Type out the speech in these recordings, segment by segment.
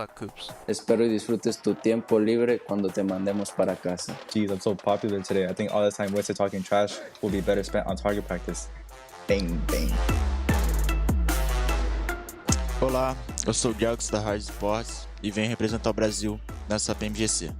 luck, Coops. Espero y disfrutes tu tiempo libre cuando te mandemos para casa. Jeez, I'm so popular today. I think all this time wasted talking trash will be better spent on target practice. Bang, bang. Olá, eu sou o Gelx da Hard Sports e venho representar o Brasil nessa PMGC.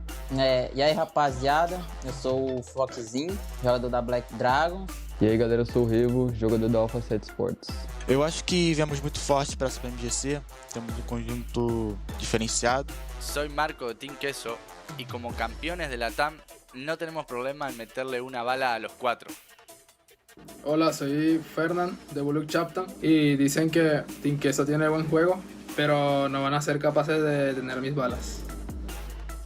E aí, rapaziada, eu sou o Foxzinho, jogador da Black Dragon. E aí, galera, eu sou o Revo, jogador da Alpha 7 Sports. Eu acho que viemos muito forte para essa PMGC, temos um conjunto diferenciado. Soy Marco de Team Queso y como campeones de la TAM no tenemos problema en meterle una bala a los 4. Hola, soy Fernand de Bullock Chapter y dicen que Team Queso tiene buen juego, pero no van a ser capaces de tener mis balas.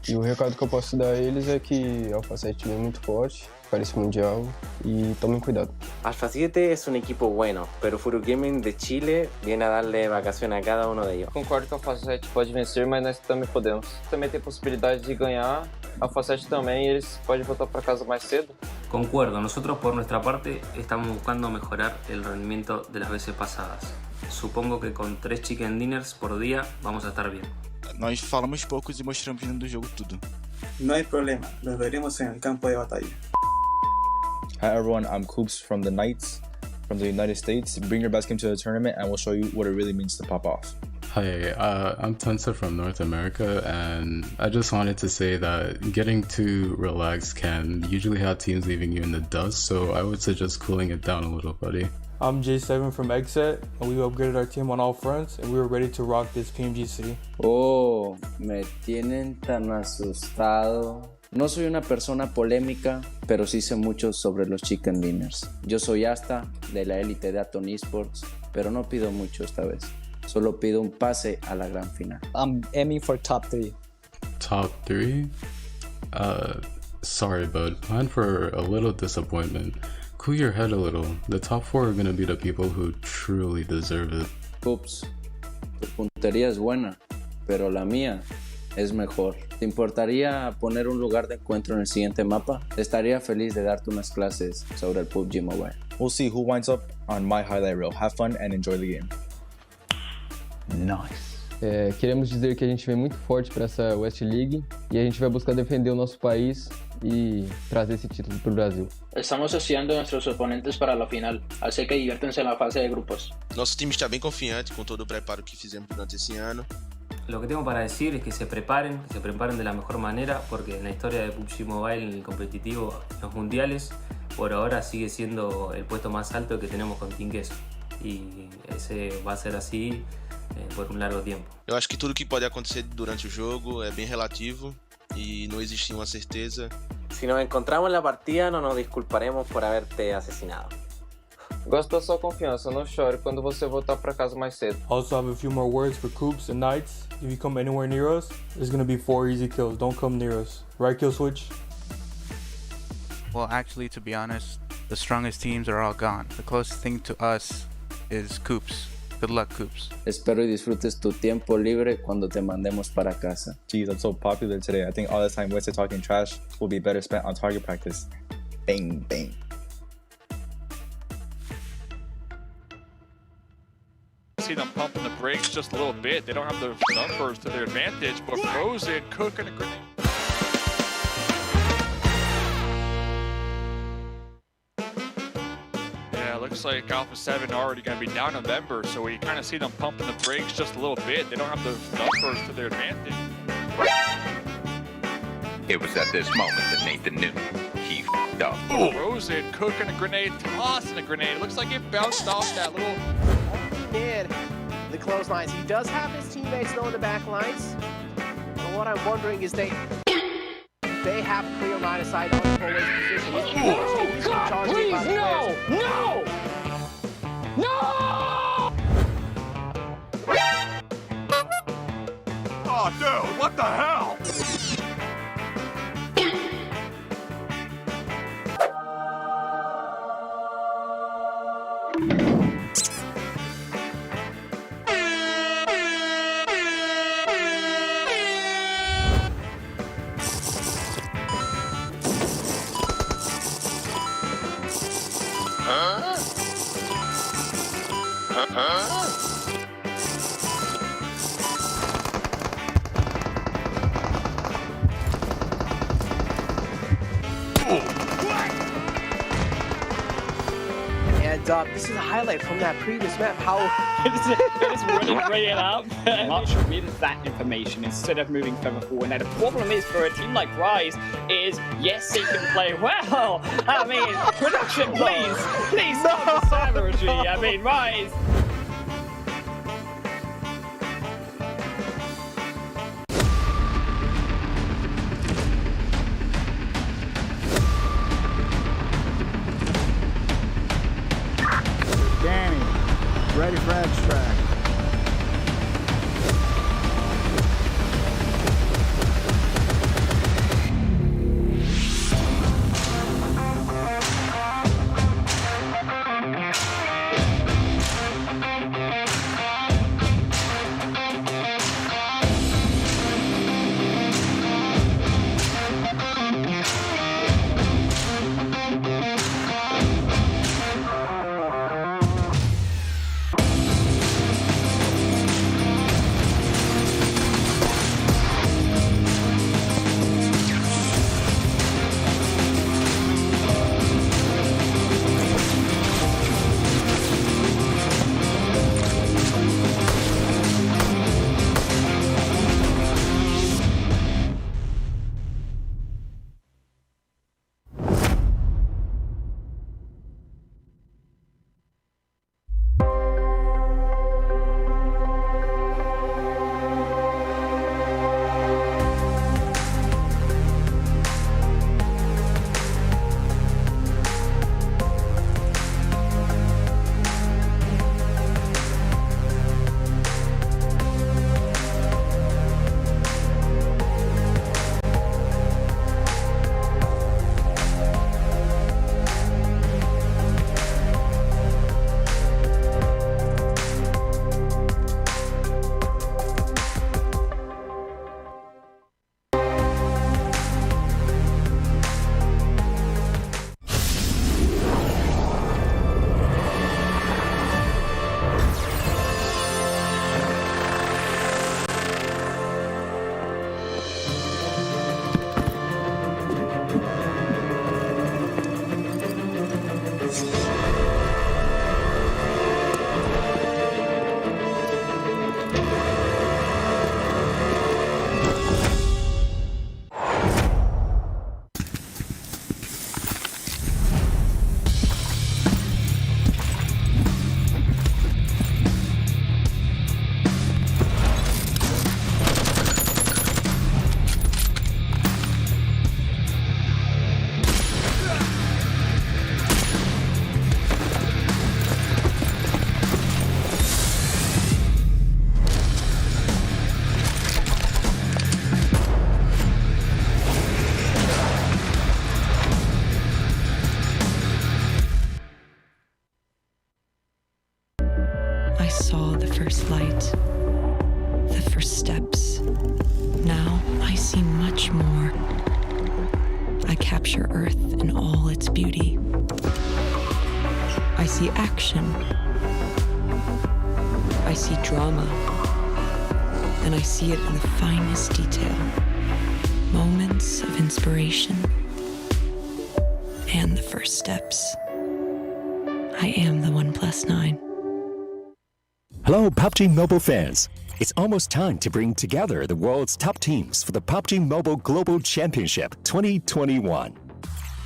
E o recado que eu posso dar a eles é que a Alpha 7 é muito forte para esse mundial e tomem cuidado. Alpha 7 es un equipo bueno, pero Furu Gaming de Chile viene a darle vacaciones a cada uno de ellos. Concordo que a Alpha 7 pode vencer, mas nós também podemos. Também tem possibilidade de ganhar. A Alpha 7 também, e eles podem voltar para casa mais cedo. Concuerdo, nosotros por nuestra parte estamos buscando mejorar el rendimiento de las veces pasadas. Supongo que con 3 chicken dinners por día vamos a estar bien. Nós falamos poucos e mostramos dentro do jogo tudo. No hay problema, los veremos en el campo de batalla. Hi everyone, I'm Coops from the Knights from the United States. Bring your best game to the tournament and we'll show you what it really means to pop off. Hi, I'm Tensa from North America, and I just wanted to say that getting too relaxed can usually have teams leaving you in the dust, so I would suggest cooling it down a little, buddy. I'm J7 from Exet, and we upgraded our team on all fronts, and we were ready to rock this PMGC. Oh, me tienen tan asustado. No soy una persona polémica, pero sí sé mucho sobre los chicken dinners. Yo soy Asta, de la élite de Aton Esports, pero no pido mucho esta vez. Solo pido un pase a la gran final. I'm aiming for top 3. Top 3? Sorry, bud. Plan for a little disappointment. Cool your head a little. The top 4 are gonna be the people who truly deserve it. Oops, tu puntería es buena, pero la mía es mejor. ¿Te importaría poner un lugar de encuentro en el siguiente mapa? Estaría feliz de darte unas clases sobre el PUBG Mobile. We'll see who winds up on my highlight reel. Have fun and enjoy the game. Nice. Queremos dizer que a gente vem muito forte para essa West League e a gente vai buscar defender o nosso país y trazer ese título para el Brasil. Estamos estudiando nuestros oponentes para la final, así que diviértanse en la fase de grupos. Nosso time está bem confiante com todo o preparo que fizemos durante esse ano. Lo que tengo para decir es que se preparen de la mejor manera, porque en la historia de PUBG Mobile, en el competitivo, en los mundiales, por ahora sigue siendo el puesto más alto que tenemos con Team Queso. Y ese va a ser así por um largo tempo. Eu acho que tudo que pode acontecer durante o jogo é bem relativo e não existe uma certeza. Si nos encontramos en la partida, no nos disculparemos por haberte asesinado. Gosto da sua confiança, não chore quando você voltar para casa mais cedo. Also have a few more words for Coops and Knights. If you come anywhere near us, there's gonna be 4 easy kills. Don't come near us. Right, Kill Switch? Well, actually, to be honest, the strongest teams are all gone. The closest thing to us is Coops. Good luck, Coops. Espero y disfrutes tu tiempo libre cuando te mandemos para casa. Jeez, I'm so popular today. I think all this time wasted talking trash will be better spent on target practice. Bang, bang. See them pumping the brakes just a little bit. They don't have the numbers to their advantage, but Frozen cooking a grenade. Yeah, looks like Alpha 7 already going to be down a member, so we kind of see them pumping the brakes just a little bit. They don't have the numbers to their advantage. It was at this moment that Nathan knew he f***ed up. Frozen cooking a grenade, tossing a grenade. It looks like it bounced off that little... Did the clotheslines. He does have his teammates though in the back lines. But what I'm wondering is they have clear line of sight on the forward position. Oh God, please, no! No! No! Oh, dude, what the hell? up. This is a highlight from that previous map. How They're just running right up. March with that information instead of moving further forward. Now the problem is for a team like Rise is yes they can play well. I mean, production please stop the savagery. I mean, Rise. Danny, ready for extract. I saw the first light, the first steps. Now I see much more. I capture Earth in all its beauty. I see action. I see drama. And I see it in the finest detail. Moments of inspiration. And the first steps. I am the 1+9. Hello, PUBG Mobile fans. It's almost time to bring together the world's top teams for the PUBG Mobile Global Championship 2021.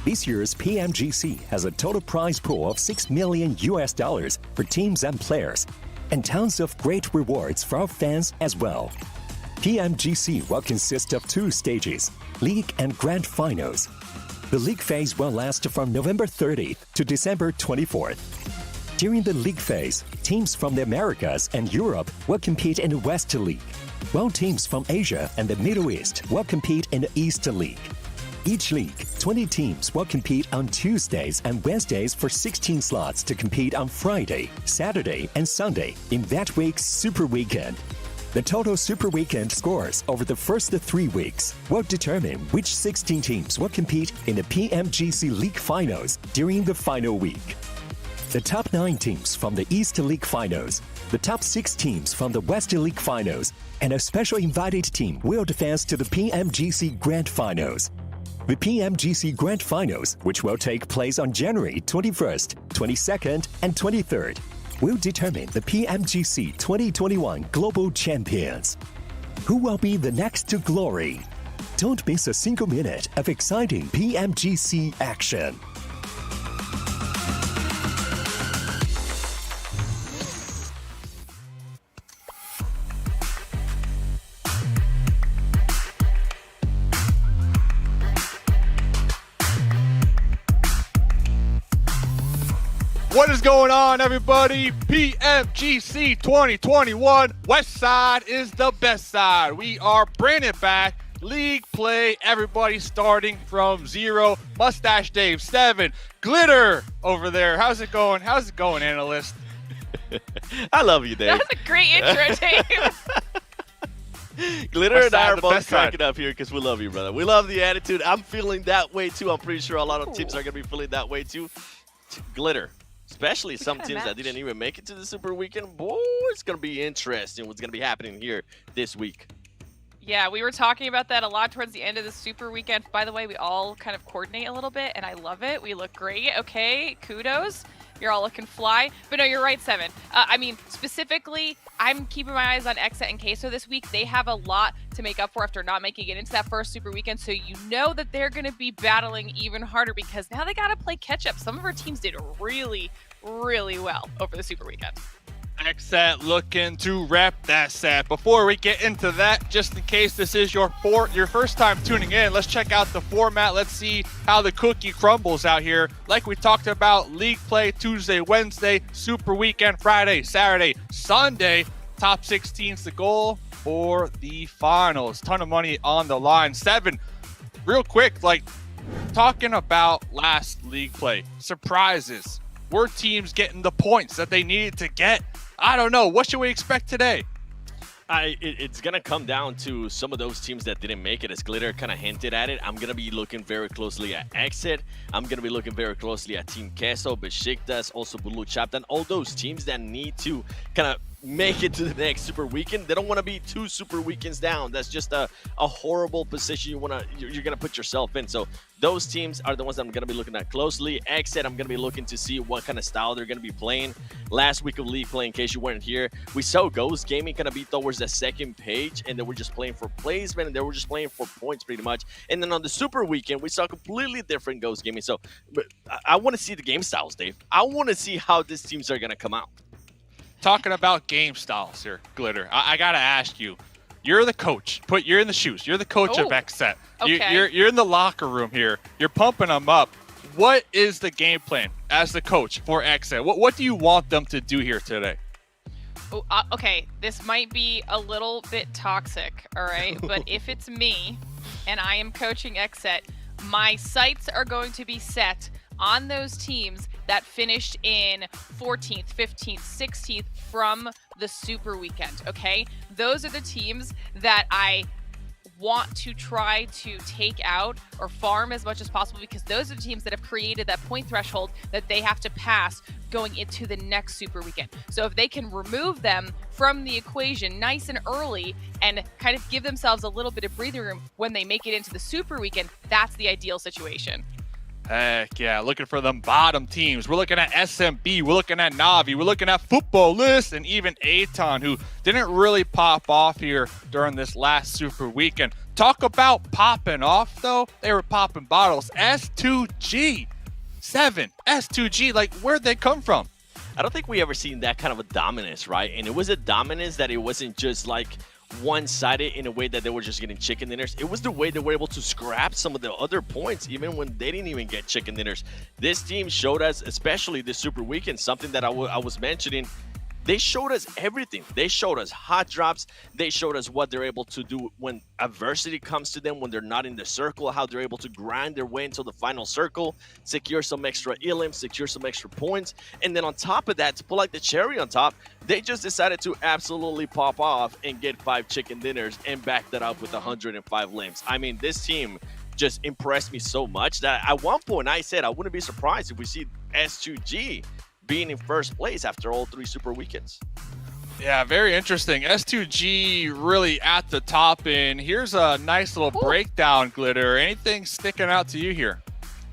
This year's PMGC has a total prize pool of $6 million for teams and players, and tons of great rewards for our fans as well. PMGC will consist of 2 stages, League and Grand Finals. The League phase will last from November 30th to December 24th. During the League phase, teams from the Americas and Europe will compete in the West League, while teams from Asia and the Middle East will compete in the East League. Each league, 20 teams will compete on Tuesdays and Wednesdays for 16 slots to compete on Friday, Saturday, and Sunday in that week's Super Weekend. The total Super Weekend scores over the first 3 weeks will determine which 16 teams will compete in the PMGC League Finals during the final week. The top 9 teams from the East League Finals, the top 6 teams from the West League Finals, and a special invited team will advance to the PMGC Grand Finals. The PMGC Grand Finals, which will take place on January 21st, 22nd, and 23rd, will determine the PMGC 2021 Global Champions. Who will be the next to glory? Don't miss a single minute of exciting PMGC action. What is going on, everybody? PMGC 2021. West side is the best side. We are bringing it back. League play. Everybody starting from zero. Mustache Dave 7. Glitter over there. How's it going? How's it going, Analyst? I love you, Dave. That was a great intro, Dave. Glitter West and I side, are the both best cracking up here because we love you, brother. We love the attitude. I'm feeling that way, too. I'm pretty sure a lot of teams are going to be feeling that way, too. Glitter. Especially some teams that didn't even make it to the Super Weekend. Boy, it's going to be interesting what's going to be happening here this week. Yeah, we were talking about that a lot towards the end of the Super Weekend. By the way, we all kind of coordinate a little bit, and I love it. We look great. Okay, kudos. You're all looking fly. But no, you're right, 7. I mean, specifically, I'm keeping my eyes on Exet and Queso this week. They have a lot to make up for after not making it into that first Super Weekend, so you know that they're going to be battling even harder because now they got to play catch-up. Some of our teams did really, really well over the Super Weekend. Exet looking to rep that set. Before we get into that, just in case this is your first time tuning in, let's check out the format. Let's see how the cookie crumbles out here. Like we talked about, league play Tuesday, Wednesday, Super Weekend Friday, Saturday, Sunday. Top 16's the goal for the finals. Ton of money on the line. 7, real quick, like talking about last league play, surprises. Were teams getting the points that they needed to get? I don't know. What should we expect today? It's going to come down to some of those teams that didn't make it. As Glitter kind of hinted at it, I'm going to be looking very closely at Exit. I'm going to be looking very closely at Team Queso, Besiktas, also Blue Chapter, all those teams that need to kind of make it to the next Super Weekend. They don't want to be 2 Super Weekends down. That's just a horrible position you're going to put yourself in. So those teams are the ones that I'm going to be looking at closely. Exit, I'm going to be looking to see what kind of style they're going to be playing. Last week of league play, in case you weren't here, we saw Ghost Gaming kind of be towards the second page, and they were just playing for placement, and they were just playing for points pretty much. And then on the Super Weekend, we saw completely different Ghost Gaming. So I want to see the game styles, Dave. I want to see how these teams are going to come out. Talking about game styles here, Glitter, I gotta ask you. You're the coach. You're in the shoes. You're the coach of Exet. Okay. You're in the locker room here. You're pumping them up. What is the game plan as the coach for Exet? What do you want them to do here today? Oh, okay, this might be a little bit toxic, all right? But if it's me and I am coaching Exet, my sights are going to be set on those teams that finished in 14th, 15th, 16th from the Super Weekend, okay? Those are the teams that I want to try to take out or farm as much as possible because those are the teams that have created that point threshold that they have to pass going into the next Super Weekend. So if they can remove them from the equation nice and early and kind of give themselves a little bit of breathing room when they make it into the Super Weekend, that's the ideal situation. Heck yeah, looking for them bottom teams. We're looking at SMB, we're looking at Navi, we're looking at Football List, and even Aton, who didn't really pop off here during this last Super Weekend. Talk about popping off, though. They were popping bottles. S2G, 7, S2G, like, where'd they come from? I don't think we ever seen that kind of a dominance, right? And it was a dominance that it wasn't just like one-sided in a way that they were just getting chicken dinners. It was the way they were able to scrap some of the other points even when they didn't even get chicken dinners. This team showed us, especially this Super Weekend, something that I was mentioning. They showed us everything. They showed us hot drops. They showed us what they're able to do when adversity comes to them, when they're not in the circle, how they're able to grind their way into the final circle, secure some extra elims, secure some extra points. And then on top of that, to pull like the cherry on top, they just decided to absolutely pop off and get 5 chicken dinners and back that up with 105 limbs. I mean, this team just impressed me so much that at one point I said I wouldn't be surprised if we see S2G being in first place after all 3 Super Weekends. Yeah, very interesting. S2G really at the top, and here's a nice little breakdown, Glitter. Anything sticking out to you here?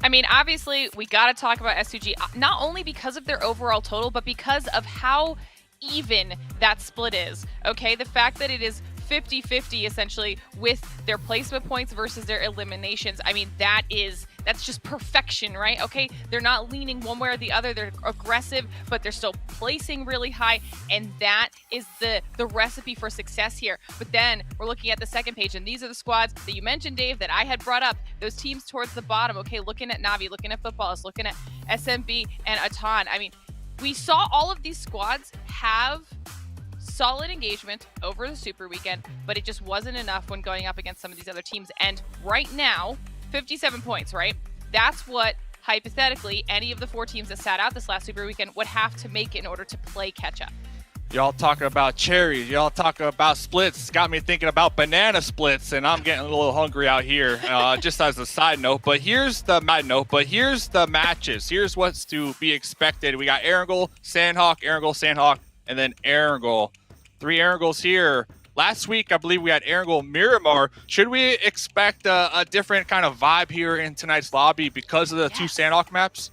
I mean, obviously, we got to talk about S2G, not only because of their overall total, but because of how even that split is. Okay, the fact that it is 50-50 essentially with their placement points versus their eliminations. I mean, that's just perfection, right? Okay, they're not leaning one way or the other. They're aggressive, but they're still placing really high, and that is the recipe for success here. But then we're looking at the second page, and these are the squads that you mentioned, Dave, that I had brought up. Those teams towards the bottom. Okay, looking at Navi, looking at Footballers, looking at SMB and Atan. I mean, we saw all of these squads have solid engagement over the Super Weekend, but it just wasn't enough when going up against some of these other teams. And right now, 57 points, right? That's what, hypothetically, any of the 4 teams that sat out this last Super Weekend would have to make in order to play catch-up. Y'all talking about cherries, y'all talking about splits. Got me thinking about banana splits, and I'm getting a little hungry out here, just as a side note. But here's the matches. Here's what's to be expected. We got Erangel, Sanhok, and then Erangel. 3 Erangels here. Last week, I believe we had Erangel Miramar. Should we expect a different kind of vibe here in tonight's lobby because of the 2 Sanhok maps?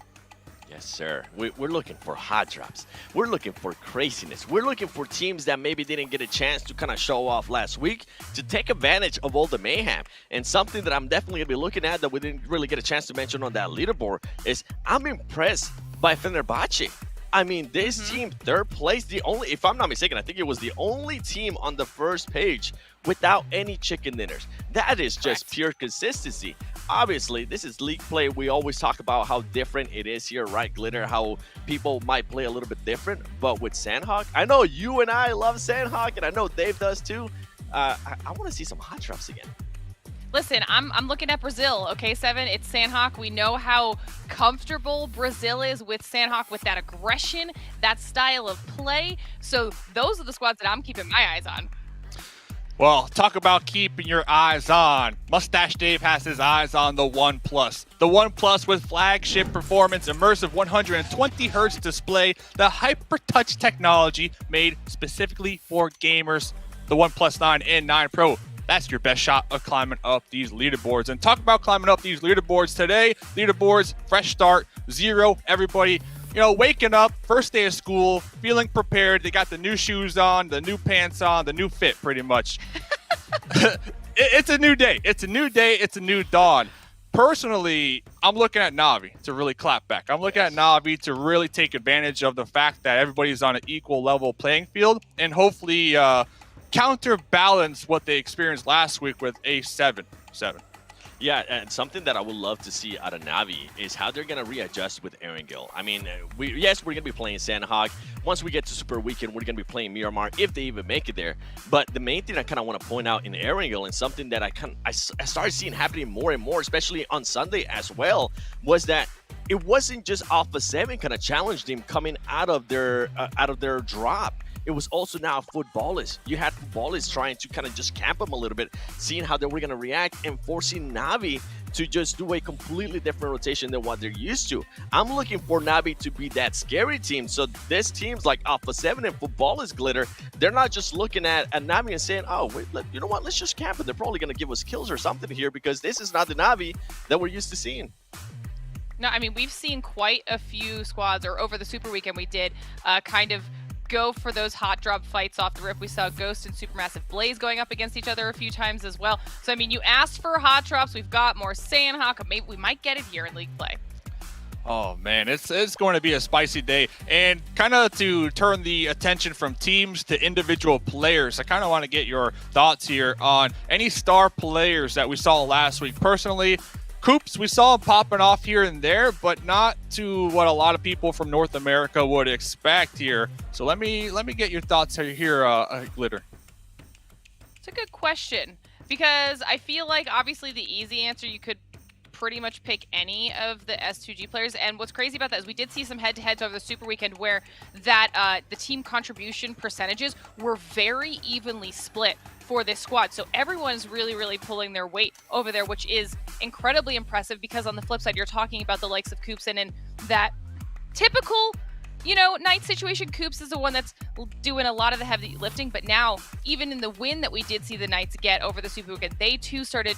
Yes, sir. We're looking for hot drops. We're looking for craziness. We're looking for teams that maybe didn't get a chance to kind of show off last week to take advantage of all the mayhem. And something that I'm definitely going to be looking at that we didn't really get a chance to mention on that leaderboard is I'm impressed by Fenerbahce. I mean, this team, 3rd place, if I'm not mistaken, I think it was the only team on the first page without any chicken dinners. That is just pure consistency. Obviously, this is league play. We always talk about how different it is here, right, Glitter? How people might play a little bit different. But with Sanhok, I know you and I love Sanhok, and I know Dave does too. I want to see some hot drops again. Listen, I'm looking at Brazil, okay, Seven? It's Sanhok. We know how comfortable Brazil is with Sanhok, with that aggression, that style of play. So those are the squads that I'm keeping my eyes on. Well, talk about keeping your eyes on. Mustache Dave has his eyes on the OnePlus. The OnePlus with flagship performance, immersive 120 Hz display, the HyperTouch technology made specifically for gamers. The OnePlus 9 and 9 Pro. That's your best shot of climbing up these leaderboards. And talk about climbing up these leaderboards today. Leaderboards, fresh start, 0. Everybody, waking up, first day of school, feeling prepared. They got the new shoes on, the new pants on, the new fit pretty much. It's a new day. It's a new day. It's a new dawn. Personally, I'm looking at Navi to really clap back. I'm looking at Navi to really take advantage of the fact that everybody's on an equal level playing field and hopefully counterbalance what they experienced last week with a 7-7. Yeah, and something that I would love to see out of Navi is how they're going to readjust with Erangel. I mean, we're going to be playing Sanhok. Once we get to Super Weekend, we're going to be playing Miramar, if they even make it there. But the main thing I kind of want to point out in Erangel, and something that I started seeing happening more and more, especially on Sunday as well, was that it wasn't just Alpha 7 kind of challenged him coming out of their drop. It was also now Footballers. You had Footballers trying to kind of just camp them a little bit, seeing how they were going to react, and forcing Navi to just do a completely different rotation than what they're used to. I'm looking for Navi to be that scary team. So this teams like Alpha 7 and Footballers, Glitter, they're not just looking at Navi and saying, oh, wait, you know what, let's just camp it. They're probably going to give us kills or something here, because this is not the Navi that we're used to seeing. No, I mean, we've seen quite a few squads, or over the Super Weekend we did, kind of go for those hot drop fights off the rip. We saw Ghost and Supermassive Blaze going up against each other a few times as well. So, I mean, you asked for hot drops. We've got more Sanhok. Maybe we might get it here in League play. Oh, man, it's going to be a spicy day. And kind of to turn the attention from teams to individual players, I kind of want to get your thoughts here on any star players that we saw last week. Personally, Coops, we saw him popping off here and there, but not to what a lot of people from North America would expect here. So let me get your thoughts here, Glitter. It's a good question, because I feel like obviously the easy answer, you could pretty much pick any of the S2G players. And what's crazy about that is we did see some head-to-heads over the Super Weekend where that the team contribution percentages were very evenly split for this squad. So everyone's really, really pulling their weight over there, which is incredibly impressive, because on the flip side, you're talking about the likes of Koopson and that typical you know, Knight situation, Coops is the one that's doing a lot of the heavy lifting, but now, even in the win that we did see the Knights get over the Super Weekend, they too started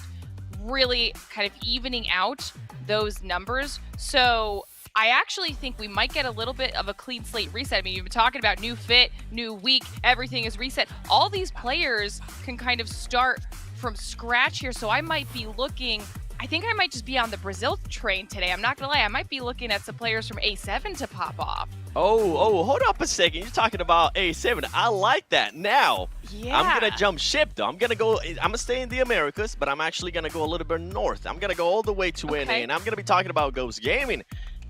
really kind of evening out those numbers. So I actually think we might get a little bit of a clean slate reset. I mean, you've been talking about new fit, new week, everything is reset. All these players can kind of start from scratch here, so I might be looking, I think I might just be on the Brazil train today. I'm not gonna lie, I might be looking at some players from A7 to pop off. Oh, hold up a second. You're talking about A7. I like that. Now, Yeah. I'm going to jump ship, though. I'm going to stay in the Americas, but I'm actually going to go a little bit north. I'm going to go all the way to NA, and I'm going to be talking about Ghost Gaming.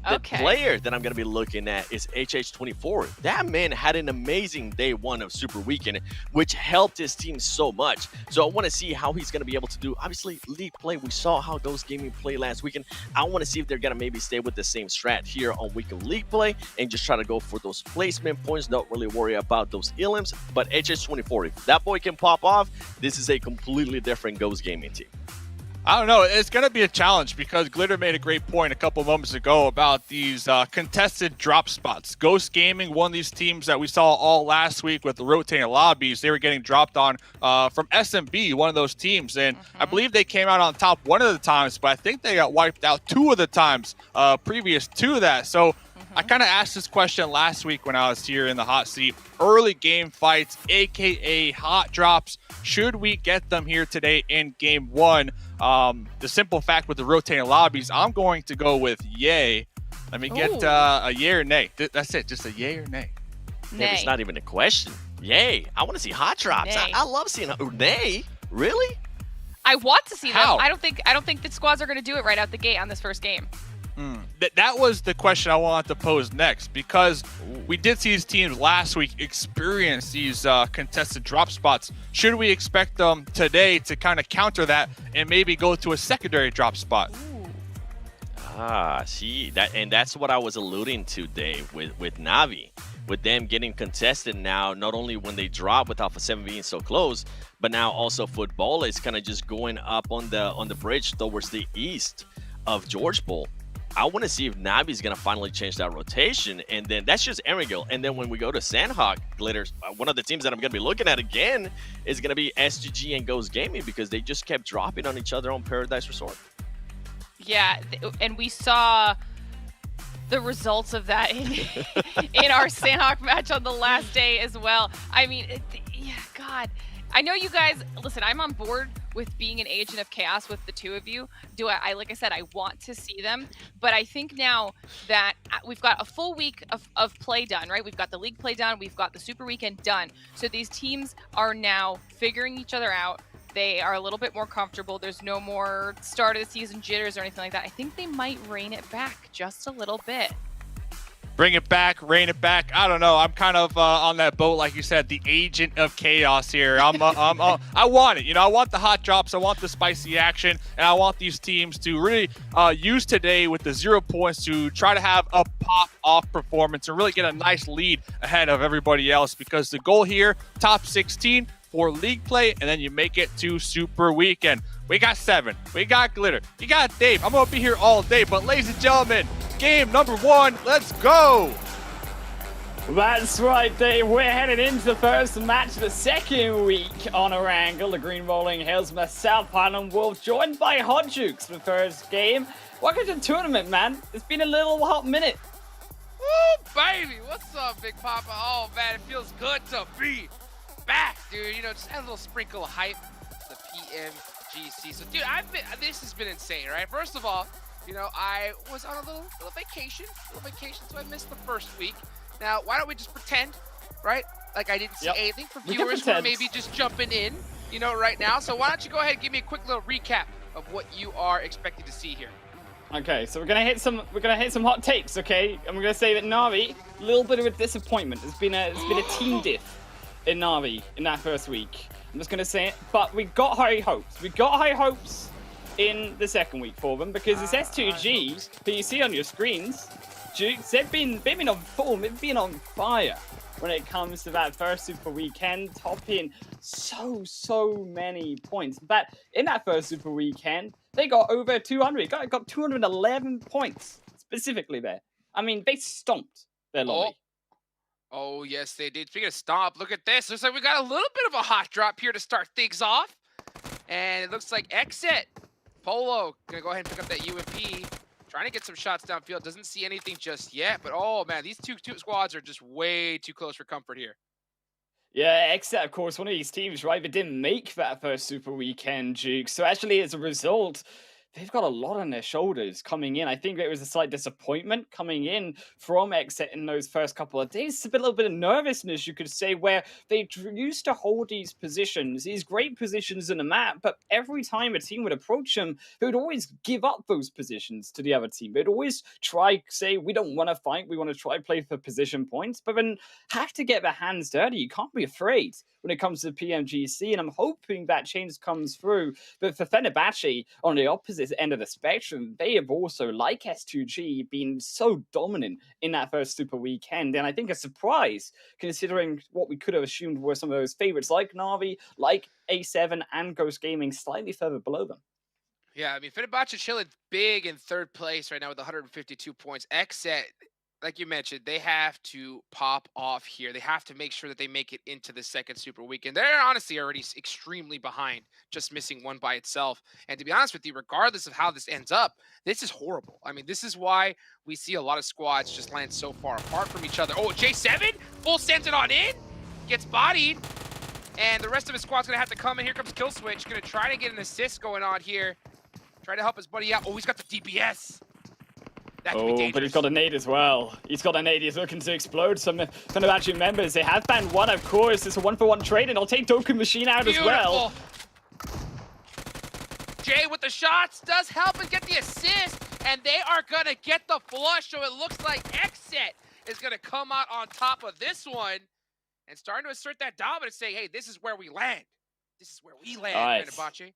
The player that I'm going to be looking at is HH24. That man had an amazing day one of Super Weekend, which helped his team so much. So I want to see how he's going to be able to do. Obviously, league play, we saw how Ghost Gaming played last weekend. I want to see if they're going to maybe stay with the same strat here on weekend league play and just try to go for those placement points. Don't really worry about those elims. But HH24, if that boy can pop off, this is a completely different Ghost Gaming team. I don't know. It's going to be a challenge because Glitter made a great point a couple moments ago about these contested drop spots. Ghost Gaming, one of these teams that we saw all last week with the rotating lobbies, they were getting dropped on from SMB, one of those teams. And I believe they came out on top one of the times, but I think they got wiped out two of the times previous to that. So I kind of asked this question last week when I was here in the hot seat. Early game fights, aka hot drops. Should we get them here today in game one? The simple fact with the rotating lobbies, I'm going to go with yay. Let me get a yay or nay. That's it, just a yay or nay. Maybe it's not even a question. Yay. I want to see hot drops. I love seeing nay. Really? I want to see How? them. I don't think the squads are going to do it right out the gate on this first game. That was the question I wanted to pose next, because we did see these teams last week experience these contested drop spots. Should we expect them today to kind of counter that and maybe go to a secondary drop spot? See that, and that's what I was alluding to, Dave, with Navi, with them getting contested now. Not only when they drop with Alpha 7 being so close, but now also football is kind of just going up on the bridge towards the east of George Bull. I want to see if Navi's going to finally change that rotation, and then that's just Erangel. And then when we go to Sanhok, Glitters, one of the teams that I'm going to be looking at again is going to be SGG and Ghost Gaming, because they just kept dropping on each other on Paradise Resort. Yeah, and we saw the results of that in our Sanhok match on the last day as well. I mean, yeah, God. I know you guys, listen, I'm on board with being an agent of chaos with the two of you. I like I said, I want to see them, but I think now that we've got a full week of play done, right? We've got the league play done, we've got the Super Weekend done. So these teams are now figuring each other out. They are a little bit more comfortable. There's no more start of the season jitters or anything like that. I think they might rein it back just a little bit. Bring it back, rein it back. I don't know. I'm kind of on that boat, like you said, the agent of chaos here. I want it. You know, I want the hot drops. I want the spicy action, and I want these teams to really use today with the 0 points to try to have a pop-off performance and really get a nice lead ahead of everybody else. Because the goal here, top 16 for league play, and then you make it to Super Weekend. We got 7. We got Glitter. You got Dave. I'm going to be here all day. But ladies and gentlemen, game number 1. Let's go. That's right, Dave. We're headed into the first match of the second week on Erangel. The Green Rolling Hills, myself, Highland Wolf, joined by Hot Jukes for the first game. Welcome to the tournament, man. It's been a little hot minute. Woo, baby. What's up, Big Papa? Oh, man, it feels good to be back, dude. You know, just add a little sprinkle of hype. The PMGC. So, dude, this has been insane, right? First of all, you know, I was on a little vacation, so I missed the first week. Now, why don't we just pretend, right? Like I didn't see anything for viewers who are maybe just jumping in, you know, right now. So why don't you go ahead and give me a quick little recap of what you are expecting to see here. Okay, so we're gonna hit some hot takes, okay? And we're gonna say that Na'Vi, a little bit of a disappointment. It's been a team diff in Na'Vi in that first week. I'm just gonna say it, but we got high hopes. We got high hopes in the second week for them, because it's S2G who you see on your screens. Jukes, they've been on form, they've been on fire when it comes to that first Super Weekend, topping so many points. But in that first Super Weekend, they got over 200, got 211 points specifically there. I mean, they stomped their lobby. Oh, yes, they did. Speaking of Stomp, look at this. Looks like we got a little bit of a hot drop here to start things off. And it looks like Exit. Polo gonna go ahead and pick up that UMP. Trying to get some shots downfield. Doesn't see anything just yet. But, oh, man, these two squads are just way too close for comfort here. Yeah, Exet, of course, one of these teams, right, that didn't make that first Super Weekend, Duke. So actually, as a result, they've got a lot on their shoulders coming in. I think it was a slight disappointment coming in from Exet in those first couple of days. It's a little bit of nervousness, you could say, where they used to hold these positions, these great positions in the map, but every time a team would approach them, they would always give up those positions to the other team. They'd always try, say, we don't want to fight, we want to try play for position points, but then have to get their hands dirty. You can't be afraid when it comes to PMGC, and I'm hoping that change comes through. But for Fenerbahce, on the opposite end of the spectrum, they have also, like S2G, been so dominant in that first Super Weekend, and I think a surprise, considering what we could have assumed were some of those favorites like Na'Vi, like A7, and Ghost Gaming slightly further below them. Yeah, I mean, Fenerbahce chilling big in third place right now with 152 points. Exet, like you mentioned, they have to pop off here. They have to make sure that they make it into the second Super Weekend. They're honestly already extremely behind, just missing one by itself. And to be honest with you, regardless of how this ends up, this is horrible. I mean, this is why we see a lot of squads just land so far apart from each other. Oh, J7, full sends it on in, gets bodied, and the rest of his squad's going to have to come in. Here comes Killswitch, going to try to get an assist going on here. Try to help his buddy out. Oh, he's got the DPS. Oh, but he's got a nade as well. He's got a nade. He's looking to explode some Fenerbahce members. They have banned one, of course. It's a one-for-one trade, and I'll take Doku Machine out as well. Jay with the shots does help and get the assist, and they are going to get the flush, so it looks like Exit is going to come out on top of this one and starting to assert that dominance, say, hey, this is where we land. This is where we land, Fenerbahce.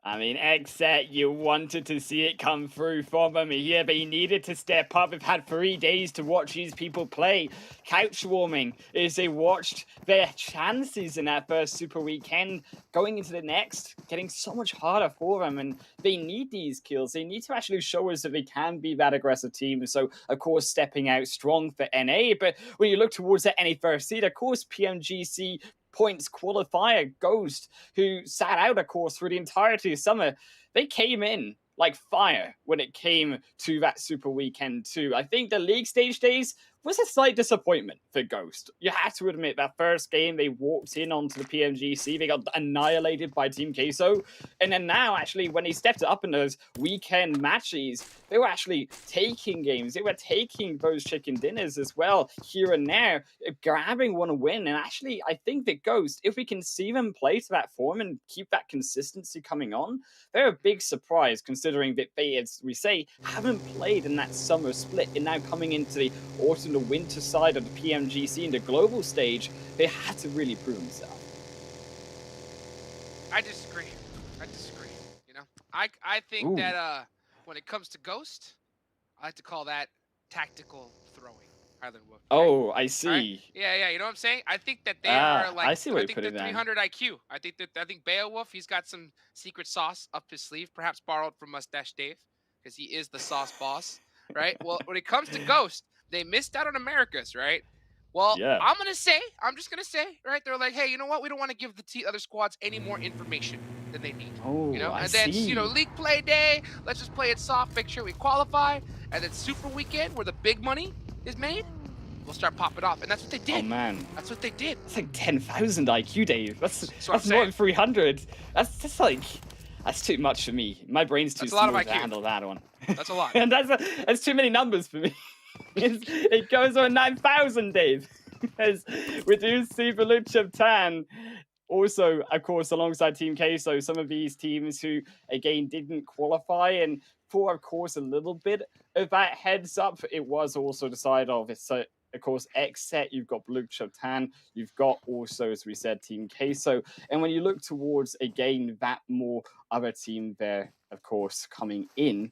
I mean, Exet, you wanted to see it come through from him here, but he needed to step up. We've had 3 days to watch these people play. Couch warming as they watched their chances in that first Super Weekend going into the next, getting so much harder for them, and they need these kills. They need to actually show us that they can be that aggressive team. So, of course, stepping out strong for NA, but when you look towards that NA first seed, of course, PMGC points qualifier Ghost, who sat out, of course, through the entirety of summer, they came in like fire when it came to that Super Weekend too. I think the league stage days was a slight disappointment for Ghost. You have to admit, that first game they walked in onto the PMGC, they got annihilated by Team Queso, and then now actually when they stepped up in those weekend matches, they were actually taking games, they were taking those chicken dinners as well here and there, grabbing one win. And actually I think that Ghost, if we can see them play to that form and keep that consistency coming on, they're a big surprise considering that they, as we say, haven't played in that summer split, and now coming into the autumn, the winter side of the PMGC and the global stage, they had to really prove themselves. I disagree. You know, I think that when it comes to Ghost, I like to call that tactical throwing. Wolf, oh, I see. Right? Yeah, you know what I'm saying? I think that they are like, I see what you're putting they're 300 IQ. I think Beowulf, he's got some secret sauce up his sleeve, perhaps borrowed from Mustache Dave, because he is the sauce boss, right? Well, when it comes to Ghost, they missed out on Americas, right? Well, yeah. I'm just gonna say, right? They're like, hey, you know what? We don't want to give the other squads any more information than they need. Oh, you know, I and then see. league play day. Let's just play it soft, make sure we qualify, and then Super Weekend, where the big money is made, we'll start popping off, and that's what they did. Oh man, that's what they did. It's like 10,000 IQ, Dave. That's more saying. than 300. That's too much for me. My brain's too small to handle that one. That's a lot. And that's too many numbers for me. It goes on 9,000, Dave. We do see Lucha Tan. Also, of course, alongside Team Queso, some of these teams who, again, didn't qualify, and for, of course, a little bit of that heads up, it was also decided of. So, of course, Exet, you've got Blue Tan, you've got also, as we said, Team Queso. And when you look towards, again, that more other team there, of course, coming in,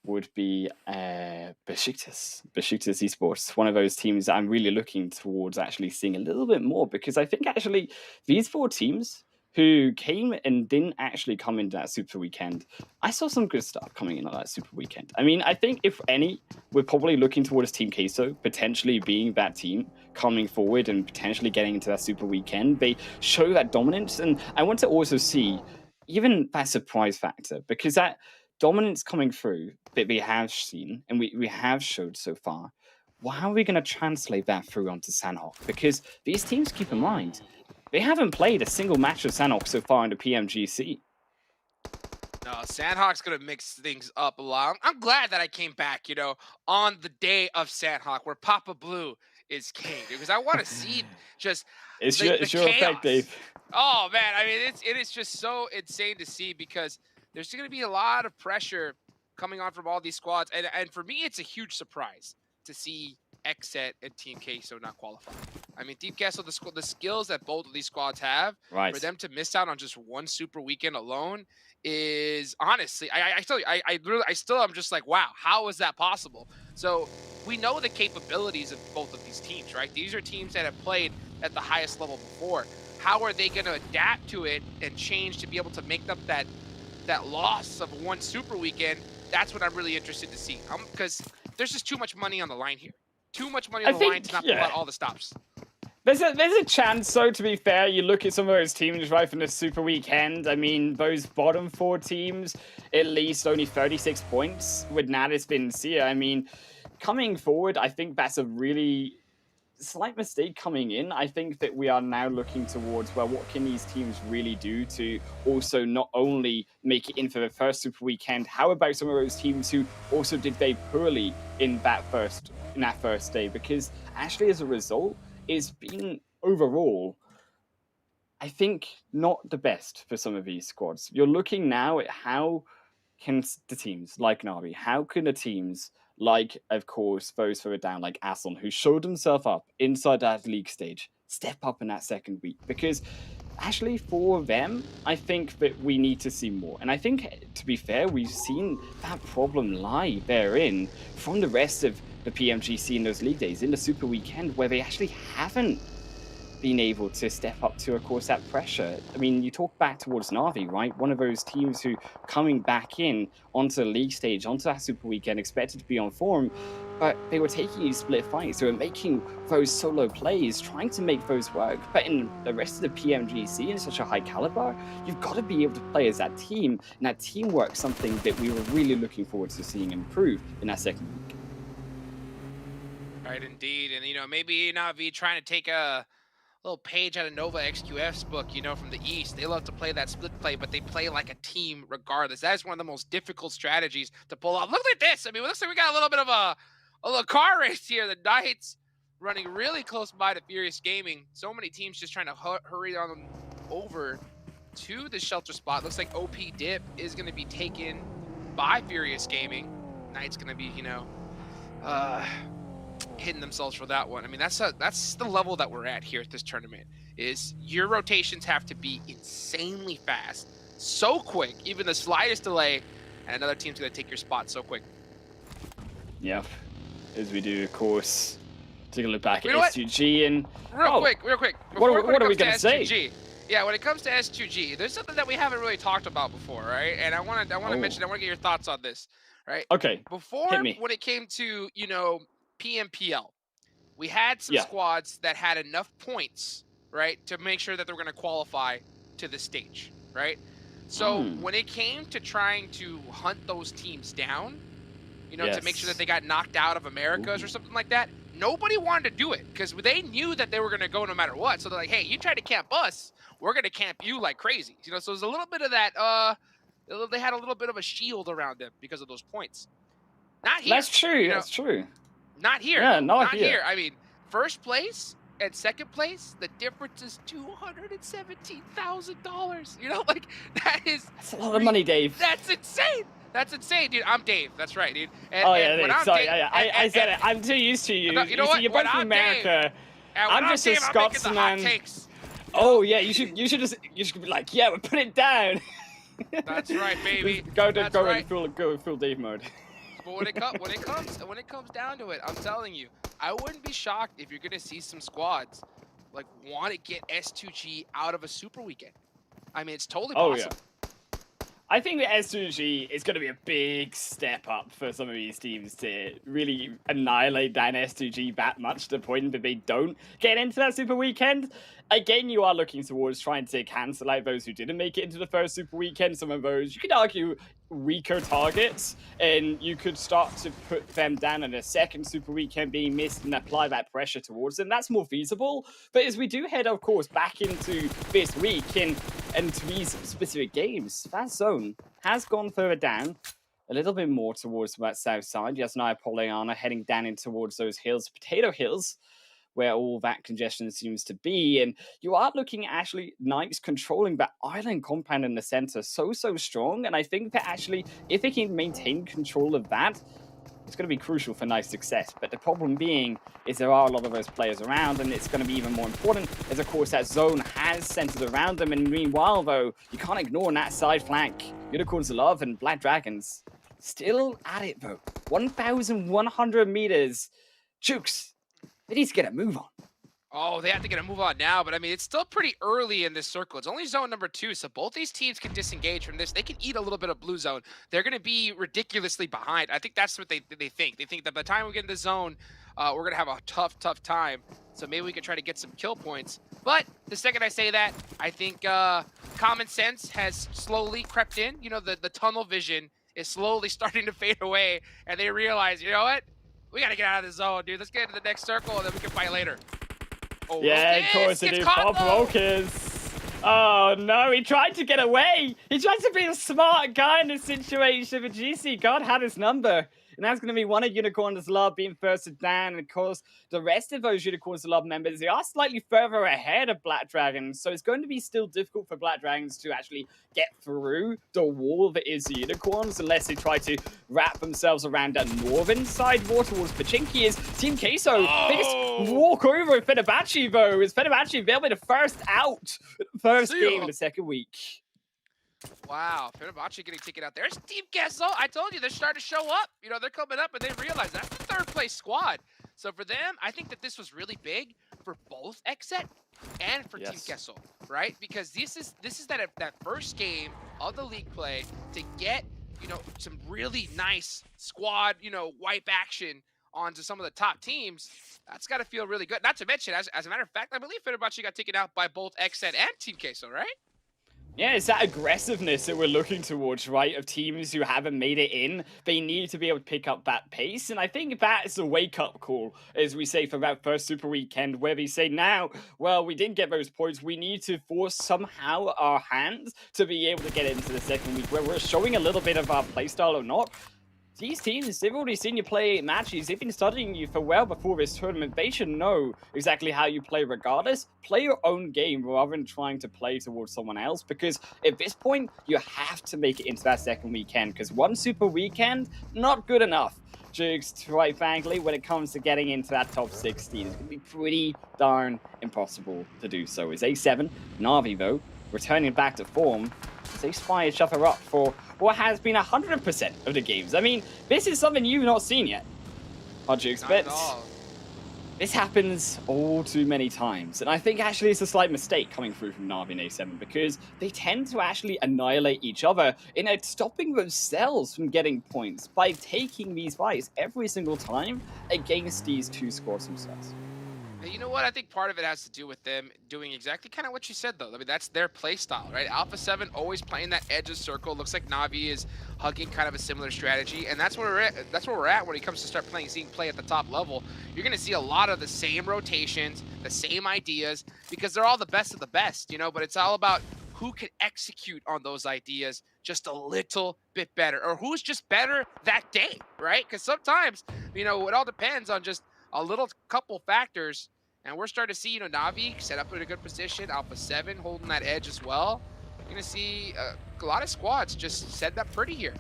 would be Besiktas Esports, one of those teams that I'm really looking towards actually seeing a little bit more, because I think actually these 4 teams who came and didn't actually come into that Super Weekend, I saw some good stuff coming in on that Super Weekend. I mean, I think if any, we're probably looking towards Team Queso potentially being that team coming forward and potentially getting into that Super Weekend. They show that dominance, and I want to also see even that surprise factor, because that dominance coming through that we have seen and we have showed so far, well, how are we going to translate that through onto Sanhok? Because these teams, keep in mind, they haven't played a single match of Sanhok so far in the PMGC. No, Sanhok's going to mix things up a lot. I'm glad that I came back, you know, on the day of Sanhok where Papa Blue is king, because I want to see just It's the your chaos. effect, Dave. Oh, man. I mean, it is just so insane to see, because there's going to be a lot of pressure coming on from all these squads. And for me, it's a huge surprise to see Xset and Team Queso not qualify. I mean, Team Queso, the skills that both of these squads have, for them to miss out on just one Super Weekend alone is honestly, I still am just like, wow, how is that possible? So we know the capabilities of both of these teams, right? These are teams that have played at the highest level before. How are they going to adapt to it and change to be able to make up that loss of one Super Weekend? That's what I'm really interested to see, because there's just too much money on the line here. Too much money on the line to not pull out all the stops. There's a chance, though, to be fair. You look at some of those teams right from the Super Weekend. I mean, those bottom 4 teams, at least only 36 points with Natis and Sia. I mean, coming forward, I think that's a really slight mistake coming in. I think that we are now looking towards, well, what can these teams really do to also not only make it in for the first Super Weekend, how about some of those teams who also did very poorly in that first day? Because actually, as a result, it's been overall, I think, not the best for some of these squads. You're looking now at how can the teams like Navi, how can the teams like, of course, those further down, like Aslan, who showed himself up inside that league stage, step up in that second week? Because actually, for them, I think that we need to see more. And I think, to be fair, we've seen that problem lie therein from the rest of the PMGC in those league days, in the Super Weekend, where they actually haven't been able to step up to, of course, that pressure. I mean, you talk back towards Navi, right? One of those teams who coming back in onto the league stage, onto that Super Weekend, expected to be on form, but they were taking these split fights. They were making those solo plays, trying to make those work. But in the rest of the PMGC, in such a high caliber, you've got to be able to play as that team, and that teamwork, something that we were really looking forward to seeing improve in that second week. Right, indeed. And, you know, maybe Navi trying to take a little page out of Nova XQF's book, you know, from the East. They love to play that split play, but they play like a team regardless. That is one of the most difficult strategies to pull off. Look at this. I mean, it looks like we got a little bit of a little car race here. The Knights running really close by to Furious Gaming. So many teams just trying to hurry on them over to the shelter spot. Looks like OP Dip is going to be taken by Furious Gaming. Knights going to be, you know, hitting themselves for that one. I mean, that's the level that we're at here at this tournament. Is your rotations have to be insanely fast, so quick, even the slightest delay, and another team's gonna take your spot so quick. Yep, as we do, of course. Take a look back at S2G and real quick. What are we gonna say? Yeah, when it comes to S2G, there's something that we haven't really talked about before, right? And I want to mention. I want to get your thoughts on this, right? Okay. Before, when it came to, you know, PMPL, we had some squads that had enough points, right, to make sure that they're going to qualify to the stage, right? So when it came to trying to hunt those teams down, you know, to make sure that they got knocked out of Americas or something like that, nobody wanted to do it because they knew that they were going to go no matter what. So they're like, hey, you try to camp us, we're going to camp you like crazy. You know, so there's a little bit of that, they had a little bit of a shield around them because of those points. Not here. That's true, you know? That's true. Not here. Yeah, not here. I mean, first place and second place, the difference is $217,000. You know, like that's a lot of money, Dave. That's insane. That's insane, dude. I'm Dave. That's right, dude. And, I said it. I'm too used to you. You know what? You're both from America. I'm just a Scotsman. Oh yeah, you should be like, yeah, we put it down. That's right, baby. Go full Dave mode. But when it comes down to it, I'm telling you, I wouldn't be shocked if you're gonna see some squads like want to get S2G out of a Super Weekend. I mean, it's totally Oh, possible. yeah. I think that S2G is going to be a big step up for some of these teams to really annihilate that S2G that much to the point that they don't get into that Super Weekend. Again, you are looking towards trying to cancel out those who didn't make it into the first Super Weekend. Some of those, you could argue, weaker targets, and you could start to put them down in a second Super Weekend being missed and apply that pressure towards them. That's more feasible. But as we do head, of course, back into this week and to these specific games, that zone has gone further down, a little bit more towards that south side. Yes, now Pollyanna heading down in towards those hills, Potato Hills, where all that congestion seems to be. And you are looking at actually Knights controlling that island compound in the center so strong. And I think that actually, if they can maintain control of that, it's going to be crucial for Knights' success. But the problem being is there are a lot of those players around, and it's going to be even more important as, of course, that zone has centered around them. And meanwhile, though, you can't ignore that side flank. Unicorns of Love and Black Dragons still at it, though. 1,100 meters. Jukes, they need to get a move on. Oh, they have to get a move on now, but I mean, it's still pretty early in this circle. It's only zone number 2, so both these teams can disengage from this. They can eat a little bit of blue zone. They're going to be ridiculously behind. I think that's what they think. They think that by the time we get in the zone, we're going to have a tough time. So maybe we can try to get some kill points. But the second I say that, I think common sense has slowly crept in. You know, the tunnel vision is slowly starting to fade away, and they realize, you know what? We got to get out of the zone, dude. Let's get into the next circle, and then we can fight later. Oh, yeah, of course they do. Pop Rokers. Oh no, he tried to get away. He tried to be a smart guy in this situation, but GC God had his number. And that's going to be one of Unicorns Love being firsted down. And of course, the rest of those Unicorns Love members, they are slightly further ahead of Black Dragons. So it's going to be still difficult for Black Dragons to actually get through the wall that is the Unicorns, unless they try to wrap themselves around that northern side more towards Pachinki. Is Team Queso, they just walk over with Fenerbahce, though. Is Fenerbahce, they'll be the first out, first game of the second week. Wow, Fenerbahce getting taken out. There's Team Kessel. I told you, they're starting to show up. You know, they're coming up, and they realize that's the third place squad. So for them, I think that this was really big for both Exet and for Team Kessel, right? Because this is that first game of the league play to get, you know, some really nice squad, you know, wipe action onto some of the top teams. That's got to feel really good. Not to mention, as a matter of fact, I believe Fenerbahce got taken out by both Exet and Team Queso, right? Yeah, it's that aggressiveness that we're looking towards, right? Of teams who haven't made it in. They need to be able to pick up that pace. And I think that is a wake-up call, as we say, for that first Super Weekend, where we say now, well, we didn't get those points. We need to force somehow our hands to be able to get into the second week, where we're showing a little bit of our playstyle or not. These teams, they've already seen you play matches. They've been studying you for well before this tournament. They should know exactly how you play regardless. Play your own game rather than trying to play towards someone else, because at this point, you have to make it into that second weekend, because one Super Weekend, not good enough. Jigs, quite frankly, when it comes to getting into that top 16, it's going to be pretty darn impossible to do so. It's A7, Na'Vi, though, returning back to form. They spy each other up for what has been 100% of the games. I mean, this is something you've not seen yet, Hodgix, but this happens all too many times. And I think actually it's a slight mistake coming through from Na'Vi and A7, because they tend to actually annihilate each other in stopping themselves from getting points by taking these fights every single time against these two squads themselves. You know what? I think part of it has to do with them doing exactly kind of what you said, though. I mean, that's their play style, right? Alpha 7 always playing that edge of circle. Looks like Na'Vi is hugging kind of a similar strategy, and that's where we're at. That's where we're at when it comes to start seeing play at the top level. You're going to see a lot of the same rotations, the same ideas, because they're all the best of the best, you know. But it's all about who can execute on those ideas just a little bit better, or who's just better that day, right? Because sometimes, you know, it all depends on just a little couple factors, and we're starting to see, you know, Na'Vi set up in a good position, Alpha 7 holding that edge as well. You're going to see a lot of squads just set up pretty here.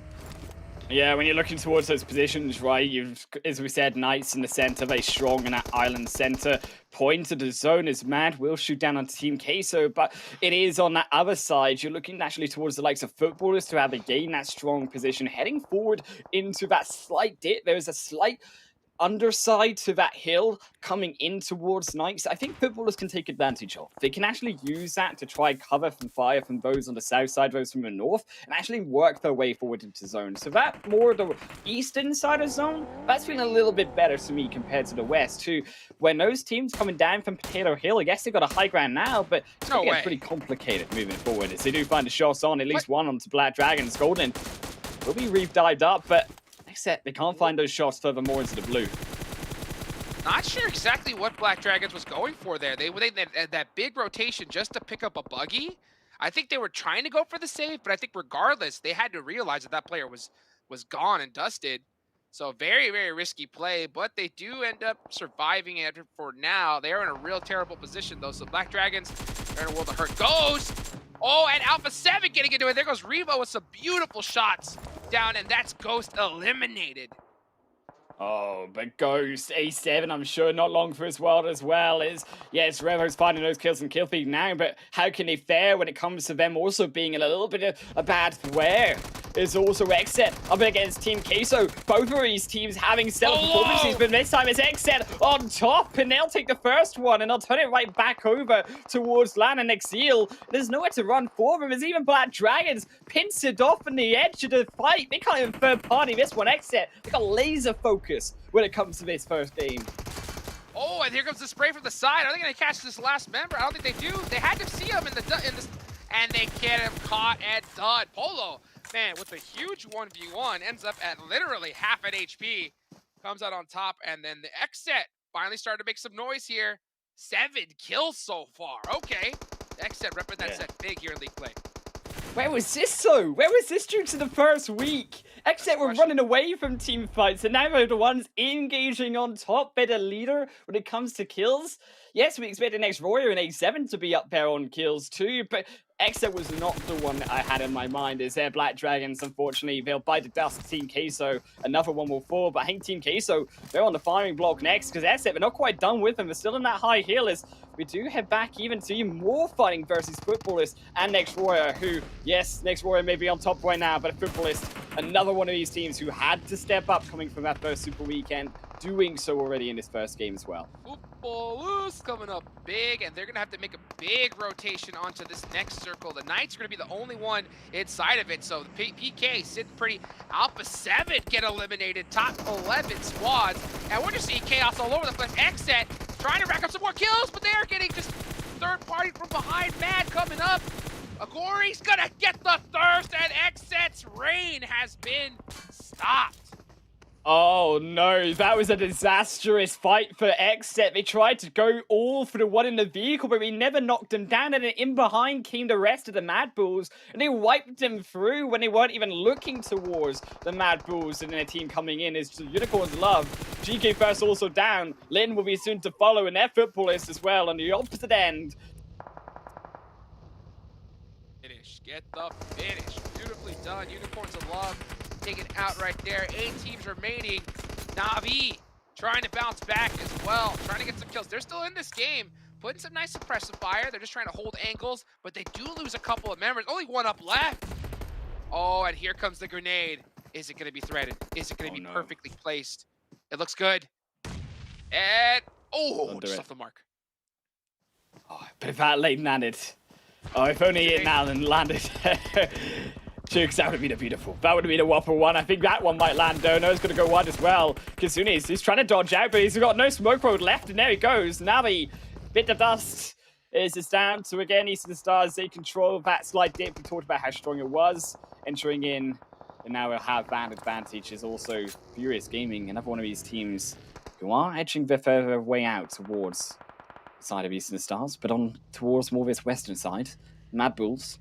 Yeah, when you're looking towards those positions, right, you've, as we said, Knights in the center, very strong in that island center. Point to the zone is mad, will shoot down on Team Queso, but it is on that other side. You're looking naturally towards the likes of footballers to have again that strong position, heading forward into that slight dip. There is a slight underside to that hill coming in towards Knights, I think footballers can take advantage of. They can actually use that to try cover from fire from those on the south side, those from the north, and actually work their way forward into zone. So that more the eastern side of zone, that's feeling a little bit better to me compared to the west too. When those teams coming down from Potato Hill, I guess they got a high ground now, but it's going to get pretty complicated moving forward. As they do find the shots on, at least one onto Black Dragons. Golden will be re-dived up, but except they can't find those shots furthermore into the blue. Not sure exactly what Black Dragons was going for there. They had that big rotation just to pick up a buggy. I think they were trying to go for the save, but I think regardless, they had to realize that that player was gone and dusted. So very, very risky play, but they do end up surviving it for now. They're in a real terrible position though. So Black Dragons are in a world of hurt. Goes! Oh, and Alpha 7 getting into it. There goes Revo with some beautiful shots down, and that's Ghost eliminated. Oh, but Ghost, A7, I'm sure not long for his world as well. Yes, Revo's finding those kills and kill feed now, but how can they fare when it comes to them also being in a little bit of a bad wear? Is also Xset up against Team Queso. Both of these teams having stellar performances, but this time it's Xset on top, and they'll take the first one, and they'll turn it right back over towards Lan and Exil. There's nowhere to run for them, as even Black Dragons pinch it off on the edge of the fight. They can't even third party this one. Xset, they got laser focus when it comes to this first game. Oh, and here comes the spray from the side. Are they going to catch this last member? I don't think they do. They had to see him in the and they get him caught and done. Polo, man, with a huge 1v1, ends up at literally half an HP. Comes out on top, and then the Xset finally started to make some noise here. 7 kills so far. Okay. The Xset repping that set big here in League play. Where was this though? Where was this due to the first week? Xset were running away from team fights, and now they're the ones engaging on top. Better leader when it comes to kills. Yes, we expect the next Royer and A7 to be up there on kills too, but Xset was not the one that I had in my mind. Is there Black Dragons? Unfortunately, they'll bite the dust. Team Queso, another one will fall. But I think Team Queso, they're on the firing block next because Xset, they're not quite done with them. They're still in that high hill as we do head back even to even more fighting versus Footballist and Next Royer, who, yes, Next Royer may be on top right now, but Footballist, another one of these teams who had to step up coming from that first Super Weekend, doing so already in this first game as well. Footballist coming up big, and they're going to have to make a big rotation onto this next circle. The Knights are going to be the only one inside of it, so the PK sitting pretty. Alpha 7 get eliminated, top 11 squads, and we're just seeing chaos all over the place. Xset trying to rack up some more kills, but they are getting just third party from behind. Mad coming up. Agori's going to get the thirst, and Xset's reign has been stopped. Oh no, that was a disastrous fight for Xset. They tried to go all for the one in the vehicle, but we never knocked them down, and then in behind came the rest of the Mad Bulls, and they wiped them through when they weren't even looking towards the Mad Bulls, and their team coming in is Unicorns Love. GK first also down. Lin will be soon to follow, and their Footballist as well on the opposite end. Finish, get the finish. Beautifully done. Unicorns of Love taken out right there. 8 teams remaining. Navi trying to bounce back as well, trying to get some kills. They're still in this game, putting some nice suppressive fire. They're just trying to hold angles, but they do lose a couple of members. Only one up left. Oh, and here comes the grenade. Is it going to be threaded? Is it going to be perfectly placed? It looks good. And, just off the mark. Oh, but if that late landed. Oh, if only it now and landed. Jukes, that would have been a beautiful. That would have been a whopper one. I think that one might land. Dono's going to go wide as well. Kazunis, he's trying to dodge out, but he's got no smoke road left, and there he goes. Navi, bit of dust is just down. So again, Eastern Stars, they control that slight dip. We talked about how strong it was entering in, and now we'll have that advantage. Is also Furious Gaming, another one of these teams who are edging the further way out towards the side of Eastern Stars, but on towards more of this western side. Mad Bulls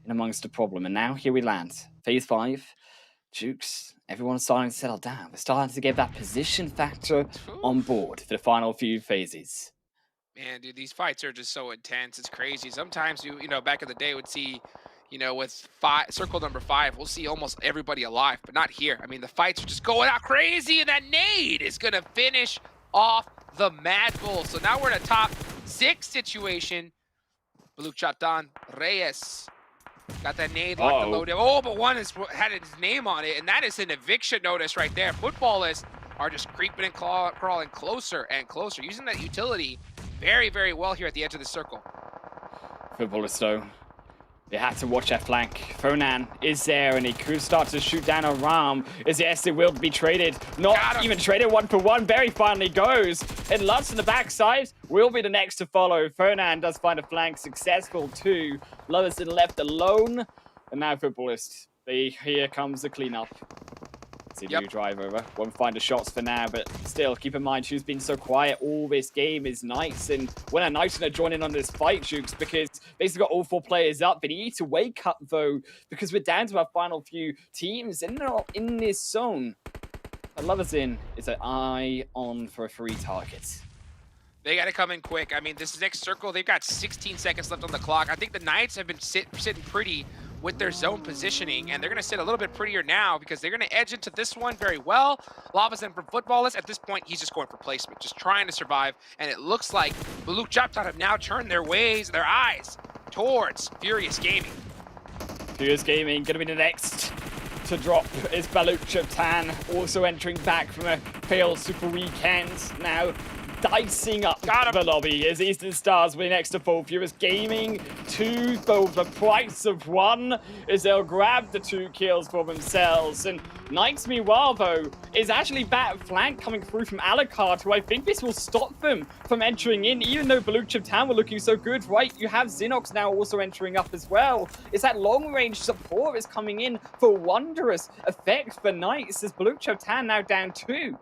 in amongst the problem, and now here we land. Phase 5, Jukes, everyone's starting to settle down. They're starting to get that position factor on board for the final few phases. Man, dude, these fights are just so intense. It's crazy. Sometimes you know, back in the day, would see, with circle number 5, we'll see almost everybody alive, but not here. I mean, the fights are just going out crazy, and that nade is gonna finish off the Mad Bull. So now we're in a top 6 situation. Blue chopped on Reyes. Got that nade locked and loaded. Oh, but one had his name on it, and that is an eviction notice right there. Footballist are just creeping and crawling closer and closer, using that utility very, very well here at the edge of the circle. Footballers though, they had to watch their flank. Fonan is there, and he could start to shoot down a Ram. Yes, it will be traded. Not even traded 1-for-1. Barry finally goes. And Lutz in the backside will be the next to follow. Fonan does find a flank successful too. Loverson left alone. And now Footballers, here comes the cleanup. See the drive over. Won't find the shots for now, but still, keep in mind, who's been so quiet all this game is Knights. And when are Knights going to join in on this fight, Jukes? Because basically got all 4 players up. They need to wake up, though, because we're down to our final few teams, and they're all in this zone. Loverson is an eye on for 3 targets. They got to come in quick. I mean, this next circle, they've got 16 seconds left on the clock. I think the Knights have been sitting pretty with their zone positioning, and they're going to sit a little bit prettier now because they're going to edge into this one very well. Lavazan from Footballers, at this point, he's just going for placement, just trying to survive, and it looks like Baluk Chaptan have now turned their eyes towards Furious Gaming. Furious Gaming going to be the next to drop is Baluk Chaptan, also entering back from a failed Super Weekend now. Dicing up the lobby as Eastern Stars will be next to full. Furious Gaming 2 for the price of 1 as they'll grab the 2 kills for themselves. And Knights, meanwhile, though, is actually back flank coming through from Alucard, who I think this will stop them from entering in, even though Baluch Town were looking so good, right? You have Xenox now also entering up as well. It's that long-range support is coming in for wondrous effect for Knights as Baluch Town now down 2.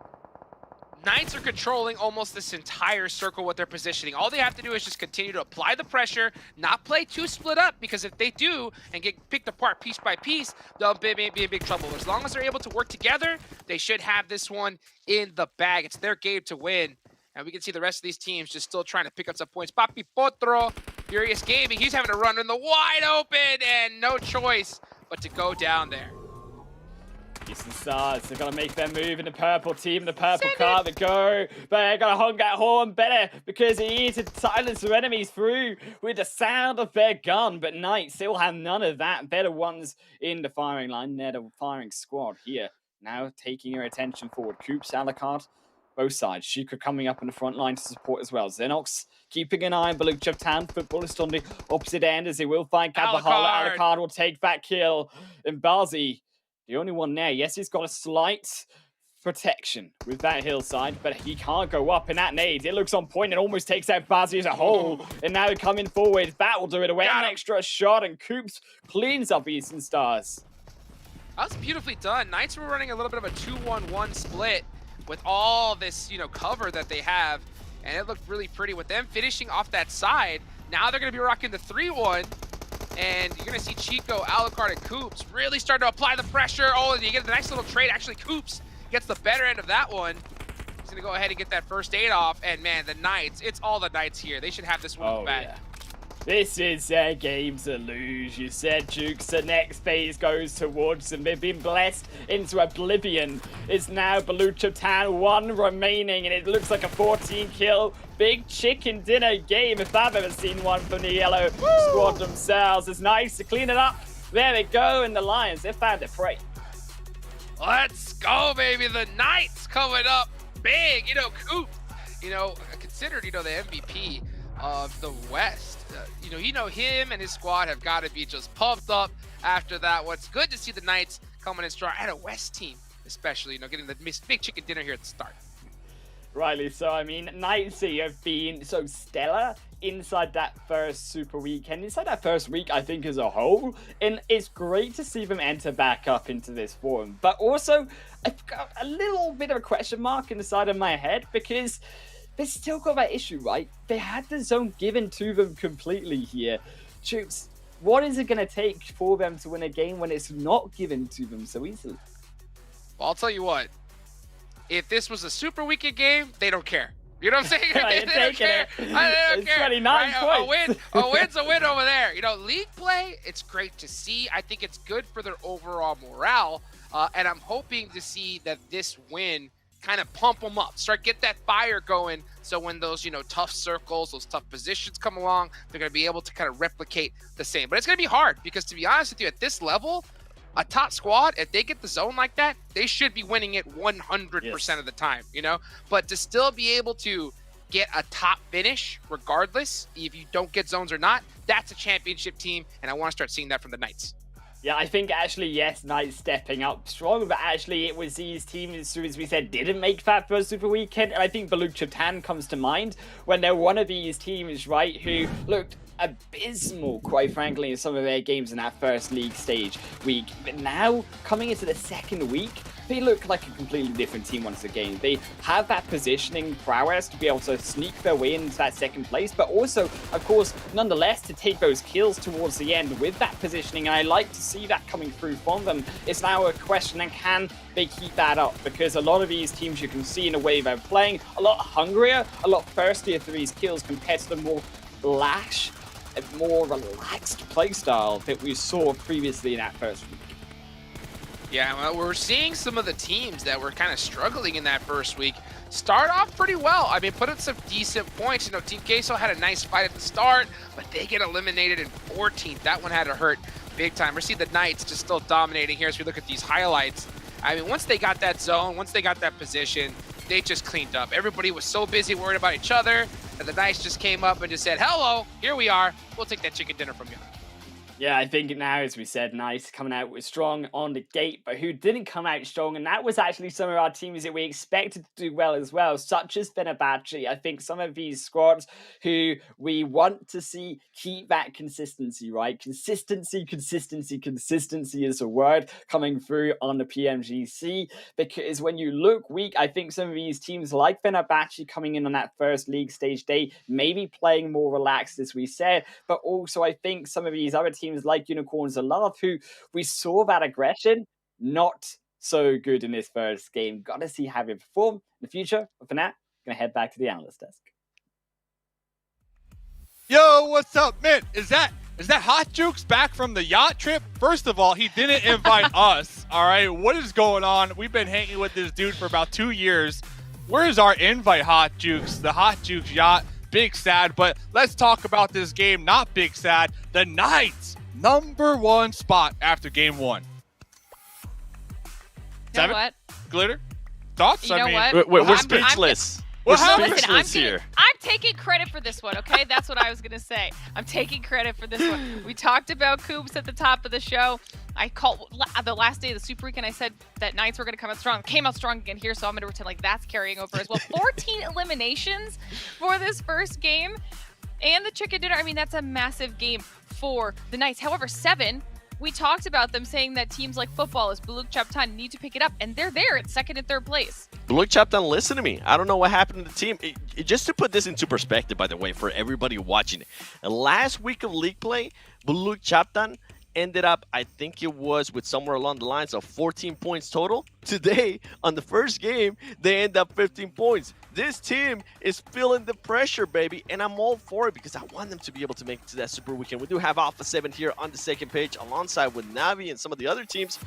Knights are controlling almost this entire circle with their positioning. All they have to do is just continue to apply the pressure, not play too split up, because if they do and get picked apart piece by piece, they'll be in big trouble. As long as they're able to work together, they should have this one in the bag. It's their game to win. And we can see the rest of these teams just still trying to pick up some points. Papi Potro, Furious Gaming, he's having to run in the wide open and no choice but to go down there. Eastern Stars, they're going to make their move in the purple team, the purple car, they go, but they're going to hung that horn better because he needs to silence their enemies through with the sound of their gun, but Knights still have none of that. They're the ones in the firing line, they're the firing squad here, now taking your attention forward. Coops, Alucard, both sides. Shika coming up in the front line to support as well. Xenox keeping an eye on Baluch Town, Footballist on the opposite end as they will find Kabahala. Alucard will take that kill, and Bazi, the only one there. Yes, he's got a slight protection with that hillside, but he can't go up in that nade. It looks on point and almost takes out Bazzi as a whole. And now coming forward, that will do it away. An extra shot, and Coops cleans up Eastern Stars. That was beautifully done. Knights were running a little bit of a 2-1-1 split with all this, cover that they have. And it looked really pretty with them finishing off that side. Now they're going to be rocking the 3-1. And you're going to see Chico, Alucard, and Coops really start to apply the pressure. Oh, and you get the nice little trade. Actually, Coops gets the better end of that one. He's going to go ahead and get that first aid off. And, man, the Knights, it's all the Knights here. They should have this one in the bag. Yeah. This is their game to lose. You said, Jukes, the next phase goes towards them. They've been blessed into oblivion. It's now Baluch Town, 1 remaining, and it looks like a 14-kill big chicken dinner game if I've ever seen one from the yellow squad themselves. It's nice to clean it up. There they go, and the Lions, they found their prey. Let's go, baby. The Knights coming up big. Coop, considered, the MVP of the West. Him and his squad have got to be just pumped up after that. What's good to see the Knights coming in strong at a West team, especially, getting the big chicken dinner here at the start. Rightly so. I mean, Knights have been so stellar inside that first Super Weekend, inside that first week, I think, as a whole. And it's great to see them enter back up into this form. But also, I've got a little bit of a question mark in the side of my head because they still got that issue, right? They had the zone given to them completely here. Chooks, what is it going to take for them to win a game when it's not given to them so easily? Well, I'll tell you what. If this was a Super Weekend game, they don't care. You know what I'm saying? They don't care. They don't care. 29 points. A win's a win over there. League play, it's great to see. I think it's good for their overall morale. And I'm hoping to see that this win kind of pump them up, get that fire going, so when those tough circles, those tough positions come along, they're going to be able to kind of replicate the same. But it's going to be hard because, to be honest with you, at this level, a top squad, if they get the zone like that, they should be winning it 100% of the time, you know? But to still be able to get a top finish, regardless if you don't get zones or not, that's a championship team, and I want to start seeing that from the Knights. Yeah, I think actually, yes, Knights stepping up strong, but actually it was these teams who, as we said, didn't make that first Super Weekend. And I think Baluchatan comes to mind when they're one of these teams, right, who looked abysmal, quite frankly, in some of their games in that first league stage week. But now, coming into the second week, they look like a completely different team once again. They have that positioning prowess to be able to sneak their way into that second place, but also, of course, nonetheless, to take those kills towards the end with that positioning. And I like to see that coming through from them. It's now a question, and can they keep that up? Because a lot of these teams, you can see in a way they're playing a lot hungrier, a lot thirstier for these kills compared to the more lash, more relaxed playstyle that we saw previously in that first week. Yeah, well, we're seeing some of the teams that were kind of struggling in that first week start off pretty well. I mean, put in some decent points. You know, Team Queso had a nice fight at the start, but they get eliminated in 14th. That one had to hurt big time. We see the Knights just still dominating here as we look at these highlights. I mean, once they got that zone, once they got that position, they just cleaned up. Everybody was so busy worried about each other, and the Knights just came up and just said, hello, here we are. We'll take that chicken dinner from you. Yeah, I think now, as we said, Nice coming out with strong on the gate, but who didn't come out strong, and that was actually some of our teams that we expected to do well as well, such as Fenerbahce. I think some of these squads who we want to see keep that consistency, right? Consistency is a word coming through on the PMGC, because when you look weak, I think some of these teams like Fenerbahce coming in on that first league stage day, maybe playing more relaxed, as we said, but also I think some of these other teams like Unicorns and Love, who we saw that aggression, not so good in this first game. Got to see how they perform in the future. But for now, going to head back to the analyst desk. Yo, what's up, man? Is that Hot Jukes back from the yacht trip? First of all, he didn't invite us, all right? What is going on? We've been hanging with this dude for about 2 years. Where's our invite, Hot Jukes? The Hot Jukes yacht. Big sad, but let's talk about this game. Not big sad. The Knights, #1 spot after game 1. You know what? Glitter? Thoughts? You know what? We're speechless. We're speechless here. I'm taking credit for this one, okay? That's what I was going to say. I'm taking credit for this one. We talked about Coops at the top of the show. I called the last day of the Super Weekend. I said that Knights were going to come out strong. Came out strong again here, so I'm going to pretend like that's carrying over as well. 14 eliminations for this first game. And the chicken dinner, I mean, that's a massive game for the Knights. However, 7, we talked about them saying that teams like Footballers, Buluk Chaptan need to pick it up, and they're there at 2nd and 3rd place. Buluk Chaptan, listen to me. I don't know what happened to the team. Just to put this into perspective, by the way, for everybody watching, last week of league play, Buluk Chaptan ended up, I think it was with somewhere along the lines of 14 points total. Today, on the first game, they end up 15 points. This team is feeling the pressure, baby, and I'm all for it because I want them to be able to make it to that Super Weekend. We do have Alpha 7 here on the second page alongside with Navi and some of the other teams.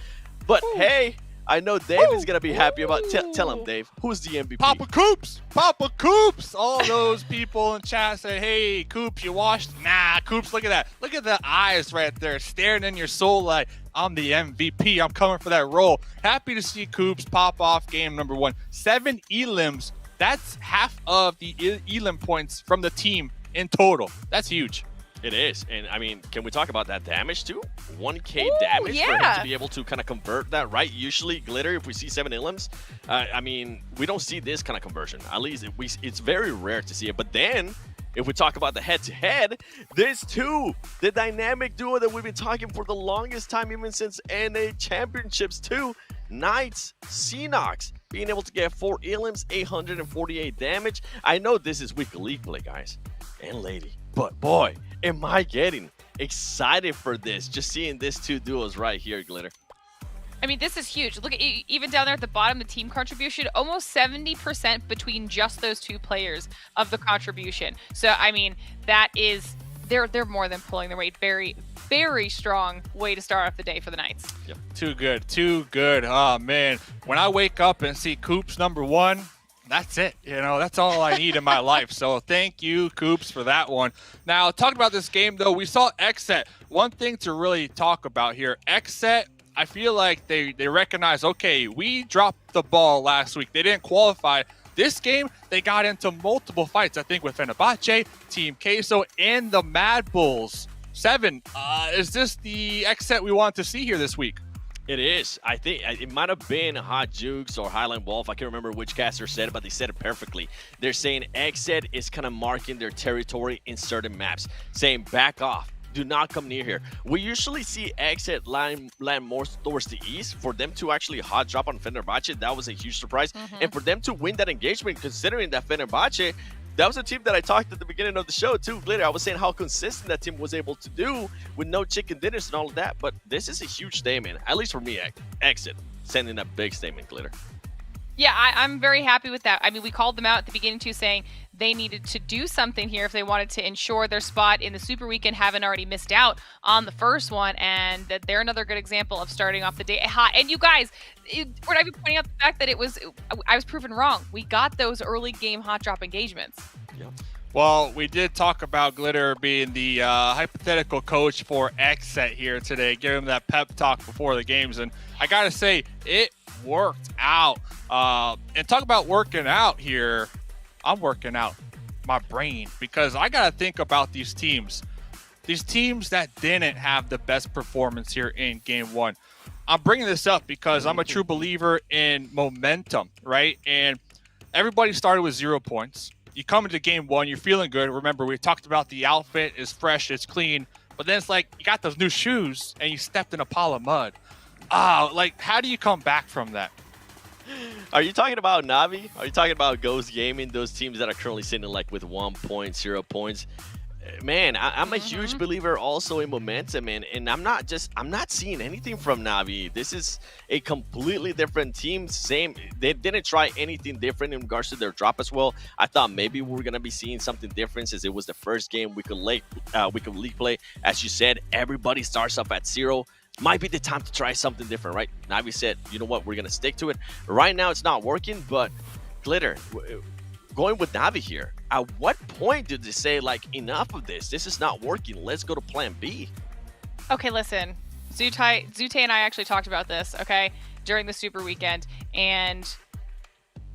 But hey, I know Dave is going to be happy about tell him, Dave, who's the MVP? Papa Coops! Papa Coops! All those people in chat say, hey, Coops, you washed? Nah, Coops, look at that. Look at the eyes right there staring in your soul like, I'm the MVP. I'm coming for that role. Happy to see Coops pop off game #1. 7 elims. That's half of the elim points from the team in total. That's huge. It is. And I mean, can we talk about that damage too? 1K damage for him to be able to kind of convert that, right? Usually, Glitter, if we see 7 elims, I mean, we don't see this kind of conversion. At least it's very rare to see it. But then, if we talk about the head-to-head, there's 2. The dynamic duo that we've been talking for the longest time, even since NA Championships 2. Knights, Sanhok, being able to get 4 elims, 848 damage. I know this is week league play, guys and lady, but boy, am I getting excited for this, just seeing these 2 duos right here, Glitter. I mean, this is huge. Look at even down there at the bottom, the team contribution, almost 70% between just those 2 players of the contribution. So, I mean, that is, they're more than pulling their weight. Very, very strong way to start off the day for the Knights. Yep. Too good, too good. Oh, man. When I wake up and see Coops #1, that's it. You know, that's all I need in my life. So thank you, Coops, for that one. Now, talking about this game, though, we saw Xset. One thing to really talk about here, Xset I feel like they recognize, okay, we dropped the ball last week. They didn't qualify. This game, they got into multiple fights, I think, with Fenerbahce, Team Queso, and the Mad Bulls. 7, is this the X-Set we want to see here this week? It is. I think it might have been Hot Jukes or Highland Wolf. I can't remember which caster said it, but they said it perfectly. They're saying X-Set is kind of marking their territory in certain maps, saying back off. Do not come near here. We usually see X-Set land more towards the east. For them to actually hot drop on Fenerbahce, that was a huge surprise. And for them to win that engagement, considering that Fenerbahce, that was a team that I talked at the beginning of the show too. Glitter, I was saying how consistent that team was able to do with no chicken dinners and all of that. But this is a huge statement, at least for me. Exit sending a big statement, Glitter. Yeah, I'm very happy with that. I mean, we called them out at the beginning too, saying they needed to do something here if they wanted to ensure their spot in the Super Weekend, haven't already missed out on the first one, and that they're another good example of starting off the day hot. And you guys, we're not even pointing out the fact that I was proven wrong. We got those early game hot drop engagements. Well, we did talk about Glitter being the hypothetical coach for X-Set here today, give him that pep talk before the games, and I gotta say, it worked out. And talk about working out here, I'm working out my brain because I gotta think about these teams that didn't have the best performance here in game 1. I'm bringing this up because I'm a true believer in momentum, right? And everybody started with 0 points. You come into game 1, you're feeling good. Remember, we talked about the outfit is fresh, it's clean, but then it's like you got those new shoes and you stepped in a pile of mud. Like, how do you come back from that? Are you talking about Navi? Are you talking about Ghost Gaming, those teams that are currently sitting like with 1 point, 0 points? Man, I'm a huge believer also in momentum, and I'm not seeing anything from Navi. This is a completely different team. They didn't try anything different in regards to their drop as well. I thought maybe we were gonna be seeing something different since it was the first game we could league play. As you said, everybody starts off at 0. Might be the time to try something different, right? Navi said, you know what, we're gonna stick to it. Right now, it's not working, but Glitter, going with Navi here, at what point did they say, like, enough of this? This is not working. Let's go to plan B. Okay, listen. Zute and I actually talked about this, okay, during the Super Weekend. And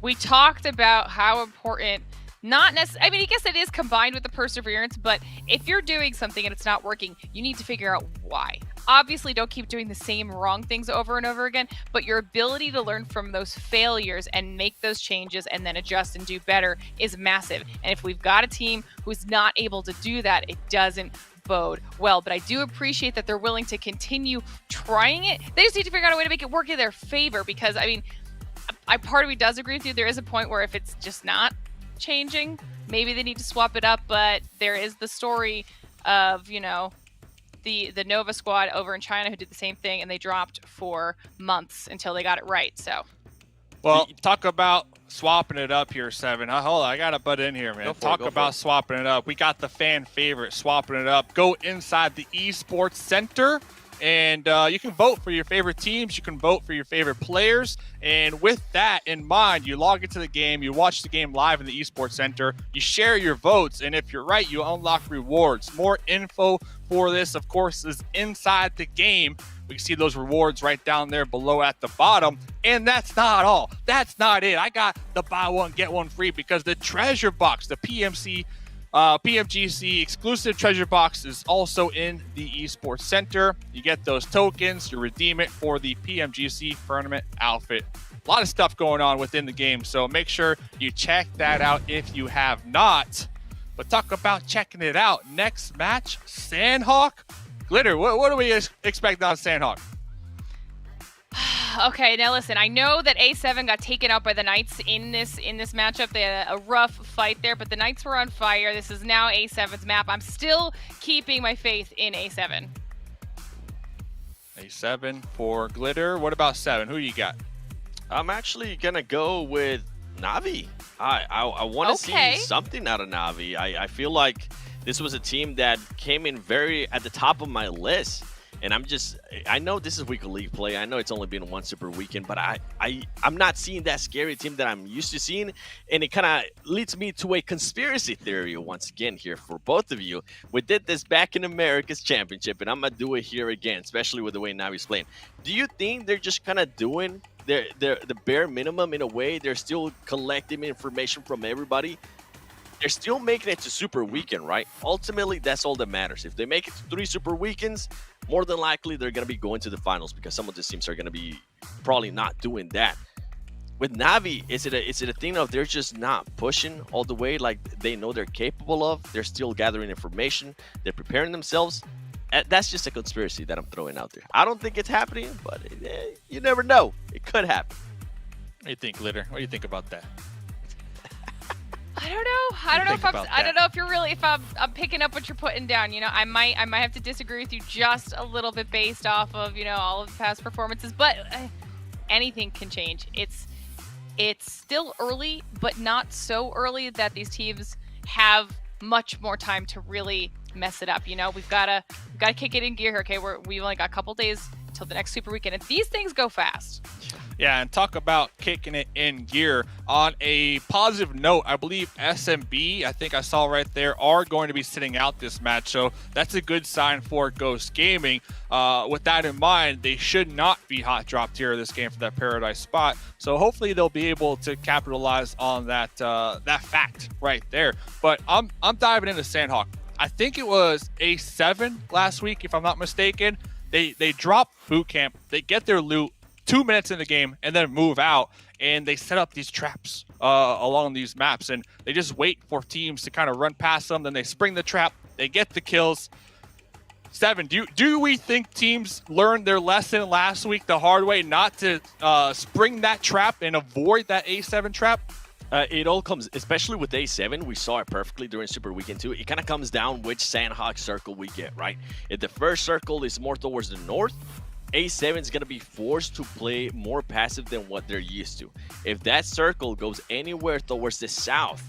we talked about how important, not necessarily, I mean, I guess it is combined with the perseverance, but if you're doing something and it's not working, you need to figure out why. Obviously, don't keep doing the same wrong things over and over again, but your ability to learn from those failures and make those changes and then adjust and do better is massive. And if we've got a team who's not able to do that, it doesn't bode well. But I do appreciate that they're willing to continue trying it. They just need to figure out a way to make it work in their favor because, I mean, part of me does agree with you. There is a point where if it's just not changing, maybe they need to swap it up, but there is the story of, you know, the Nova squad over in China who did the same thing, and they dropped for months until they got it right. So, well, talk about swapping it up here, 7. Hold on, I gotta butt in here, man. Talk about swapping it up. We got the fan favorite, swapping it up. Go inside the esports center, and you can vote for your favorite teams. You can vote for your favorite players. And with that in mind, you log into the game, you watch the game live in the esports center, you share your votes, and if you're right, you unlock rewards. More info for this, of course, is inside the game. We can see those rewards right down there below at the bottom. And that's not all. That's not it. I got the buy one, get one free because the treasure box, the PMGC exclusive treasure box is also in the esports center. You get those tokens, you redeem it for the PMGC tournament outfit. A lot of stuff going on within the game, so make sure you check that out if you have not. But talk about checking it out. Next match, Sanhok. Glitter, what do we expect on Sanhok? Okay, now listen, I know that A7 got taken out by the Knights in this matchup. They had a rough fight there, but the Knights were on fire. This is now A7's map. I'm still keeping my faith in A7. A7 for Glitter. What about 7? Who you got? I'm actually going to go with Navi. I want to see something out of Navi. I feel like this was a team that came in very at the top of my list. And I know this is week of league play. I know it's only been one super weekend, but I'm not seeing that scary team that I'm used to seeing. And it kind of leads me to a conspiracy theory once again here for both of you. We did this back in America's Championship, and I'm going to do it here again, especially with the way Navi's playing. Do you think they're just kind of doing the bare minimum in a way? They're still collecting information from everybody. They're still making it to super weekend, right? Ultimately, that's all that matters. If they make it to 3 super weekends, more than likely they're going to be going to the finals, because some of the teams are going to be probably not doing that. With Navi, is it a thing of they're just not pushing all the way like they know they're capable of? They're still gathering information. They're preparing themselves. That's just a conspiracy that I'm throwing out there. I don't think it's happening, but you never know. It could happen. What do you think, Litter? What do you think about that? I don't know. I don't know if you're really, if I'm picking up what you're putting down. You know, I might have to disagree with you just a little bit based off of, you know, all of the past performances, but anything can change. It's still early, but not so early that these teams have much more time to really mess it up. You know, we've got to kick it in gear here. Okay, we've only got a couple days till the next super weekend, and these things go fast. Yeah, and talk about kicking it in gear. On a positive note, I believe SMB, I think I saw right there, are going to be sitting out this match. So that's a good sign for Ghost Gaming. With that in mind, they should not be hot dropped here in this game for that Paradise spot. So hopefully they'll be able to capitalize on that that fact right there. But I'm diving into Sanhok. I think it was A7 last week, if I'm not mistaken. They drop boot camp, they get their loot 2 minutes in the game, and then move out, and they set up these traps along these maps, and they just wait for teams to kind of run past them. Then they spring the trap, they get the kills. 7, do we think teams learned their lesson last week the hard way, not to spring that trap and avoid that A7 trap? It all comes, especially with A7, we saw it perfectly during Super Weekend 2. It kind of comes down which Sanhok circle we get, right? If the first circle is more towards the north, A7 is going to be forced to play more passive than what they're used to. If that circle goes anywhere towards the south,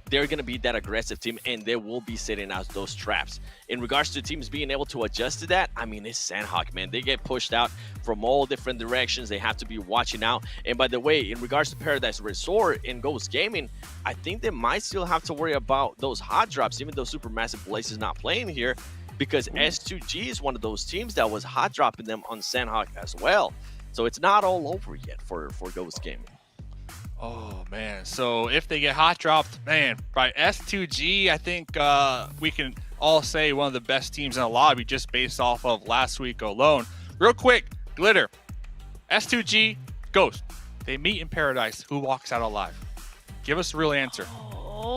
they're going to be that aggressive team, and they will be setting out those traps. In regards to teams being able to adjust to that, I mean, it's Sanhok, man. They get pushed out from all different directions. They have to be watching out. And by the way, in regards to Paradise Resort and Ghost Gaming, I think they might still have to worry about those hot drops, even though Supermassive Blaze is not playing here, because S2G is one of those teams that was hot dropping them on Sanhok as well. So it's not all over yet for Ghost Gaming. Oh, man. So if they get hot dropped, man, by S2G, I think we can all say one of the best teams in the lobby just based off of last week alone. Real quick, Glitter, S2G, Ghost, they meet in Paradise. Who walks out alive? Give us a real answer.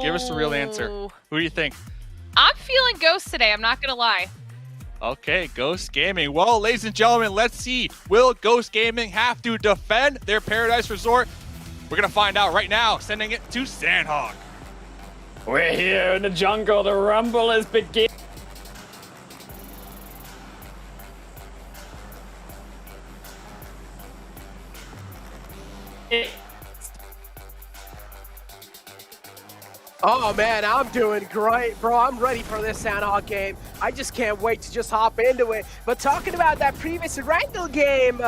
Give us a real answer. Who do you think? I'm feeling Ghost today, I'm not going to lie. Okay, Ghost Gaming. Well, ladies and gentlemen, let's see. Will Ghost Gaming have to defend their Paradise Resort? We're going to find out right now, sending it to Sanhok. We're here in the jungle. The rumble is beginning. Oh man, I'm doing great, bro. I'm ready for this Sanhok game. I just can't wait to just hop into it. But talking about that previous Erangel game,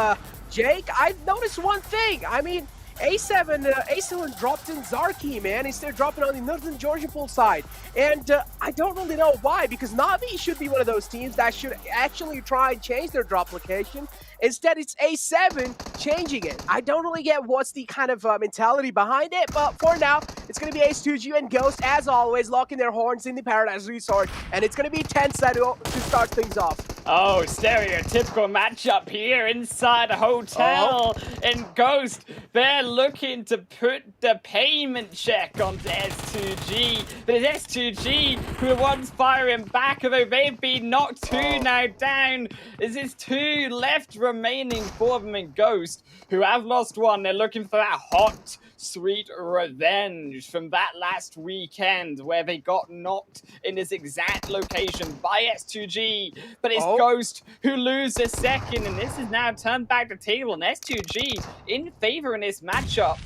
Jake, I've noticed one thing. I mean, A7 dropped in Zarky, man. Instead of dropping on the Northern Georgia pool side. And I don't really know why, because Navi should be one of those teams that should actually try and change their drop location. Instead, it's A7 changing it. I don't really get what's the kind of mentality behind it, but for now, it's going to be Ace2G and Ghost, as always, locking their horns in the Paradise Resort, and it's going to be tense to start things off. Oh, stereotypical matchup here inside a hotel. And Ghost, they're looking to put the payment check onto S2G. But it's S2G who are ones firing back, although they've been knocked two now down. There's 2 left remaining for them in Ghost, who have lost one. They're looking for that hot, sweet revenge from that last weekend where they got knocked in this exact location by S2G. But it's Ghost who loses second, and this is now turned back the table, and S2G in favor in this matchup.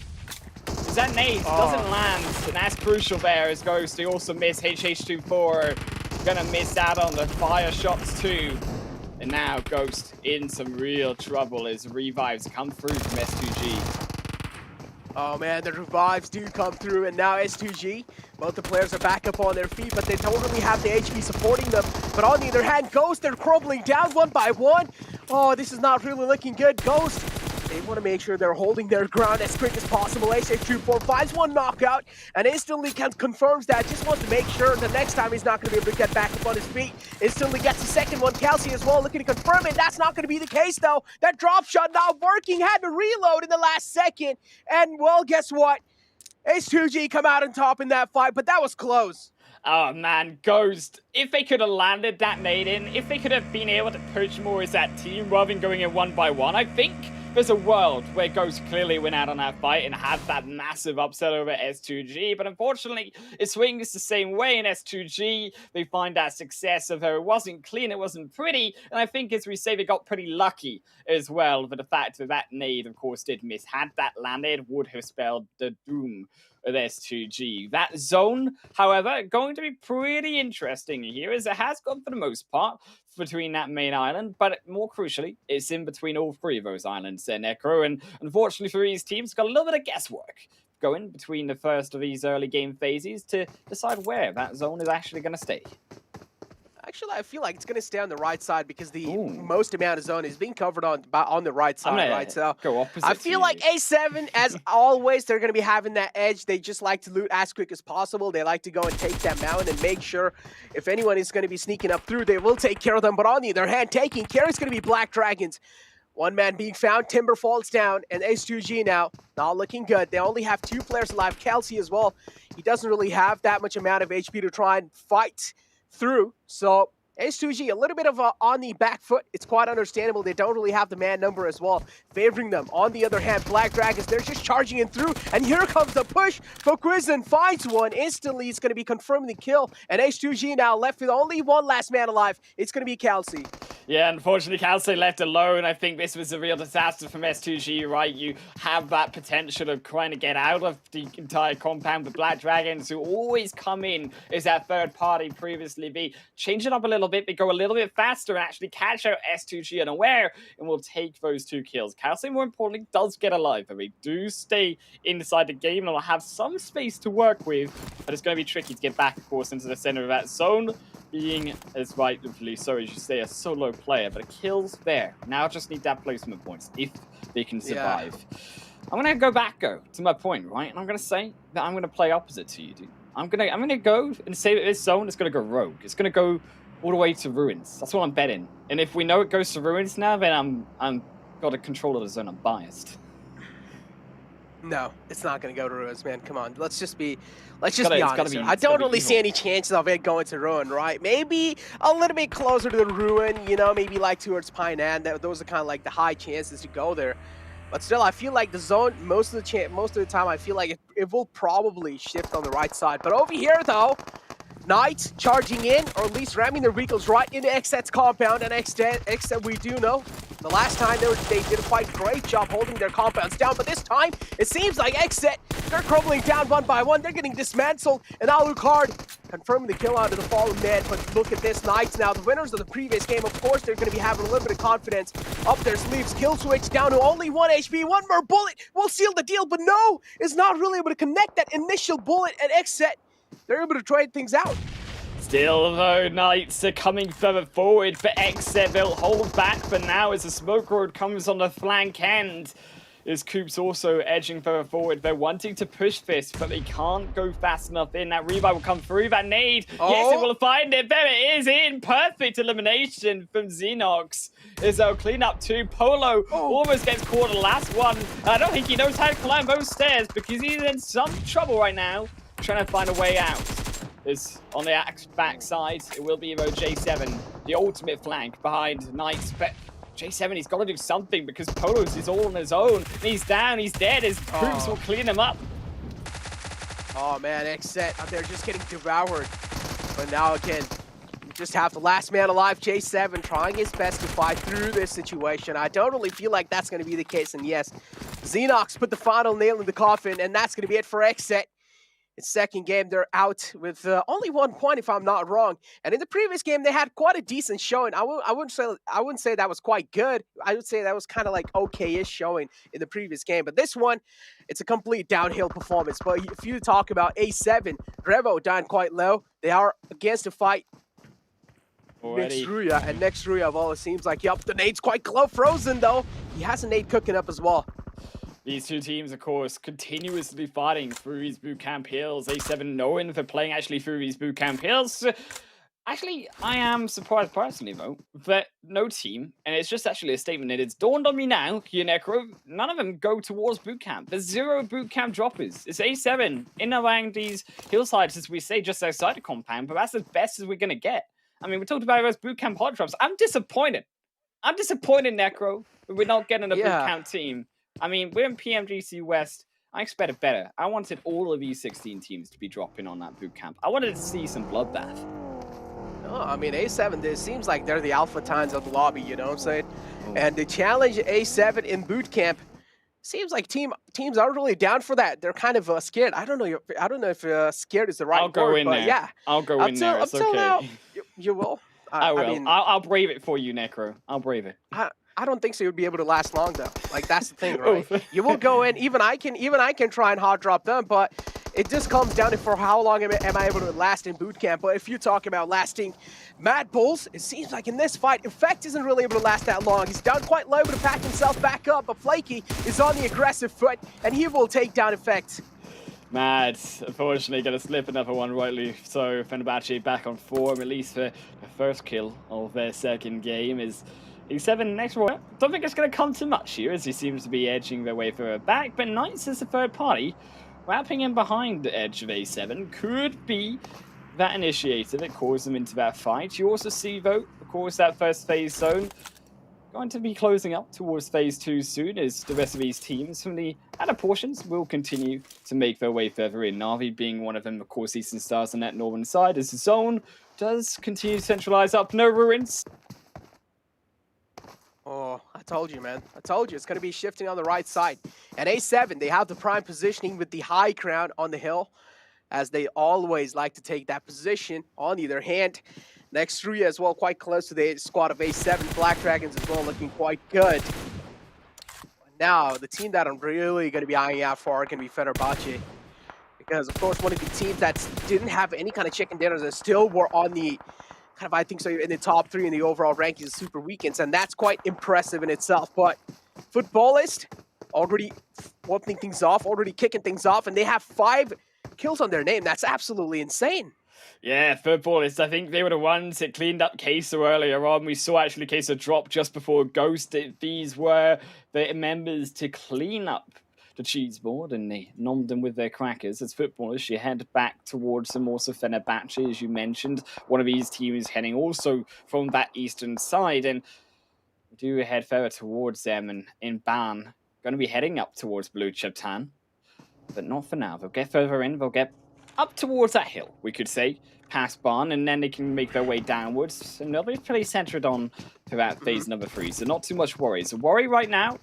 Is that nade doesn't land, and that's crucial there as Ghost. They also miss HH24, gonna miss out on the fire shots too. And now Ghost in some real trouble as revives come through from S2G. Oh man, the revives do come through, and now S2G, both the players are back up on their feet, but they don't really have the HP supporting them. But on the other hand, Ghost, they're crumbling down one by one. Oh, this is not really looking good. Ghost, they want to make sure they're holding their ground as quick as possible. ASH24 finds one knockout and instantly confirms that. Just wants to make sure the next time he's not going to be able to get back up on his feet. Instantly gets the second one. Kelsey as well looking to confirm it. That's not going to be the case though. That drop shot not working. Had to reload in the last second. And well, guess what? H2G come out on top in that fight, but that was close. Oh man, Ghost, if they could have landed that nade in, if they could have been able to push more as that team rather than going in one by one, I think there's a world where Ghost clearly went out on that fight and had that massive upset over S2G, but unfortunately, it swings the same way in S2G. They find that success of her. It wasn't clean, it wasn't pretty, and I think, as we say, they got pretty lucky as well for the fact that that nade, of course, did miss. Had that landed, would have spelled the doom of S2G. That zone, however, going to be pretty interesting here, as it has gone for the most part between that main island, but more crucially, it's in between all three of those islands there, Necro, and unfortunately for these teams, got a little bit of guesswork going between the first of these early game phases to decide where that zone is actually going to stay. Actually, I feel like it's going to stay on the right side because the most amount of zone is being covered on the right side, right? So go opposite I feel like A7, as always, they're going to be having that edge. They just like to loot as quick as possible. They like to go and take that mountain and make sure if anyone is going to be sneaking up through, they will take care of them. But on the other hand, taking care is going to be Black Dragons. One man being found, Timber falls down, and H2G now not looking good. They only have 2 players alive. Kelsey as well. He doesn't really have that much amount of HP to try and fight through. So H2G, a little bit of on the back foot. It's quite understandable. They don't really have the man number as well, favoring them. On the other hand, Black Dragons, they're just charging in through, and here comes the push. Boquizin finds one. Instantly, it's going to be confirming the kill, and H2G now left with only one last man alive. It's going to be Kelsey. Yeah, unfortunately, Kelsey left alone. I think this was a real disaster from S2G, right? You have that potential of trying to get out of the entire compound with Black Dragons, who always come in as that third party previously be. Change it up a little bit. They go a little bit faster and actually catch out S2G unaware and will take those 2 kills. Kelsey, more importantly, does get alive, but they do stay inside the game and will have some space to work with, but it's going to be tricky to get back, of course, into the center of that zone. Being, as rightfully so, as you say, a solo player, but a kill's there. Now just need that placement points if they can survive. Yeah. I'm gonna go back to my point, right? And I'm gonna say that I'm gonna play opposite to you, dude. I'm gonna go and say that this zone is gonna go rogue. It's gonna go all the way to ruins. That's what I'm betting. And if we know it goes to ruins now, then I'm got a control of the zone. I'm biased. No, it's not going to go to ruins, man. Come on, let's just be honest. I don't really see any chances of it going to ruin, right? Maybe a little bit closer to the ruin, you know, maybe like towards Pine End. Those are kind of like the high chances to go there. But still, I feel like the zone most of the time, I feel like it will probably shift on the right side. But over here, though, Knights charging in, or at least ramming their vehicles right into XZ's compound, and XZ, we do know, the last time they did quite a great job holding their compounds down, but this time, it seems like XZ, they're crumbling down one by one, they're getting dismantled, and Alucard confirming the kill out of the fallen man. But look at this, Knights now, the winners of the previous game, of course, they're going to be having a little bit of confidence up their sleeves. Kill switch down to only 1 HP, one more bullet will seal the deal, but no, is not really able to connect that initial bullet, and XZ, they're able to trade things out. Still, though, Knights are coming further forward for XZ. They'll hold back for now as the smoke road comes on the flank end. Is Coops also edging further forward. They're wanting to push this, but they can't go fast enough in. That revive will come through. That nade, yes, it will find it. There it is, in. Perfect elimination from Xenox. As they'll clean up 2. Polo almost gets caught the last one. I don't think he knows how to climb those stairs because he's in some trouble right now, trying to find a way out. Is on the back side, it will be about J7, the ultimate flank behind Knights, but J7, he's got to do something because Polos is all on his own. He's down, he's dead, his troops will clean him up. Oh man, XZ, they're just getting devoured. But now again, you just have the last man alive, J7, trying his best to fight through this situation. I don't really feel like that's going to be the case, and yes, Xenox put the final nail in the coffin, and that's going to be it for XZ. Its second game, they're out with only 1 point, if I'm not wrong. And in the previous game, they had quite a decent showing. I wouldn't say that was quite good. I would say that was kind of like okay-ish showing in the previous game. But this one, it's a complete downhill performance. But if you talk about A7, Revo down quite low. They are against the fight. Nextruya, and Nextruya, well, it seems like, yep, the nade's quite close. Frozen, though. He has a nade cooking up as well. These two teams, of course, continuously fighting through these bootcamp hills. A7 knowing for playing actually through these bootcamp hills. Actually, I am surprised personally, though, that no team, and it's just actually a statement that it's dawned on me now, here, Necro, none of them go towards bootcamp. There's 0 bootcamp droppers. It's A7 in around these hillsides, as we say, just outside the compound, but that's as best as we're going to get. I mean, we talked about those bootcamp hot drops. I'm disappointed. Necro, that we're not getting a bootcamp team. I mean, we're in PMGC West. I expected better. I wanted all of these 16 teams to be dropping on that bootcamp. I wanted to see some bloodbath. No, I mean, A7, it seems like they're the alpha tines of the lobby, you know what I'm saying? And the challenge A7 in bootcamp seems like teams aren't really down for that. They're kind of scared. I don't know if scared is the right word, but there. yeah. I'll go in there. It's until okay. Now, you will. I will. I mean, I'll brave it for you, Necro. I'll brave it. I don't think so. You'd be able to last long though. Like that's the thing, right? You will go in. Even I can try and hot drop them, but it just comes down to for how long am I able to last in boot camp. But if you talk about lasting, Mad Bulls, it seems like in this fight, Effect isn't really able to last that long. He's down quite low to pack himself back up, but Flaky is on the aggressive foot, and he will take down Effect. Mad, unfortunately, going to slip another one, rightly so. Fenerbahce back on form, at least for the first kill of their second game is A7 next round. Don't think it's going to come too much here, as he seems to be edging their way further back, but Knights is the third party. Wrapping in behind the edge of A7 could be that initiator that calls them into that fight. You also see, though, of course, that first phase zone going to be closing up towards phase 2 soon, as the rest of these teams from the outer portions will continue to make their way further in. Na'Vi being one of them, of course, Eastern Stars on that northern side, as the zone does continue to centralize up. No ruins. Oh, I told you, man. I told you. It's going to be shifting on the right side. At A7, they have the prime positioning with the high ground on the hill, as they always like to take that position. On the other hand, Nextruya as well, quite close to the squad of A7. Black Dragons as well, looking quite good. Now, the team that I'm really going to be eyeing out for are going to be Fenerbahce. Because, of course, one of the teams that didn't have any kind of chicken dinners and still were on the kind of, I think so, in the top 3 in the overall rankings of Super Weekends, and that's quite impressive in itself. But Footballist already opening things off, already kicking things off, and they have 5 kills on their name. That's absolutely insane. Yeah, Footballist, I think they were the ones that cleaned up Queso earlier on. We saw actually Queso drop just before Ghost. These were the members to clean up the cheese board, and they nommed them with their crackers. As Footballers, you head back towards them. Also Fenerbahce, as you mentioned, one of these teams heading also from that eastern side, and do head further towards them, and in Ban going to be heading up towards Blue Chaptan, but not for now. They'll get further in, they'll get up towards that hill, we could say, past Barn, and then they can make their way downwards, and they'll be pretty centered on throughout phase number 3, so not too much worry. The worry right now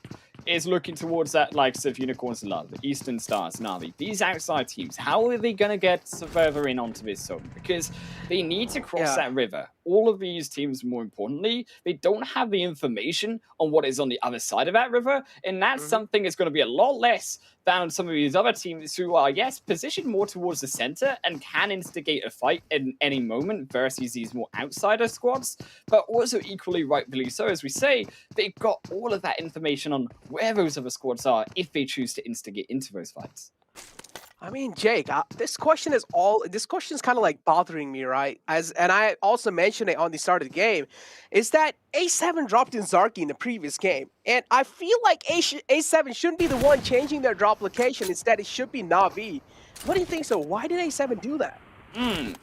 is looking towards that likes of Unicorns and Love, Eastern Stars, Na'Vi. These outside teams, how are they going to get further in onto this zone? Because they need to cross that river. All of these teams, more importantly, they don't have the information on what is on the other side of that river, and that's something that's going to be a lot less than some of these other teams who are, yes, positioned more towards the center and can instigate a fight in any moment versus these more outsider squads, but also equally rightfully so, as we say, they've got all of that information on where those other squads are if they choose to instigate into those fights. I mean, Jake, this question is kind of like bothering me, right? And I also mentioned it on the start of the game, is that A7 dropped in Zarki in the previous game, and I feel like A7 shouldn't be the one changing their drop location. Instead, it should be Na'Vi. What do you think? So why did A7 do that?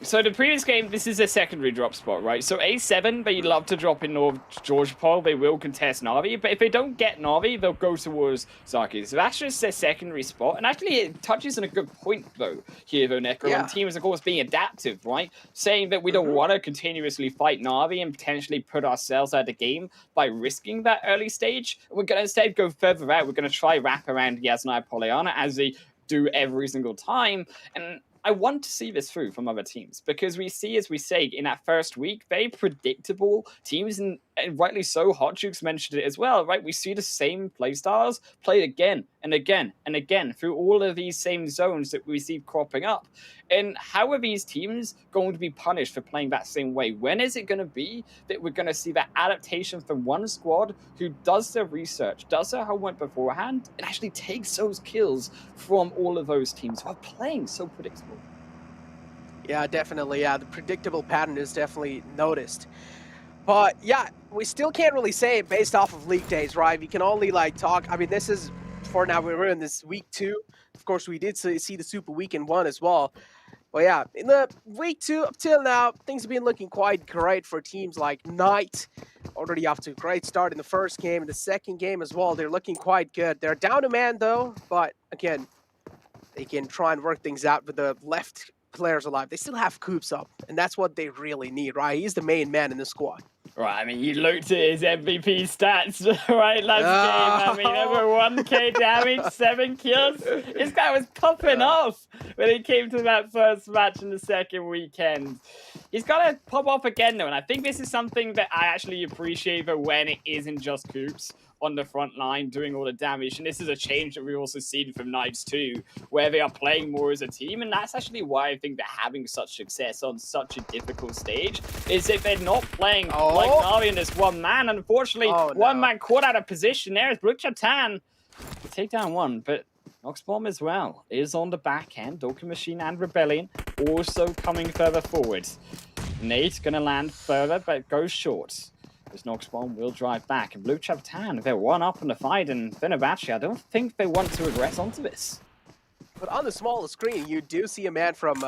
So the previous game, this is a secondary drop spot, right? So A7, they love to drop in North Georgia Pole. They will contest Na'Vi, but if they don't get Na'Vi, they'll go towards Zarki. So that's just their secondary spot. And actually, it touches on a good point, though, here, though, Necro. And teams, of course, being adaptive, right? Saying that we don't want to continuously fight Na'Vi and potentially put ourselves out of the game by risking that early stage. We're going to instead go further out. We're going to try wrap around Yasna Polyana as they do every single time. And I want to see this through from other teams because we see, as we say, in that first week, very predictable teams, and rightly so. Hot Jukes mentioned it as well, right? We see the same playstyles played again and again and again through all of these same zones that we see cropping up. And how are these teams going to be punished for playing that same way? When is it going to be that we're going to see that adaptation from one squad who does their research, does their homework beforehand, and actually takes those kills from all of those teams while playing so predictable? Yeah, definitely. Yeah, the predictable pattern is definitely noticed. But yeah, we still can't really say it based off of league days, right? We can only like talk. I mean, this is for now. We're in this week 2. Of course, we did see the Super Weekend 1 as well. But yeah, in the week 2 up till now, things have been looking quite great for teams like Knight. Already off to a great start in the first game. In the second game as well, they're looking quite good. They're down a man though, but again, they can try and work things out with the left players alive. They still have Coops up, and that's what they really need, right? He's the main man in the squad. Right, I mean, you looked at his MVP stats, right, last game. I mean, over 1k damage, 7 kills. This guy was popping off when he came to that first match in the second weekend. He's got to pop off again, though, and I think this is something that I actually appreciate, but when it isn't just Coops on the front line doing all the damage. And this is a change that we've also seen from Knights too, where they are playing more as a team. And that's actually why I think they're having such success on such a difficult stage, is if they're not playing like Na'Vi in this one man. Unfortunately, one man caught out of position there. It's Blukchatan to take down one, but Noxbomb as well is on the back end. Doka Machine and Rebellion also coming further forward. Nate's going to land further, but goes short. As Noxbomb will drive back. And Blue Chaptan, they're one up in the fight. And Fenerbahce, I don't think they want to regress onto this. But on the smaller screen, you do see a man from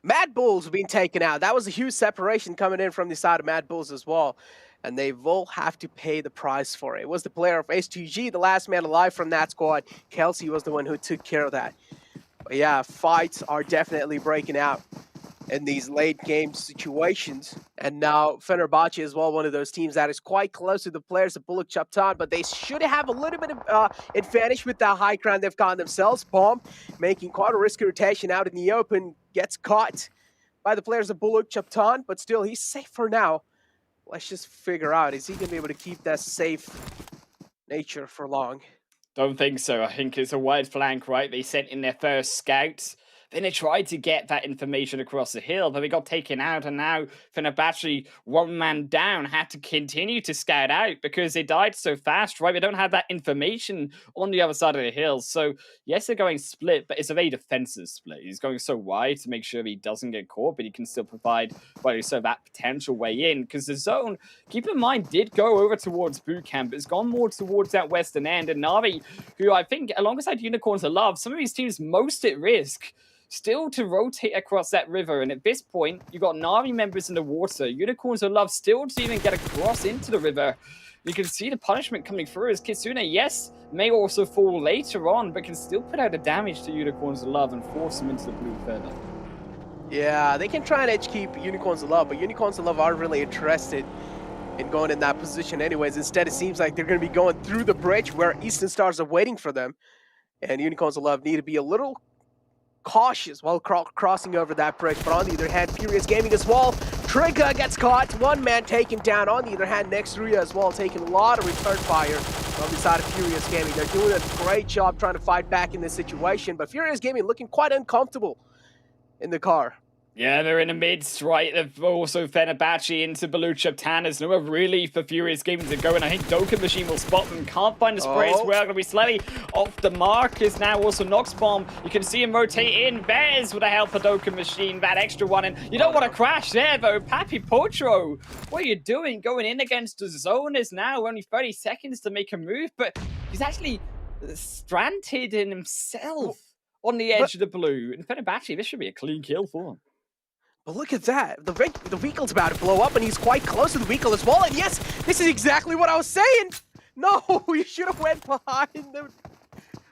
Mad Bulls being taken out. That was a huge separation coming in from the side of Mad Bulls as well. And they will have to pay the price for it. It was the player of S2G, the last man alive from that squad. Kelsey was the one who took care of that. But yeah, fights are definitely breaking out in these late game situations. And now Fenerbahce is well one of those teams that is quite close to the players of Bullock Chaptan, but they should have a little bit of advantage with that high ground they've gotten themselves. Bomb making quite a risky rotation out in the open, gets caught by the players of Bullock Chaptan, but still he's safe for now. Let's just figure out, is he going to be able to keep that safe nature for long? Don't think so. I think it's a wide flank, right? They sent in their first scouts. Then they tried to get that information across the hill, but they got taken out, and now Fenerbahce, one man down, had to continue to scout out because they died so fast, right? They don't have that information on the other side of the hill. So, yes, they're going split, but it's a very defensive split. He's going so wide to make sure he doesn't get caught, but he can still provide, well, so that potential way in. Because the zone, keep in mind, did go over towards boot camp. It's gone more towards that western end. And Na'Vi, who I think, alongside Unicorns of Love, some of these teams most at risk, still to rotate across that river. And at this point, you've got Na'Vi members in the water. Unicorns of Love still to even get across into the river. You can see the punishment coming through as Kitsune, yes, may also fall later on, but can still put out the damage to Unicorns of Love and force them into the blue further. Yeah, they can try and edge keep Unicorns of Love, but Unicorns of Love aren't really interested in going in that position anyways. Instead, it seems like they're going to be going through the bridge where Eastern Stars are waiting for them. And Unicorns of Love need to be a little cautious while crossing over that bridge. But on the other hand, Furious Gaming as well. Trigger gets caught, one man taken down. On the other hand, Nextria as well, taking a lot of return fire on the side of Furious Gaming. They're doing a great job trying to fight back in this situation, but Furious Gaming looking quite uncomfortable in the car. Yeah, they're in the midst, right? They've also Fenerbahce into Baluchaptan. There's nowhere really for Furious Gaming to go, and I think Doka Machine will spot them. Can't find the spray as well. Gonna be slightly off the mark is now also Noxbomb. You can see him rotate in. Bears with the help of Doka Machine. That extra one, and you don't want to crash there, though. Papi Potro, what are you doing? Going in against the zone is now only 30 seconds to make a move, but he's actually stranded in himself on the edge of the blue. And Fenerbahce, this should be a clean kill for him. But look at that. The vehicle's about to blow up, and he's quite close to the vehicle as well. And yes, this is exactly what I was saying. No, you should have went behind them.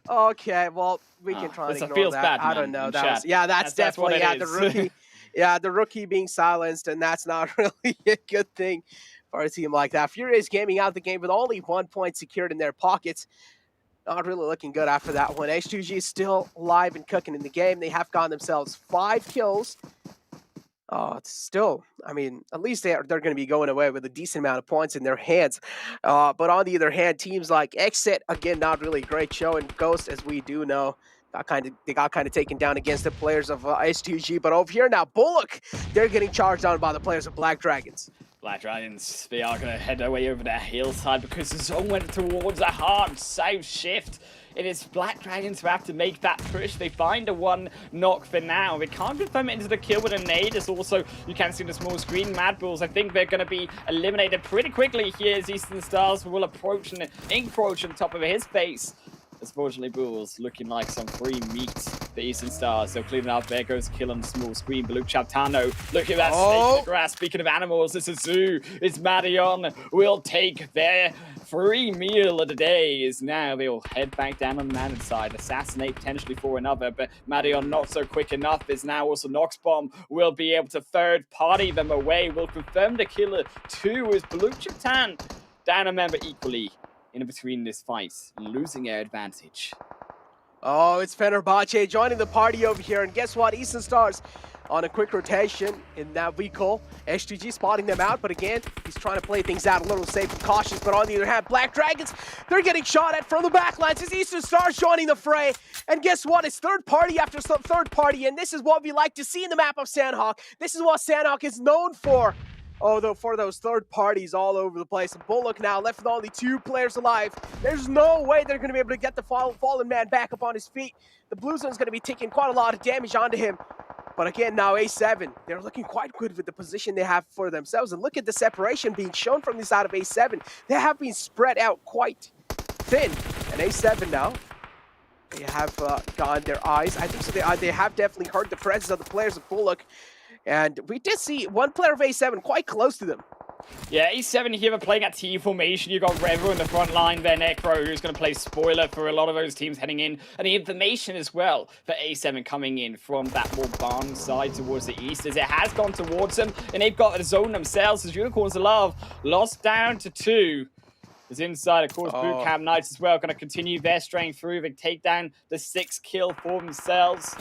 Okay, well, we can try and ignore that. Bad, I don't know. That's definitely the rookie. Yeah, the rookie being silenced, and that's not really a good thing for a team like that. Furious Gaming out the game with only 1 point secured in their pockets. Not really looking good after that one. H2G is still alive and cooking in the game. They have gotten themselves 5 kills. It's still, I mean, at least they're going to be going away with a decent amount of points in their hands. But on the other hand, teams like Exit, again, not really a great show. And Ghost, as we do know, they got kind of taken down against the players of H2G. But over here now, Bullock, they're getting charged on by the players of Black Dragons. Black Dragons, they are going to head their way over their hillside because the zone went towards a hard south shift. It is Black Dragons who have to make that push. They find a 1 knock for now. They can't confirm it into the kill with a nade. It's also, you can see the small screen, Mad Bulls. I think they're going to be eliminated pretty quickly here as Eastern Stars will approach and encroach on top of his face. As fortunately, Bulls looking like some free meat for Eastern Stars. So cleaning up, there goes kill on the small screen. But Luke Chaptano, look at that snake in the grass. Speaking of animals, it's a zoo. It's Marion will take their free meal of the day. Is now they'll head back down on the Manad side. Assassinate potentially for another, but Marion not so quick enough. Is now also Noxbomb will be able to third party them away. Will confirm the killer 2 is Blue Chaptan. Down a member equally in between this fight, losing their advantage. Oh, it's Fenerbahce joining the party over here. And guess what? Eastern Stars on a quick rotation in that vehicle. H2G spotting them out, but again, he's trying to play things out a little safe and cautious. But on the other hand, Black Dragons, they're getting shot at from the backlines. It's Eastern Stars joining the fray. And guess what? It's third party after third party, and this is what we like to see in the map of Sanhok. This is what Sanhok is known for. Although for those third parties all over the place. And Bullock now left with only 2 players alive. There's no way they're going to be able to get the fallen man back up on his feet. The Blue Zone's going to be taking quite a lot of damage onto him. But again, now A7, they're looking quite good with the position they have for themselves. And look at the separation being shown from the side of A7. They have been spread out quite thin. And A7 now, they have gotten their eyes. I think so they have definitely heard the presence of the players of Bullock. And we did see one player of A7 quite close to them. Yeah, A7 here are playing at T formation. You got Revo in the front line there, Necro, who's going to play spoiler for a lot of those teams heading in. And the information as well for A7 coming in from that more barn side towards the east, as it has gone towards them. And they've got a zone themselves as Unicorns of Love lost down to 2. Is inside, of course, Boot Camp Knights as well, going to continue their strength through. They take down the 6th kill for themselves.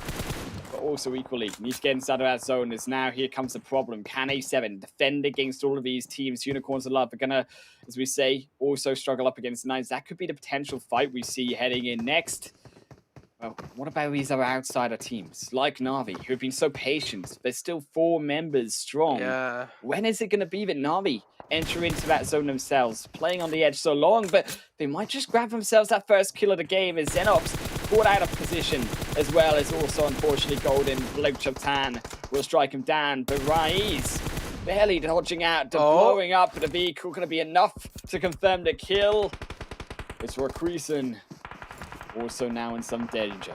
But also equally, need to get inside of that zone as now here comes the problem. Can A7 defend against all of these teams? Unicorns of Love are going to, as we say, also struggle up against Knights. That could be the potential fight we see heading in next. Well, what about these other outsider teams, like Na'Vi, who have been so patient? They're still 4 members strong. Yeah. When is it going to be that Na'Vi enter into that zone themselves, playing on the edge so long, but they might just grab themselves that first kill of the game as Xenox caught out of position, as well as also, unfortunately, Golden Blake Chaptan will strike him down, but Raiz barely dodging out, blowing up the vehicle, going to be enough to confirm the kill. It's Rakreeson, also now in some danger.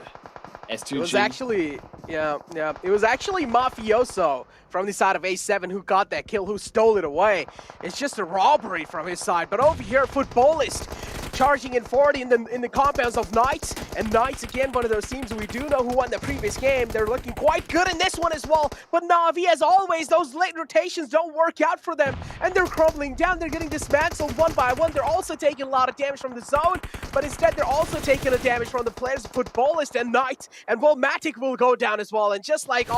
S2G. It was actually, it was actually Mafioso from the side of A7 who got that kill, who stole it away. It's just a robbery from his side. But over here, Footballist charging in forward in the compounds of Knights. And Knights, again, one of those teams we do know who won the previous game. They're looking quite good in this one as well. But Na'Vi, as always, those late rotations don't work out for them. And they're crumbling down. They're getting dismantled one by one. They're also taking a lot of damage from the zone. But instead, they're also taking the damage from the players, Footballist and Knights. And Volmatic will go down as well. And just like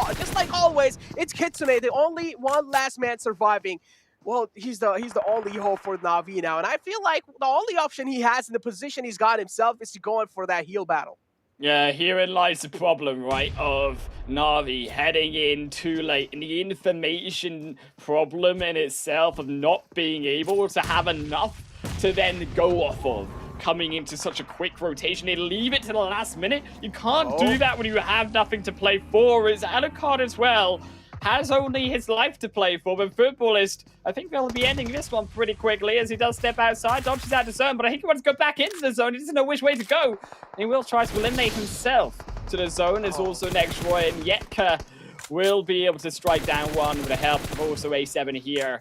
always, it's Kitsune, the only one last man surviving. Well, he's the only hope for Na'Vi now. And I feel like the only option he has in the position he's got himself is to go in for that heal battle. Yeah, herein lies the problem, right, of Na'Vi heading in too late. And the information problem in itself of not being able to have enough to then go off of. Coming into such a quick rotation, they leave it to the last minute. You can't do that when you have nothing to play for. It's Alucard as well. Has only his life to play for, but Footballist, I think they'll be ending this one pretty quickly as he does step outside, dodges out the zone, but I think he wants to go back into the zone. He doesn't know which way to go. And he will try to eliminate himself to the zone, as also Nextroy and Yetka will be able to strike down one with the help of also A7 here.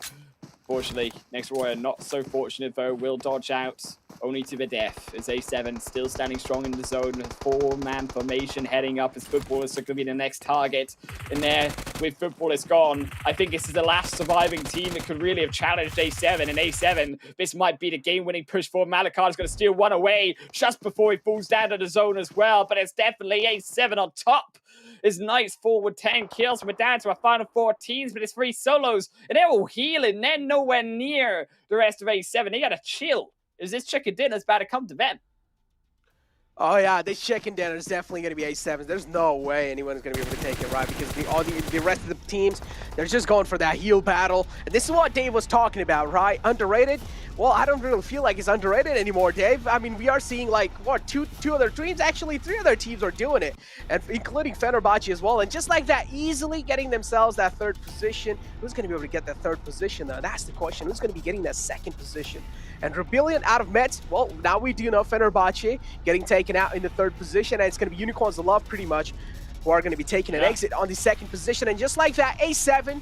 Fortunately, Nextroy not so fortunate though, will dodge out. only to the death. As A7 still standing strong in the zone. 4-man formation heading up as Footballers are going to be the next target. And there, with Footballers gone, I think this is the last surviving team that could really have challenged A7. And A7, this might be the game-winning push for Malakar. Is going to steal one away just before he falls down to the zone as well. But it's definitely A7 on top. His Knights forward 10 kills. We're down to our final 4 teams, but it's 3 solos. And they're all healing. They're nowhere near the rest of A7. They got to chill. Is this chicken dinner's about to come to them? Oh yeah, this chicken dinner is definitely going to be A7. There's no way anyone's going to be able to take it, right? Because the rest of the teams, they're just going for that heal battle. And this is what Dave was talking about, right? Underrated? Well, I don't really feel like it's underrated anymore, Dave. I mean, we are seeing like, what, two other teams? Actually, 3 other teams are doing it, and including Fenerbahce as well. And just like that, easily getting themselves that 3rd position. Who's going to be able to get that 3rd position, though? That's the question. Who's going to be getting that 2nd position? And Rebellion out of Mets, well, now we do know Fenerbahce getting taken out in the 3rd position, and it's going to be Unicorns of Love pretty much who are going to be taking an exit on the 2nd position. And just like that, A7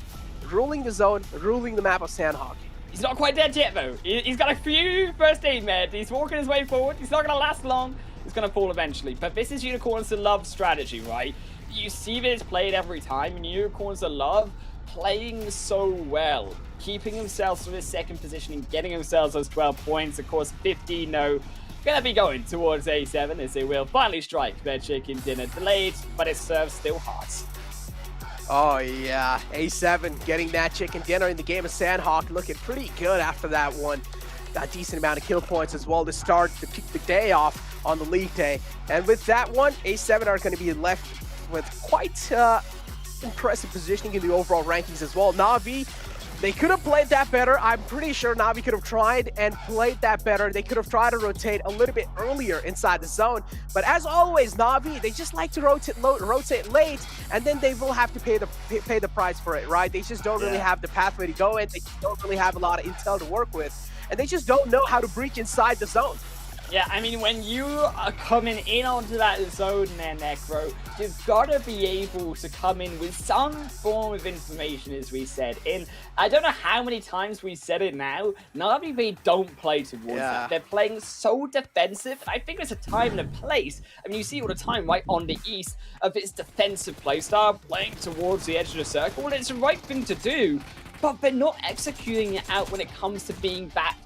ruling the zone, ruling the map of Sanhok. He's not quite dead yet, though. He's got a few first aid meds. He's walking his way forward. He's not going to last long. He's going to fall eventually. But this is Unicorns of Love strategy, right? You see this played every time, and Unicorns of Love playing so well, keeping themselves to this 2nd position and getting themselves those 12 points. Of course, 15, no. Gonna be going towards A7 as they will finally strike their chicken dinner. Delayed, but it serves still hot. Oh yeah, A7 getting that chicken dinner in the game of Sanhok, looking pretty good after that one. Got a decent amount of kill points as well to start to kick the day off on the league day. And with that one, A7 are going to be left with quite impressive positioning in the overall rankings as well. Na'Vi, they could have played that better. I'm pretty sure Na'Vi could have tried and played that better. They could have tried to rotate a little bit earlier inside the zone. But as always, Na'Vi, they just like to rotate late, and then they will have to pay the price for it, right? They just don't really have the pathway to go in. They don't really have a lot of intel to work with, and they just don't know how to breach inside the zone. Yeah, I mean, when you are coming in onto that zone there, Necro, you've got to be able to come in with some form of information, as we said. And I don't know how many times we said it now, Na'Vi, they don't play towards that. They're playing so defensive, and I think there's a time and a place. I mean, you see all the time, right, on the East, of its defensive playstyle, playing towards the edge of the circle, and it's the right thing to do, but they're not executing it out when it comes to being that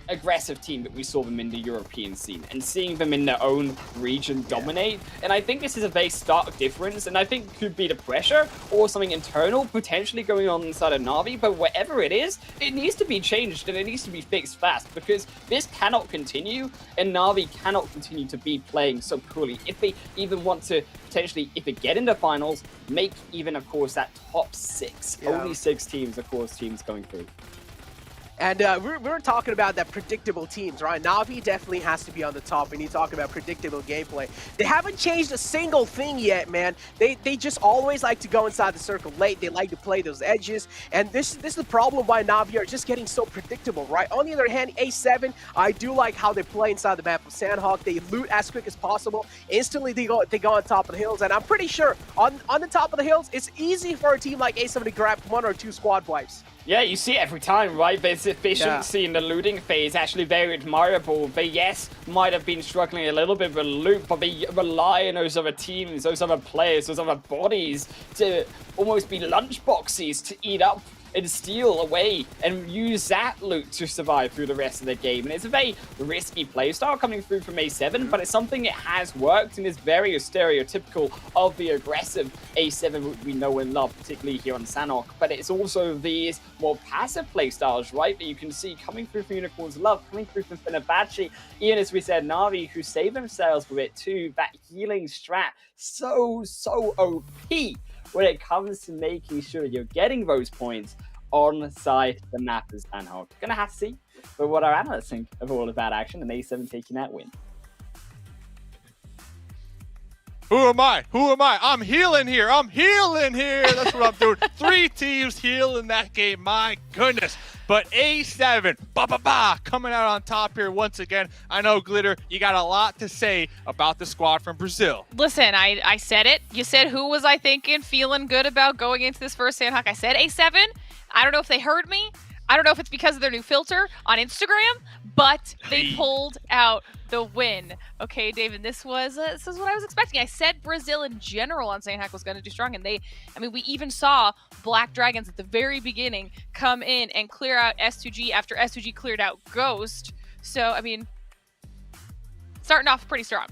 aggressive team that we saw them in the European scene and seeing them in their own region dominate. And I think this is a very stark difference, and I think could be the pressure or something internal potentially going on inside of Na'Vi, but whatever it is, it needs to be changed and it needs to be fixed fast, because this cannot continue and Na'Vi cannot continue to be playing so poorly if they even want to potentially, if they get into finals, make even, of course, that top 6. Only 6 teams, of course, teams going through. And we're talking about that predictable teams, right? Na'Vi definitely has to be on the top when you talk about predictable gameplay. They haven't changed a single thing yet, man. They just always like to go inside the circle late. They like to play those edges. And this is the problem why Na'Vi are just getting so predictable, right? On the other hand, A7, I do like how they play inside the map of Sanhok. They loot as quick as possible. Instantly, they go on top of the hills. And I'm pretty sure on the top of the hills, it's easy for a team like A7 to grab 1 or 2 squad wipes. Yeah, you see it every time, right? This efficiency in the looting phase actually very admirable. They, yes, might have been struggling a little bit with loot, but they rely on those other teams, those other players, those other bodies to almost be lunchboxes to eat up and steal away and use that loot to survive through the rest of the game. And it's a very risky playstyle coming through from A7, but it's something that has worked and is very stereotypical of the aggressive A7 we know and love, particularly here on Sanhok. But it's also these more passive playstyles, right, that you can see coming through from Unicorns Love, coming through from Fenerbahce, even as we said, Na'Vi, who save themselves with it too. That healing strat, so OP when it comes to making sure you're getting those points on side the map as Sanhok. Gonna have to see but what our analysts think of all of that action and A7 taking that win. Who am I? Who am I? I'm healing here. I'm healing here. That's what I'm doing. 3 teams healing that game. My goodness. But A7, coming out on top here once again. I know, Glitter, you got a lot to say about the squad from Brazil. Listen, I said it. You said who was I thinking feeling good about going into this first Sanhok? I said A7. I don't know if they heard me. I don't know if it's because of their new filter on Instagram, but they pulled out the win. Okay, David, this is what I was expecting. I said Brazil in general on Sanhok was going to do strong, and we even saw Black Dragons at the very beginning come in and clear out S2G after S2G cleared out Ghost. So, I mean, starting off pretty strong.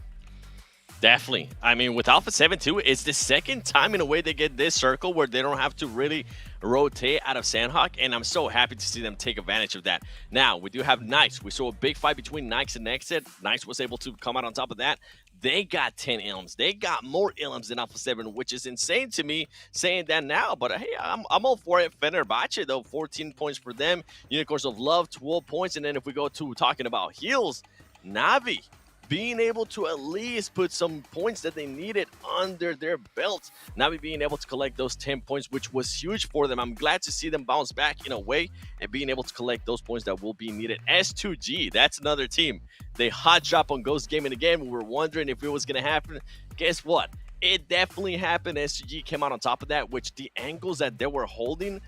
Definitely. I mean, with Alpha 7 too, it's the second time in a way they get this circle where they don't have to really rotate out of Sanhok, and I'm so happy to see them take advantage of that. Now, we do have Knights. We saw a big fight between Knights and Exit. Knights was able to come out on top of that. They got 10 ilms. They got more ilms than Alpha 7, which is insane to me saying that now. But hey, I'm all for it. Fenerbahce, though, 14 points for them. Unicorns of Love, 12 points. And then if we go to talking about heals, Navi being able to at least put some points that they needed under their belt. Navi being able to collect those 10 points, which was huge for them. I'm glad to see them bounce back in a way and being able to collect those points that will be needed. S2G, that's another team. They hot drop on Ghost Gaming again. We were wondering if it was going to happen. Guess what? It definitely happened. S2G came out on top of that, which the angles that they were holding,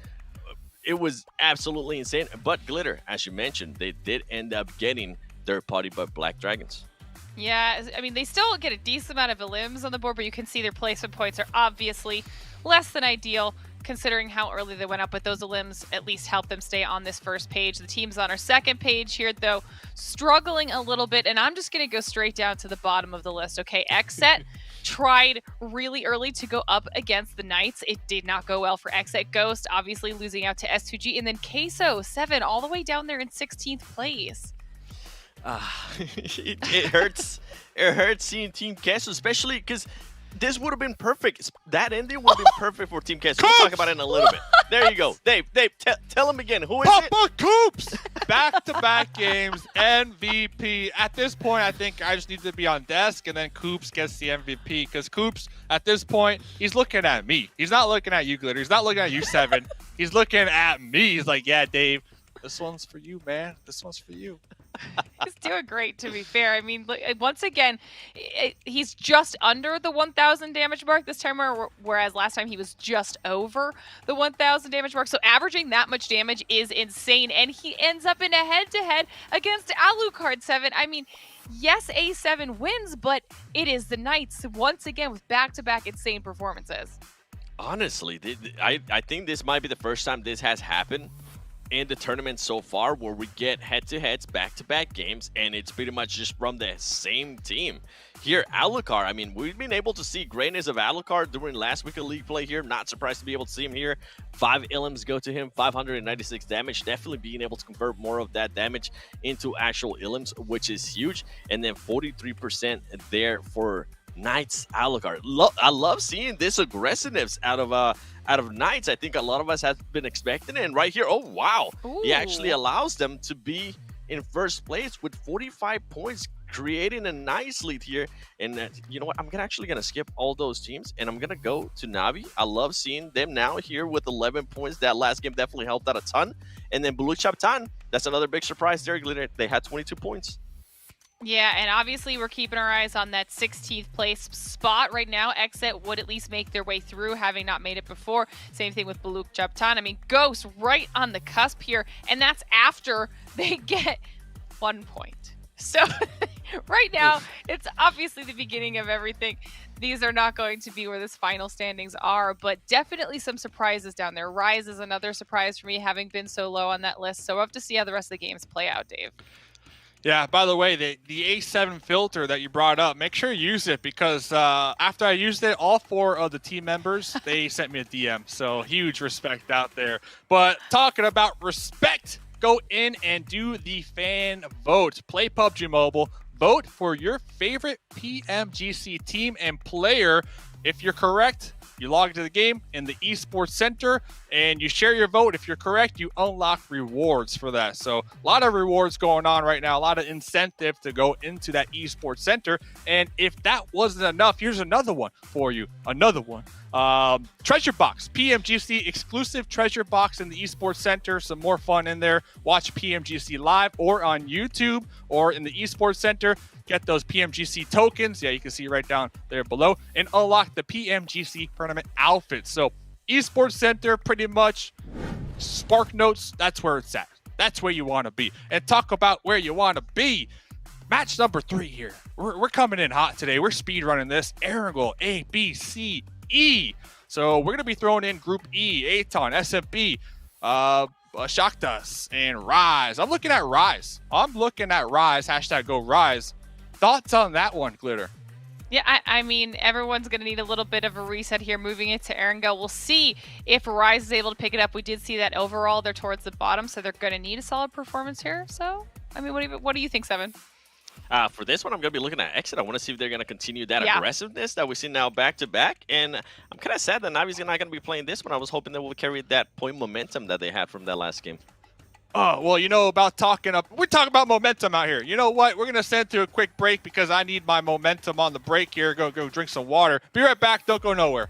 it was absolutely insane. But Glitter, as you mentioned, they did end up getting third party but Black Dragons. Yeah, I mean, they still get a decent amount of elims on the board, but you can see their placement points are obviously less than ideal, considering how early they went up. But those elims at least help them stay on this first page. The teams on our second page here, though, struggling a little bit, and I'm just going to go straight down to the bottom of the list. Okay, Xset tried really early to go up against the Knights. It did not go well for Xset. Ghost, obviously losing out to S2G, and then Queso, 7, all the way down there in 16th place. It hurts. It hurts seeing Team Queso, especially because this would have been perfect. That ending would have been perfect for Team Queso. We'll talk about it in a little bit. There you go. Dave, tell him again. Who is it? Papa Coops! Back-to-back games, MVP. At this point, I think I just need to be on desk, and then Coops gets the MVP. Because Coops, at this point, he's looking at me. He's not looking at you, Glitter. He's not looking at you, Seven. He's looking at me. He's like, yeah, Dave, this one's for you, man. This one's for you. He's doing great, to be fair. I mean, once again, he's just under the 1,000 damage mark this time, whereas last time he was just over the 1,000 damage mark. So averaging that much damage is insane, and he ends up in a head-to-head against Alucard 7. I mean, yes, A7 wins, but it is the Knights, once again, with back-to-back insane performances. Honestly, I think this might be the first time this has happened in the tournament so far, where we get head-to-heads, back-to-back games, and it's pretty much just from the same team. Here, Alucard, I mean, we've been able to see greatness of Alucard during last week of League play here. Not surprised to be able to see him here. 5 ilms go to him, 596 damage. Definitely being able to convert more of that damage into actual ilms, which is huge. And then 43% there for Knights Alucard. I love seeing this aggressiveness out of Knights. I think a lot of us have been expecting it, and right here, oh wow, he actually allows them to be in first place with 45 points, creating a nice lead here. And you know what, I'm actually gonna skip all those teams, and I'm gonna go to Navi. I love seeing them now here with 11 points. That last game definitely helped out a ton. And then Blue Chaptan, that's another big surprise there, Glitter. They had 22 points. Yeah, and obviously we're keeping our eyes on that 16th place spot right now. Exit would at least make their way through, having not made it before. Same thing with Baluk Jabtan. I mean, Ghost right on the cusp here, and that's after they get 1 point. So right now, it's obviously the beginning of everything. These are not going to be where this final standings are, but definitely some surprises down there. Rise is another surprise for me, having been so low on that list. So we'll have to see how the rest of the games play out, Dave. Yeah, by the way, the A7 filter that you brought up, make sure you use it, because after I used it, all 4 of the team members, they sent me a DM. So huge respect out there. But talking about respect, go in and do the fan vote. Play PUBG Mobile. Vote for your favorite PMGC team and player. If you're correct, you log into the game in the esports center and you share your vote. If you're correct, you unlock rewards for that. So a lot of rewards going on right now, a lot of incentive to go into that esports center. And if that wasn't enough, here's another one for you. Another one. Treasure box, PMGC exclusive treasure box in the esports center. Some more fun in there. Watch PMGC live or on YouTube or in the esports center. Get those PMGC tokens. Yeah, you can see right down there below, and unlock the PMGC tournament outfits. So esports center, pretty much Spark Notes, that's where it's at. That's where you want to be. And talk about where you want to be. Match number 3 here. We're coming in hot today. We're speed running this. Erangel, A, B, C, E. So we're going to be throwing in Group E, Aton, SMP, Shaktas, and Rise. I'm looking at Rise. Hashtag go Rise. Thoughts on that one, Glitter? Yeah, I mean, everyone's going to need a little bit of a reset here, moving it to Erangel. We'll see if Rise is able to pick it up. We did see that overall they're towards the bottom, so they're going to need a solid performance here. So, I mean, what do you think, Seven? For this one, I'm going to be looking at Exit. I want to see if they're going to continue that aggressiveness that we see now back-to-back. And I'm kind of sad that Navi's not going to be playing this one. I was hoping they will carry that point momentum that they had from that last game. Oh, well, you know about we're talking about momentum out here. You know what? We're going to send to a quick break because I need my momentum on the break here. Go drink some water. Be right back. Don't go nowhere.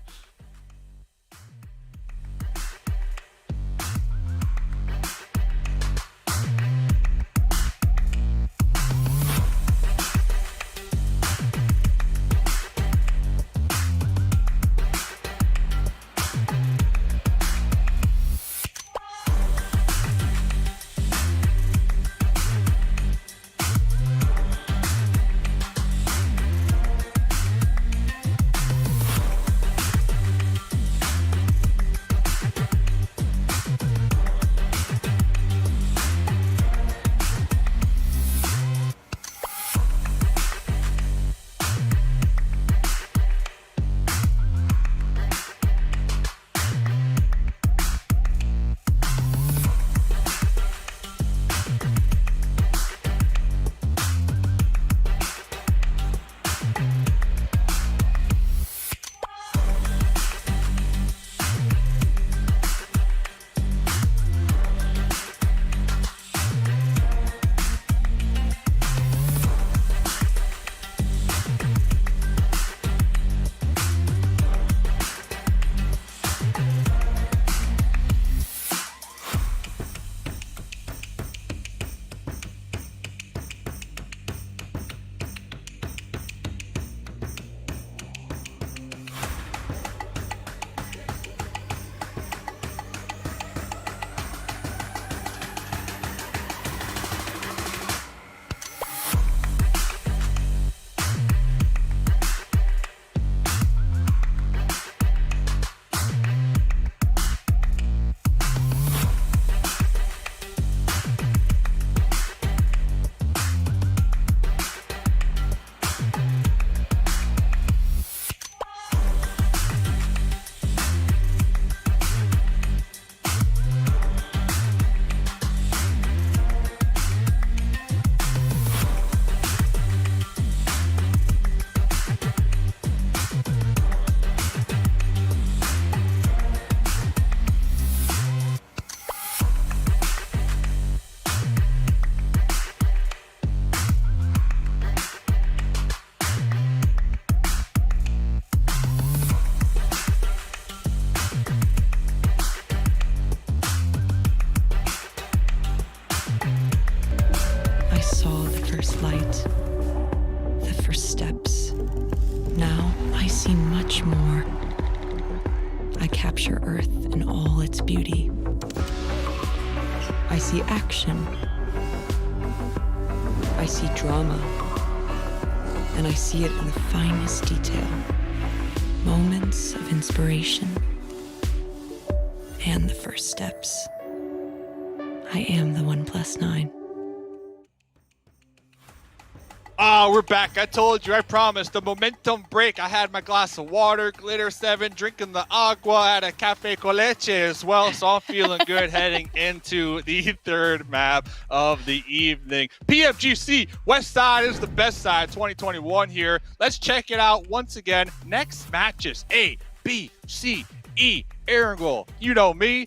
capture Earth in all its beauty. I see action. I see drama. And I see it in the finest detail. Moments of inspiration. And the first steps. I am the 1+9. Ah, we're back. I told you, I promised. The momentum break. I had my glass of water, Glitter 7, drinking the agua, I had a cafe con leche as well, so I'm feeling good heading into the third map of the evening. PMGC West Side is the best side 2021 here. Let's check it out once again. Next matches, A, B, C, E, Erangel. You know me.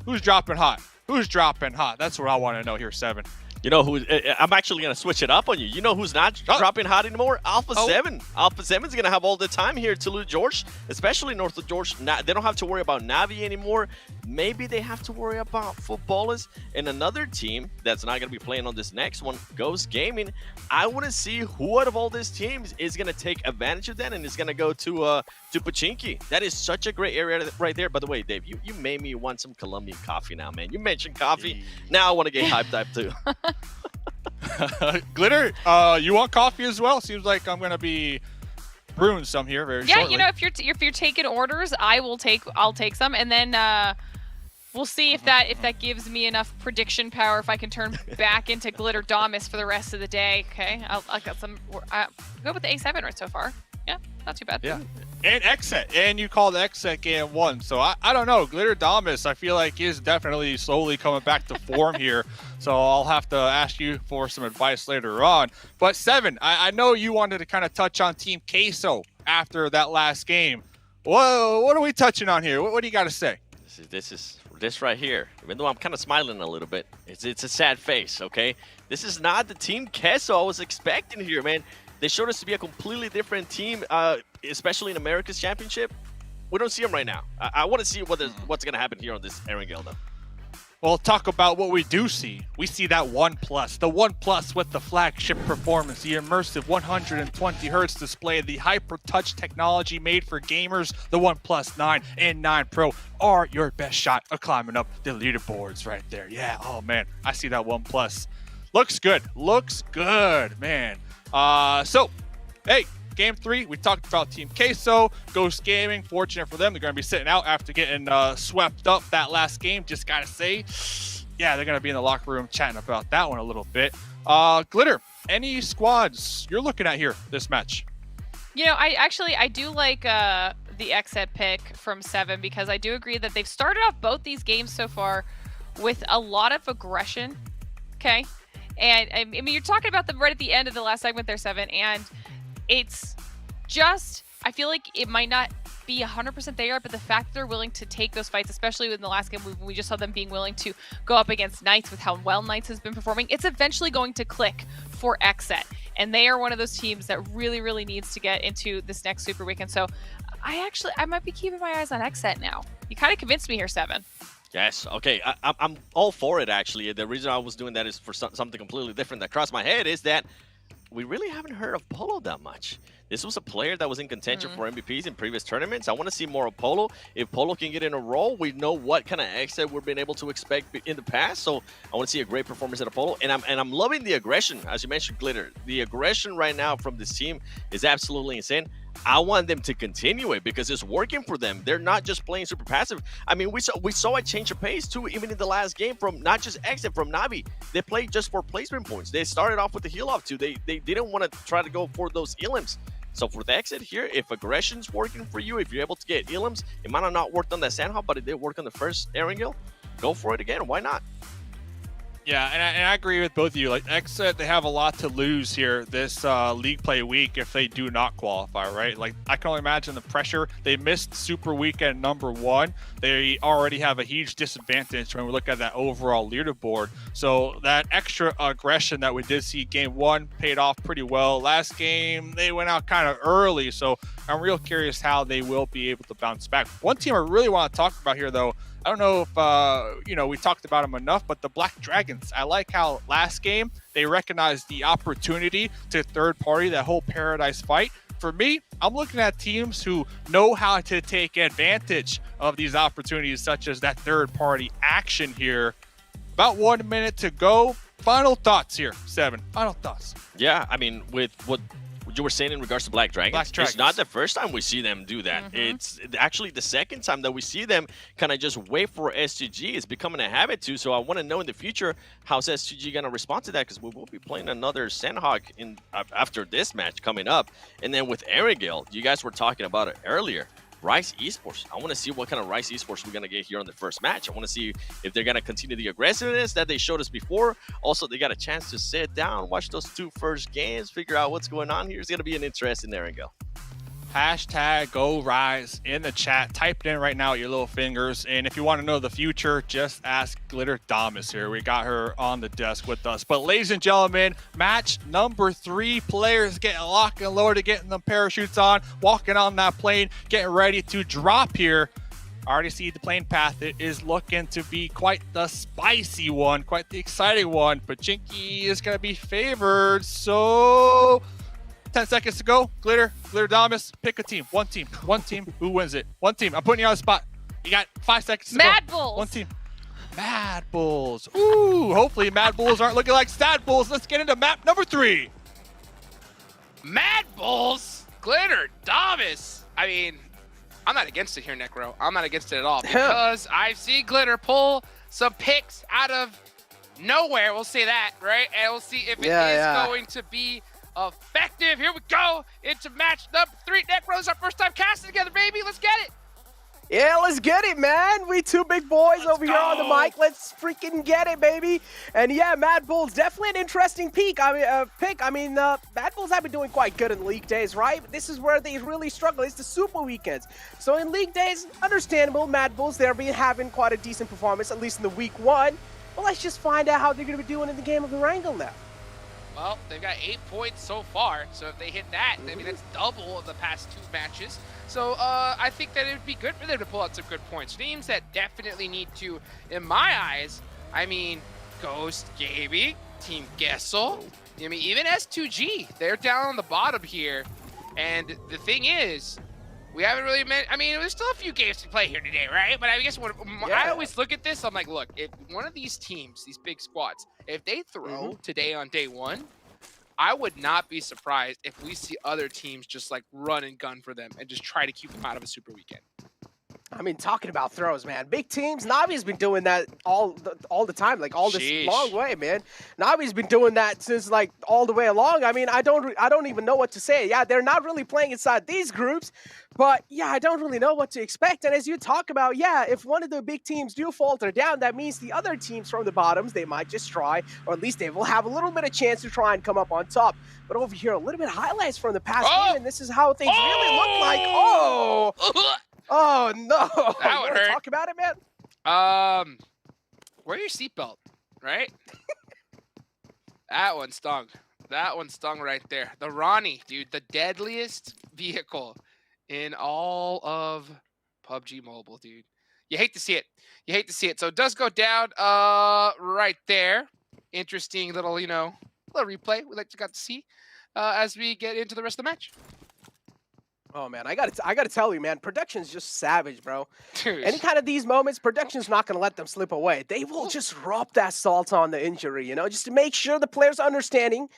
Who's dropping hot? Who's dropping hot? That's what I want to know here, 7. You know who? I'm actually gonna switch it up on you. You know who's not dropping hot anymore? Alpha 7. Alpha 7's gonna have all the time here to lose George, especially north of George. They don't have to worry about Navi anymore. Maybe they have to worry about Footballers. And another team that's not gonna be playing on this next one, Ghost Gaming. I want to see who out of all these teams is gonna take advantage of that and is gonna go to Pachinki. That is such a great area right there. By the way, Dave, you made me want some Colombian coffee now, man. You mentioned coffee. Now I want to get hyped up too. Glitter, you want coffee as well? Seems like I'm gonna be brewing some here very shortly. Yeah, you know, if you're taking orders, I'll take some, and then we'll see if that gives me enough prediction power if I can turn back into Glitter Domus for the rest of the day. Okay, I'll got some. Go with the A7 right so far. Yeah, not too bad. Yeah, and Xset, and you called Xset game 1, so I don't know. Glitter Domus, I feel like is definitely slowly coming back to form here. So I'll have to ask you for some advice later on. But 7, I know you wanted to kind of touch on Team Queso after that last game. Whoa, what are we touching on here? What do you got to say? This right here, even though I'm kind of smiling a little bit, it's a sad face, okay? This is not the Team Queso I was expecting here, man. They showed us to be a completely different team, especially in America's Championship. We don't see them right now. I want to see what's going to happen here on this Erangel, though. Well, talk about what we do see. We see that 1+, the 1+ with the flagship performance, the immersive 120 Hz display, the hyper touch technology made for gamers. The OnePlus 9 and 9 Pro are your best shot of climbing up the leaderboards right there. Yeah, oh man, I see that 1+. Looks good, man. So, hey, Game 3, we talked about Team Queso, Ghost Gaming. Fortunate for them, they're going to be sitting out after getting swept up that last game. Just got to say, yeah, they're going to be in the locker room chatting about that one a little bit. Glitter, any squads you're looking at here this match? You know, I do like the Xset pick from 7 because I do agree that they've started off both these games so far with a lot of aggression, okay? And I mean, you're talking about them right at the end of the last segment there, 7, and it's just, I feel like it might not be 100% there, but the fact that they're willing to take those fights, especially in the last game, we just saw them being willing to go up against Knights with how well Knights has been performing, it's eventually going to click for Xset. And they are one of those teams that really, really needs to get into this next Super Weekend. So I might be keeping my eyes on Xset now. You kind of convinced me here, 7. Yes, okay, I'm all for it, actually. The reason I was doing that is for something completely different that crossed my head is that we really haven't heard of Polo that much. This was a player that was in contention for MVPs in previous tournaments. I want to see more of Polo. If Polo can get in a role, we know what kind of Xset we've been able to expect in the past. So I want to see a great performance at Polo. And I'm loving the aggression, as you mentioned, Glitter. The aggression right now from this team is absolutely insane. I want them to continue it because it's working for them. They're not just playing super passive. I mean, we saw a change of pace too, even in the last game from not just Xset, from Navi. They played just for placement points. They started off with the heal off too. They didn't want to try to go for those elims. So for the Xset here, if aggression's working for you, if you're able to get elims, it might have not worked on that Sanhok, but it did work on the first Erangel. Go for it again. Why not? Yeah, and I agree with both of you. Like Xset, they have a lot to lose here this league play week if they do not qualify, right? Like I can only imagine the pressure. They missed Super Weekend number 1. They already have a huge disadvantage when we look at that overall leaderboard. So that extra aggression that we did see game 1 paid off pretty well. Last game, they went out kind of early, so I'm real curious how they will be able to bounce back. One team I really want to talk about here, though, I don't know if, we talked about them enough, but the Black Dragons. I like how last game they recognized the opportunity to third party that whole Paradise fight. For me, I'm looking at teams who know how to take advantage of these opportunities, such as that third party action here. About 1 minute to go. Final thoughts here, 7. Final thoughts. Yeah, I mean, with what you were saying in regards to Black Dragons, it's not the first time we see them do that. It's actually the second time that we see them kind of just wait for SGG. It's becoming a habit too, so I want to know in the future how's SGG going to respond to that, because we will be playing another Sanhok after this match coming up. And then with Erangel, you guys were talking about it earlier. Rise Esports. I want to see what kind of Rise Esports we're going to get here on the first match. I want to see if they're going to continue the aggressiveness that they showed us before. Also, they got a chance to sit down, watch those 2 first games, figure out what's going on here. It's going to be an interesting Erangel. Hashtag Go Rise in the chat. Type it in right now with your little fingers. And if you want to know the future, just ask Glitter Damas here. We got her on the desk with us. But ladies and gentlemen, match number 3. Players getting locked and loaded, getting them parachutes on, walking on that plane, getting ready to drop here. I already see the plane path. It is looking to be quite the spicy one, quite the exciting one. But Jinky is going to be favored. So 10 seconds to go. Glitter Damas, pick a team. One team. Who wins it? One team. I'm putting you on the spot. You got 5 seconds to Mad go. Bulls. One team. Mad Bulls. Ooh, hopefully Mad Bulls aren't looking like Sad Bulls. Let's get into map number 3. Mad Bulls, Glitter Damas. I mean, I'm not against it here, Necro. I'm not against it at all because I've seen Glitter pull some picks out of nowhere. We'll say that, right? And we'll see if it is going to be effective. Here we go into match number 3. Necro's our first time casting together, baby. Let's get it. Yeah, let's get it, man. We two big boys over here on the mic. Let's freaking get it, baby. And yeah, Mad Bulls, definitely an interesting pick. Mad Bulls have been doing quite good in league days, right? But this is where they really struggle. It's the super weekends. So in league days, understandable. Mad Bulls, they're having quite a decent performance, at least in the week 1. But let's just find out how they're going to be doing in the game of Erangel now. Well, they've got 8 points so far, so if they hit that, I mean, that's double of the past 2 matches. So I think that it would be good for them to pull out some good points. Teams that definitely need to, in my eyes, I mean, Ghost, Gaby, Team Gessel, I mean, even S2G, they're down on the bottom here. And the thing is, we haven't really met, I mean, there's still a few games to play here today, right? But I guess I always look at this, I'm like, look, if one of these teams, these big squads, if they throw today on day 1, I would not be surprised if we see other teams just like run and gun for them and just try to keep them out of a super weekend. I mean, talking about throws, man. Big teams, Navi's been doing that all the time, like all this long way, man. Navi's been doing that since like all the way along. I mean, I don't even know what to say. Yeah, they're not really playing inside these groups, but yeah, I don't really know what to expect. And as you talk about, yeah, if one of the big teams do falter down, that means the other teams from the bottoms, they might just try, or at least they will have a little bit of chance to try and come up on top. But over here, a little bit of highlights from the past game, and this is how things really look like. Oh no! That would hurt. Talk about it, man. Wear your seatbelt, right? That one stung. That one stung right there. The Ronnie, dude, the deadliest vehicle in all of PUBG Mobile, dude. You hate to see it. You hate to see it. So it does go down right there. Interesting little, little replay we got to see as we get into the rest of the match. Oh man, I gotta tell you, man, production's just savage, bro. Dude. Any kind of these moments, production's not gonna let them slip away. They will just rub that salt on the injury, just to make sure the players are understanding.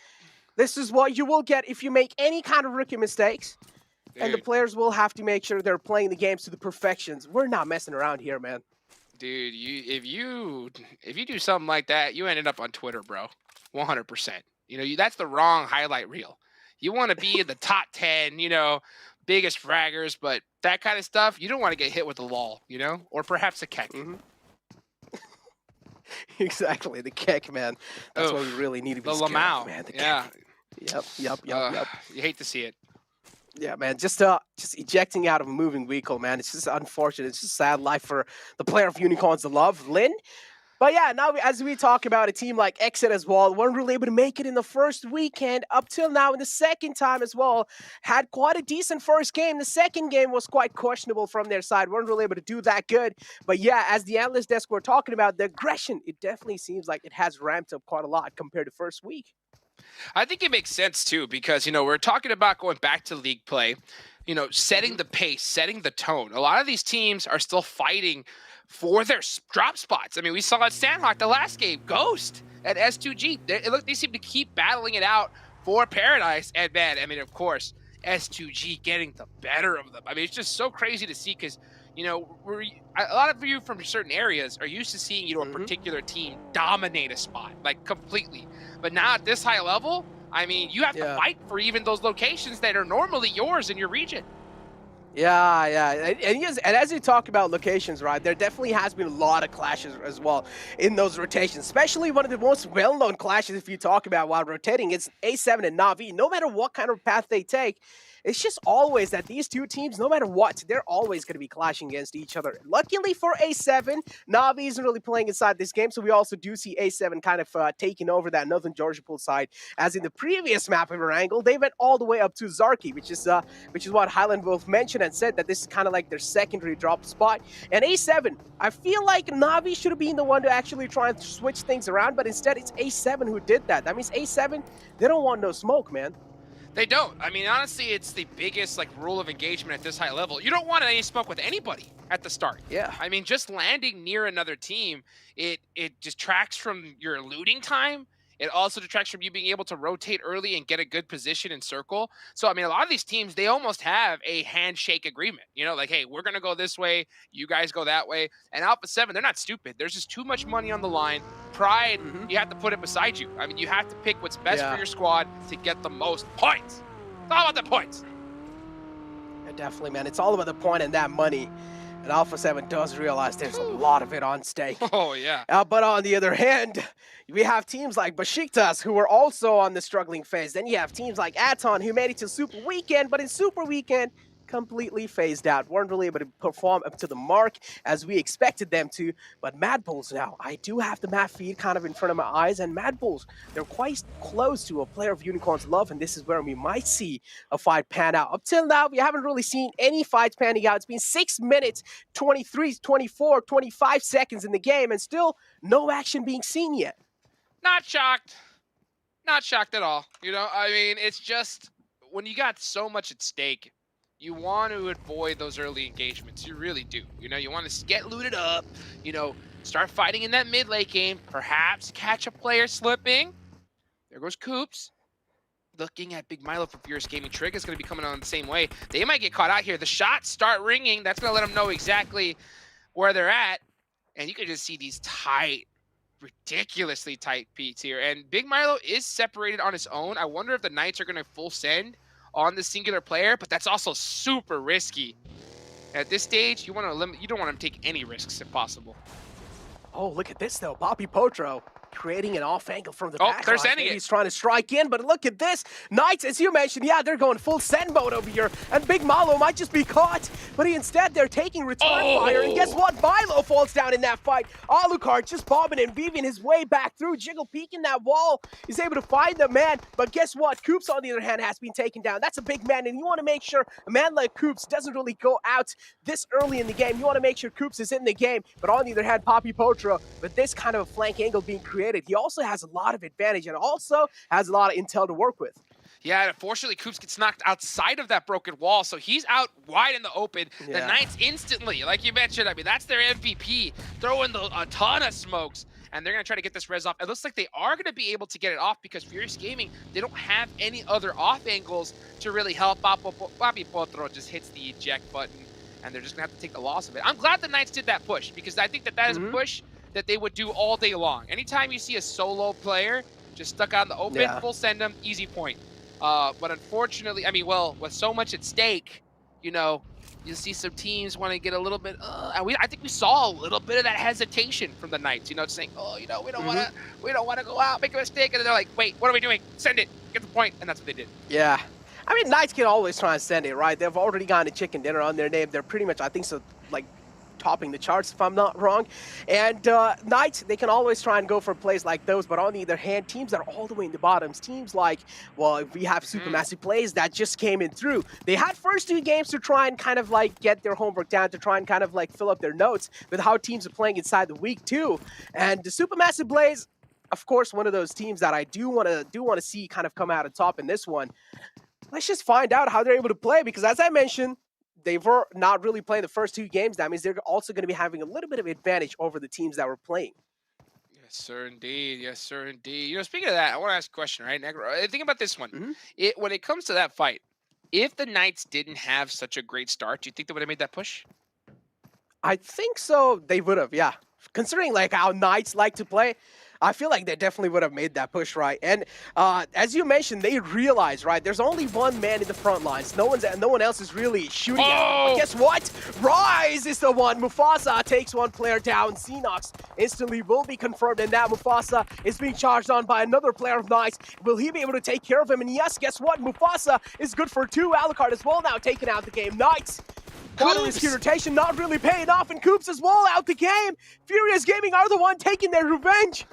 This is what you will get if you make any kind of rookie mistakes. Dude. And the players will have to make sure they're playing the games to the perfections. We're not messing around here, man. Dude, if you do something like that, you ended up on Twitter, bro. 100%. That's the wrong highlight reel. You want to be in the top 10, biggest fraggers, but that kind of stuff, you don't want to get hit with a lull, or perhaps a keck. Exactly, the keck, man. That's what we really need to be scared of, man. The keck. Yep. You hate to see it. Yeah, man, just ejecting out of a moving vehicle, man. It's just unfortunate. It's just sad life for the player of Unicorns to love, Lynn. But yeah, now as we talk about a team like Exit as well, weren't really able to make it in the first weekend up till now in the second time as well. Had quite a decent first game. The second game was quite questionable from their side. Weren't really able to do that good. But yeah, as the analyst desk we're talking about, the aggression, it definitely seems like it has ramped up quite a lot compared to first week. I think it makes sense too because, we're talking about going back to league play, setting the pace, setting the tone. A lot of these teams are still fighting for their drop spots. I mean, we saw at Sanhok the last game, Ghost at S2G. They seem to keep battling it out for Paradise. And man, I mean, of course, S2G getting the better of them. I mean, it's just so crazy to see because, a lot of you from certain areas are used to seeing, a particular team dominate a spot, like completely. But now at this high level, I mean, you have to fight for even those locations that are normally yours in your region. Yeah. And yes, and as you talk about locations, right, there definitely has been a lot of clashes as well in those rotations, especially one of the most well-known clashes if you talk about while rotating, it's A7 and Na'Vi. No matter what kind of path they take, it's just always that these two teams, no matter what, they're always going to be clashing against each other. Luckily for A7, Na'Vi isn't really playing inside this game, so we also do see A7 kind of taking over that Northern Georgia pool side. As in the previous map of Erangel, they went all the way up to Zarki, which is what Highland Wolf mentioned and said that this is kind of like their secondary drop spot. And A7, I feel like Na'Vi should have been the one to actually try and switch things around, but instead it's A7 who did that. That means A7, they don't want no smoke, man. They don't. I mean, honestly, it's the biggest rule of engagement at this high level. You don't want any smoke with anybody at the start. Yeah. I mean, just landing near another team, it detracts from your looting time. It also detracts from you being able to rotate early and get a good position in circle. So, I mean, a lot of these teams, they almost have a handshake agreement. You know, like, hey, we're going to go this way. You guys go that way. And Alpha 7, they're not stupid. There's just too much money on the line. Pride, you have to put it beside you. I mean, you have to pick what's best for your squad to get the most points. It's all about the points. Yeah, definitely, man. It's all about the point and that money. And Alpha 7 does realize there's a lot of it on stake. Oh, yeah. But on the other hand, we have teams like Besiktas who are also on the struggling phase. Then you have teams like Aton who made it to Super Weekend, but in Super Weekend, completely phased out. Weren't really able to perform up to the mark as we expected them to. But Mad Bulls now, I do have the map feed kind of in front of my eyes, and Mad Bulls, they're quite close to a player of Unicorn's Love, and this is where we might see a fight pan out. Up till now, we haven't really seen any fights panning out. It's been 6 minutes, 23, 24, 25 seconds in the game, and still no action being seen yet. Not shocked. Not shocked at all. You know, I mean, it's just when you got so much at stake, you want to avoid those early engagements. You really do. You know, you want to get looted up, you know, start fighting in that mid late game, perhaps catch a player slipping. There goes Coops. Looking at Big Milo for Furious Gaming. Trig is going to be coming on the same way. They might get caught out here. The shots start ringing. That's going to let them know exactly where they're at. And you can just see these tight, ridiculously tight peaks here. And Big Milo is separated on his own. I wonder if the Knights are going to full send on the singular player, but that's also super risky. At this stage, you want to limit. You don't want to take any risks if possible. Oh, look at this though, Bobby Potro creating an off angle from the back. They're sending it. He's trying to strike in, but look at this. Knights, as you mentioned, yeah, they're going full send mode over here, and Big Milo might just be caught, but instead they're taking return fire, and guess what? Milo falls down in that fight. Alucard just bobbing and weaving his way back through. Jiggle peeking that wall. He's able to find the man, but guess what? Coops, on the other hand, has been taken down. That's a big man, and you want to make sure a man like Coops doesn't really go out this early in the game. You want to make sure Coops is in the game, but on the other hand, Poppy Potro, with this kind of a flank angle being created, he also has a lot of advantage and also has a lot of intel to work with. Yeah, unfortunately, Coops gets knocked outside of that broken wall, so he's out wide in the open. Yeah. The Knights instantly, like you mentioned, I mean, that's their MVP, throwing a ton of smokes, and they're going to try to get this res off. It looks like they are going to be able to get it off because Furious Gaming, they don't have any other off angles to really help. Bobby Potro just hits the eject button, and they're just going to have to take the loss of it. I'm glad the Knights did that push because I think that is a push that they would do all day long. Anytime you see a solo player just stuck out in the open, full send them, easy point. But unfortunately, I mean, well, with so much at stake, you know, you see some teams want to get a little bit, I think we saw a little bit of that hesitation from the Knights, you know, saying, oh, you know, we don't want to go out, make a mistake, and they're like, wait, what are we doing? Send it, get the point, and that's what they did. Yeah. I mean, Knights can always try and send it, right? They've already gotten a chicken dinner on their name. They're pretty much, I think so, like, topping the charts, if I'm not wrong. And Knights, they can always try and go for plays like those, but on the other hand, teams that are all the way in the bottoms, teams like, well, we have Supermassive Plays that just came in through. They had first 2 games to try and kind of like get their homework down, to try and kind of like fill up their notes with how teams are playing inside the week 2. And the Supermassive Plays, of course, one of those teams that I do want to see kind of come out on top in this one. Let's just find out how they're able to play, because as I mentioned, they were not really playing the first 2 games. That means they're also going to be having a little bit of advantage over the teams that were playing. Yes, sir, indeed. Yes, sir, indeed. You know, speaking of that, I want to ask a question, right? Think about this one. When it comes to that fight, if the Knights didn't have such a great start, do you think they would have made that push? I think so. They would have, yeah. Considering like how Knights like to play, I feel like they definitely would have made that push, right? And as you mentioned, they realize, right, there's only one man in the front lines. No one else is really shooting at them. But guess what? Rise is the one. Mufasa takes one player down. Xenox instantly will be confirmed, and now Mufasa is being charged on by another player of Knights. Will he be able to take care of him? And yes, guess what? Mufasa is good for 2. Alucard as well now taking out the game. Knights. Quadrisk rotation not really paying off, and Coops as well out the game. Furious Gaming are the one taking their revenge.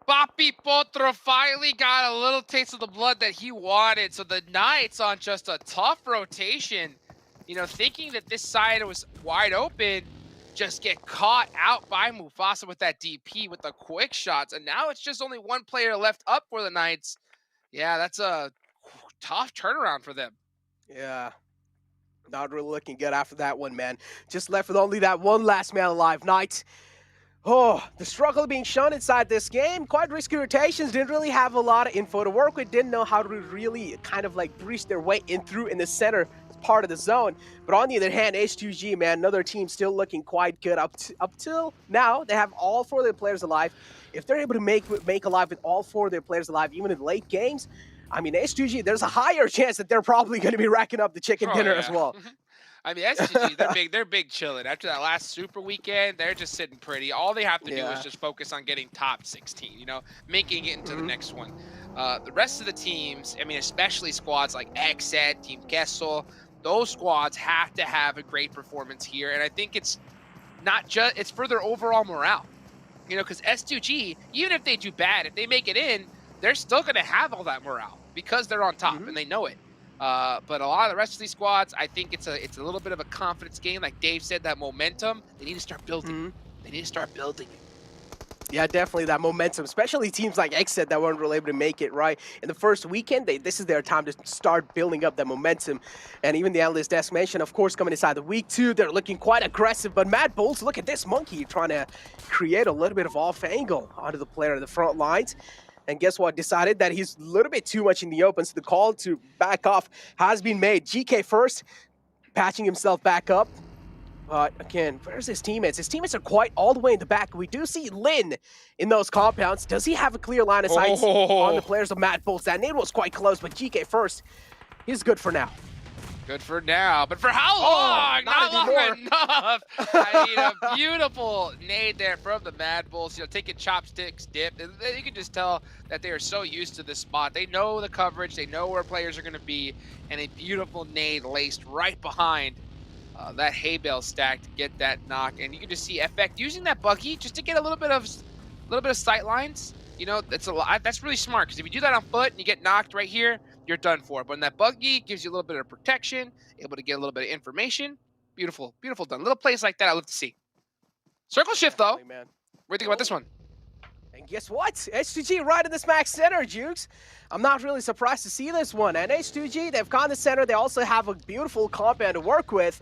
Papi Potro finally got a little taste of the blood that he wanted. So the Knights on just a tough rotation, you know, thinking that this side was wide open, just get caught out by Mufasa with that DP with the quick shots. And now it's just only one player left up for the Knights. Yeah, that's a tough turnaround for them. Yeah. Not really looking good after that one, man. Just left with only that one last man alive. Knights. Oh, the struggle being shown inside this game. Quite risky rotations. Didn't really have a lot of info to work with. Didn't know how to really kind of like breach their way in through in the center part of the zone. But on the other hand, H2G, man, another team still looking quite good up till now. They have all 4 of their players alive. If they're able to make alive with all 4 of their players alive, even in late games, I mean, H2G, there's a higher chance that they're probably going to be racking up the chicken dinner as well. I mean, SGG, they're big chilling. After that last super weekend, they're just sitting pretty. All they have to do is just focus on getting top 16, you know, making it into the next one. The rest of the teams, I mean, especially squads like XZ, Team Kessel, those squads have to have a great performance here. And I think it's not just, it's for their overall morale. You know, because S2G, even if they do bad, if they make it in, they're still going to have all that morale because they're on top and they know it. But a lot of the rest of these squads, I think it's a little bit of a confidence game. Like Dave said, that momentum, they need to start building. They need to start building. Yeah, definitely that momentum, especially teams like XZ that weren't really able to make it, right? In the first weekend, this is their time to start building up that momentum. And even the Analyst desk mentioned, of course, coming inside the week 2, they're looking quite aggressive. But Mad Bulls, look at this monkey trying to create a little bit of off angle onto the player in the front lines. And guess what? Decided that he's a little bit too much in the open, so the call to back off has been made. GK first, patching himself back up. But again, where's his teammates? His teammates are quite all the way in the back. We do see Lin in those compounds. Does he have a clear line of sight on the players of Mad Bulls? That nade was quite close, but GK first, he's good for now. Good for now, but for how long? Not long enough. I mean, a beautiful nade there from the Mad Bulls. You know, taking chopsticks, dip. And you can just tell that they are so used to this spot. They know the coverage. They know where players are going to be. And a beautiful nade laced right behind that hay bale stack to get that knock. And you can just see Effect using that buggy just to get a little bit of sight lines. You know, that's really smart, because if you do that on foot and you get knocked right here, you're done for. But when that buggy gives you a little bit of protection, able to get a little bit of information, beautiful, beautiful done. Little plays like that I love to see. Circle shift though. Man. What do you think about this one? And guess what? H2G right in this max center, Jukes. I'm not really surprised to see this one. And H2G, they've gone to center. They also have a beautiful compound to work with.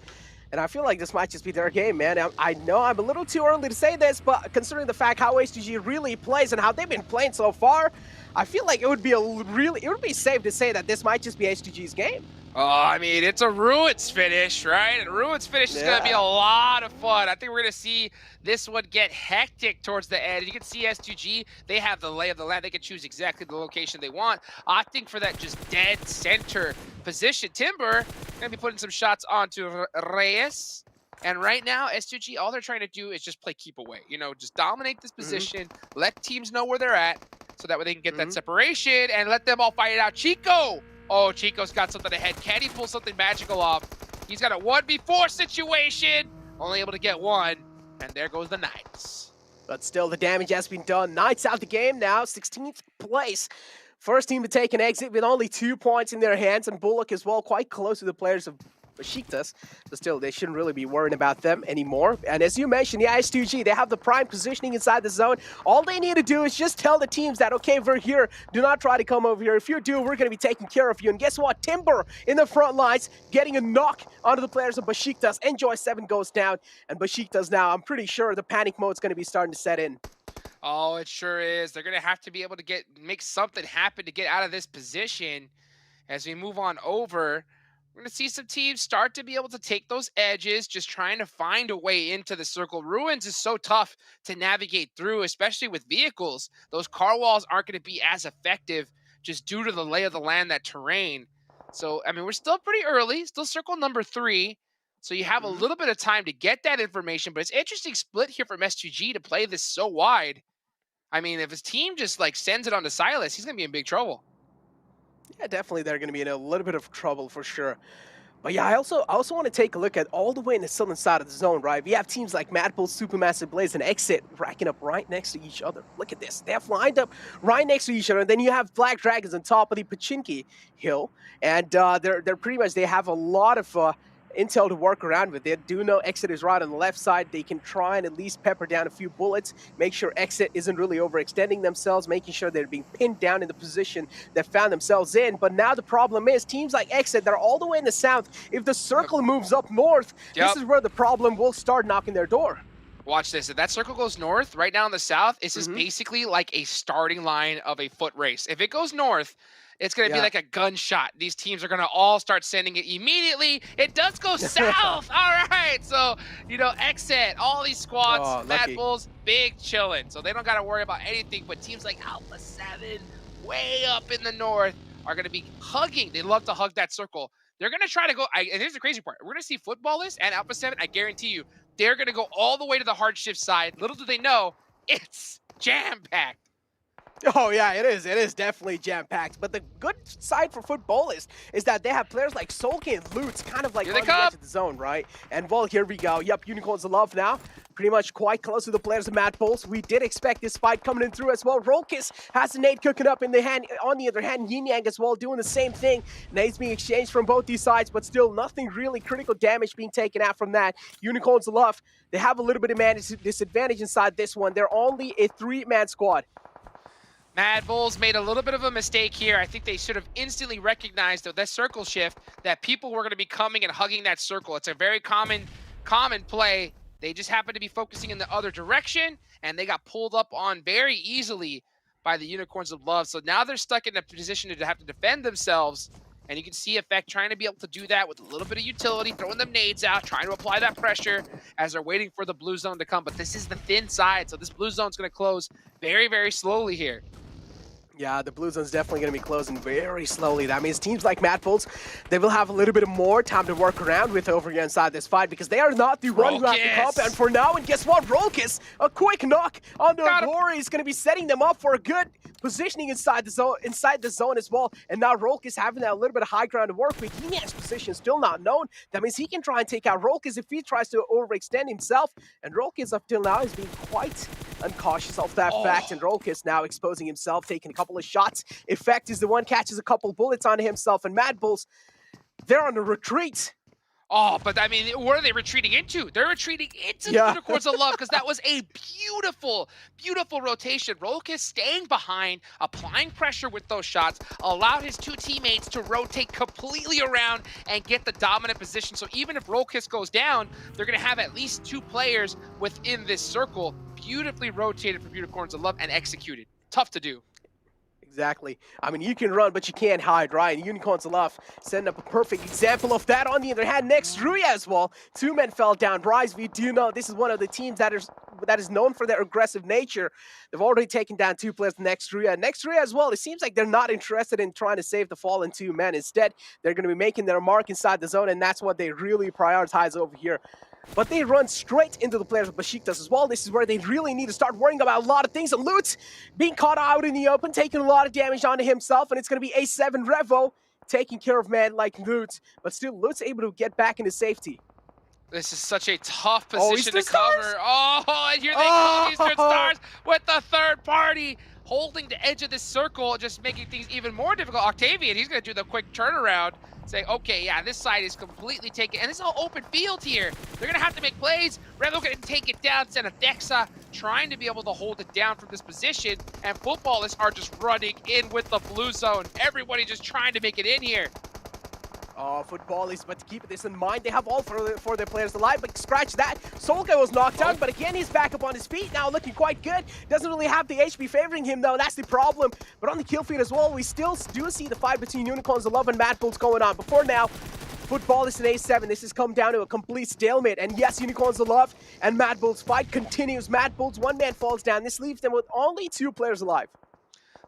And I feel like this might just be their game, man. I know I'm a little too early to say this, but considering the fact how H2G really plays and how they've been playing so far, I feel like it would be safe to say that this might just be H2G's game. Oh, I mean, it's a Ruins finish, right? And Ruins finish is going to be a lot of fun. I think we're going to see this one get hectic towards the end. You can see S2G, they have the lay of the land. They can choose exactly the location they want, opting for that just dead center position. Timber going to be putting some shots onto Reyes. And right now, S2G, all they're trying to do is just play keep away. You know, just dominate this position, let teams know where they're at, so that way they can get that separation and let them all fight it out. Chico! Oh, Chico's got something ahead. Can he pull something magical off? He's got a 1v4 situation. Only able to get one. And there goes the Knights. But still, the damage has been done. Knights out the game now, 16th place. First team to take an exit with only 2 points in their hands. And Bullock as well, quite close to the players of Besiktas. But still, they shouldn't really be worrying about them anymore. And as you mentioned, the S2G, they have the prime positioning inside the zone. All they need to do is just tell the teams that, okay, we're here. Do not try to come over here. If you do, we're going to be taking care of you. And guess what? Timber in the front lines, getting a knock onto the players of Besiktas. Enjoy 7 goes down. And Besiktas now, I'm pretty sure the panic mode's going to be starting to set in. Oh, it sure is. They're going to have to be able to make something happen to get out of this position as we move on over. We're going to see some teams start to be able to take those edges, just trying to find a way into the circle. Ruins is so tough to navigate through, especially with vehicles. Those car walls aren't going to be as effective just due to the lay of the land, that terrain. So, I mean, we're still pretty early, still circle number 3. So you have a little bit of time to get that information, but it's interesting split here from S2G to play this so wide. I mean, if his team just like sends it on to Silas, he's going to be in big trouble. Yeah, definitely they're going to be in a little bit of trouble for sure. But yeah, I also want to take a look at all the way in the southern side of the zone, right? We have teams like Mad Bull, Supermassive Blaze, and Exit racking up right next to each other. Look at this. They have lined up right next to each other. And then you have Black Dragons on top of the Pachinki Hill. And they're pretty much, they have a lot of intel to work around with. They do know Exit is right on the left side. They can try and at least pepper down a few bullets, make sure Exit isn't really overextending themselves, making sure they're being pinned down in the position that found themselves in. But now the problem is teams like Exit, they're all the way in the south. If the circle moves up north, this is where the problem will start knocking their door. Watch this. If that circle goes north, right now in the south, this is basically like a starting line of a foot race. If it goes north, it's going to be like a gunshot. These teams are going to all start sending it immediately. It does go south. All right. So, you know, Exit, all these squads, Mad Bulls, big chillin'. So they don't got to worry about anything. But teams like Alpha 7, way up in the north, are going to be hugging. They love to hug that circle. They're going to try to go. And here's the crazy part. We're going to see Footballers and Alpha 7. I guarantee you, they're going to go all the way to the hard shift side. Little do they know, it's jam-packed. Oh yeah, it is. It is definitely jam-packed. But the good side for football is that they have players like Solke and Lutz kind of like on the edge of the zone, right? And well, here we go. Yep, Unicorns of Love now. Pretty much quite close to the players of Mad Bulls. We did expect this fight coming in through as well. Rolkis has a nade cooking up in the hand. On the other hand, Yin Yang as well doing the same thing. Nades being exchanged from both these sides, but still nothing really critical damage being taken out from that. Unicorns of Love, they have a little bit of disadvantage inside this one. They're only a 3-man squad. Mad Bulls made a little bit of a mistake here. I think they should have instantly recognized that circle shift, that people were going to be coming and hugging that circle. It's a very common play. They just happened to be focusing in the other direction, and they got pulled up on very easily by the Unicorns of Love. So now they're stuck in a position to have to defend themselves, and you can see Effect trying to be able to do that with a little bit of utility, throwing them nades out, trying to apply that pressure as they're waiting for the blue zone to come. But this is the thin side, so this blue zone's going to close very, very slowly here. Yeah, the blue zone's definitely going to be closing very slowly. That means teams like Mad Bulls, they will have a little bit more time to work around with over here inside this fight because they are not the one who have the compound for now. And guess what? Rolkis, a quick knock on their glory is going to be setting them up for a good positioning inside the zone as well. And now Rolkis having that little bit of high ground to work with. Yinyan's position is still not known. That means he can try and take out Rolkis if he tries to overextend himself. And Rolkis up till now is being quite uncautious of that fact. And Rolkis now exposing himself, taking a couple of shots. Effect is the one catches a couple bullets on himself. And Mad Bulls, they're on the retreat. Oh, but I mean, where are they retreating into? They're retreating into the Unicorns of Love because that was a beautiful, beautiful rotation. Rolkis staying behind, applying pressure with those shots, allowed his 2 teammates to rotate completely around and get the dominant position. So even if Rolkis goes down, they're going to have at least 2 players within this circle. Beautifully rotated from Unicorns of Love and executed. Tough to do. Exactly. I mean, you can run, but you can't hide, right? And Unicorns of Love setting up a perfect example of that. On the other hand, next Ruya as well. 2 men fell down. Rise, we do know this is one of the teams that is known for their aggressive nature. They've already taken down 2 players next Ruya. Next Ruya as well, it seems like they're not interested in trying to save the fallen 2 men. Instead, they're going to be making their mark inside the zone, and that's what they really prioritize over here. But they run straight into the players of Besiktas as well. This is where they really need to start worrying about a lot of things. And Lutz being caught out in the open, taking a lot of damage onto himself. And it's going to be A7 Revo taking care of man like Lutz. But still, Lutz able to get back into safety. This is such a tough position to cover. Oh, and here they go, Eastern Stars with the third party holding the edge of this circle, just making things even more difficult. Octavian, he's going to do the quick turnaround. Say, okay, yeah, this side is completely taken. And this is all open field here. They're going to have to make plays. Revo going to take it down. Dexa trying to be able to hold it down from this position. And Footballers are just running in with the blue zone. Everybody just trying to make it in here. Oh, Footballers, but to keep this in mind, they have all for their players alive, but scratch that. Solka was knocked out, but again, he's back up on his feet now, looking quite good. Doesn't really have the HP favoring him, though. That's the problem. But on the kill feed as well, we still do see the fight between Unicorns of Love and Mad Bulls going on. But for now, Footballist and A7, this has come down to a complete stalemate. And yes, Unicorns alive, and Mad Bull's fight continues. Mad Bull's one man falls down. This leaves them with only 2 players alive.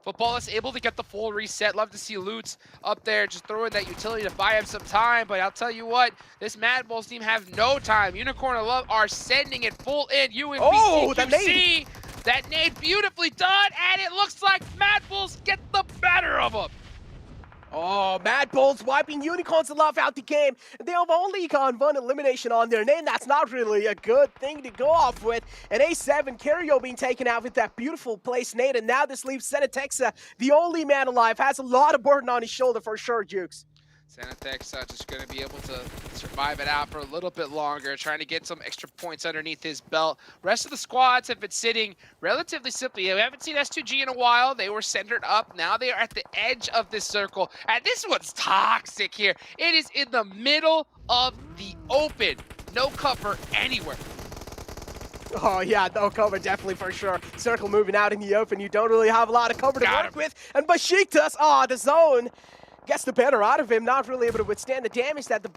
Footballist able to get the full reset. Love to see Lutz up there just throwing that utility to buy him some time. But I'll tell you what, this Mad Bulls team have no time. Unicorn and Love are sending it full in. Oh, the nade! That nade beautifully done, and it looks like Mad Bulls get the better of them. Oh, Mad Bulls wiping Unicorns alive out the game. They have only got 1 elimination on their name. That's not really a good thing to go off with. And A7, Cario being taken out with that beautiful place nade. And now this leaves Senatexa, the only man alive, has a lot of burden on his shoulder for sure, Jukes. Senatexa just going to be able to survive it out for a little bit longer, trying to get some extra points underneath his belt. Rest of the squads have been sitting relatively simply. We haven't seen S2G in a while. They were centered up. Now they are at the edge of this circle. And this one's toxic here. It is in the middle of the open. No cover anywhere. Oh yeah, no cover definitely for sure. Circle moving out in the open. You don't really have a lot of cover to work with. And Besiktas, the zone gets the better out of him, not really able to withstand the damage that the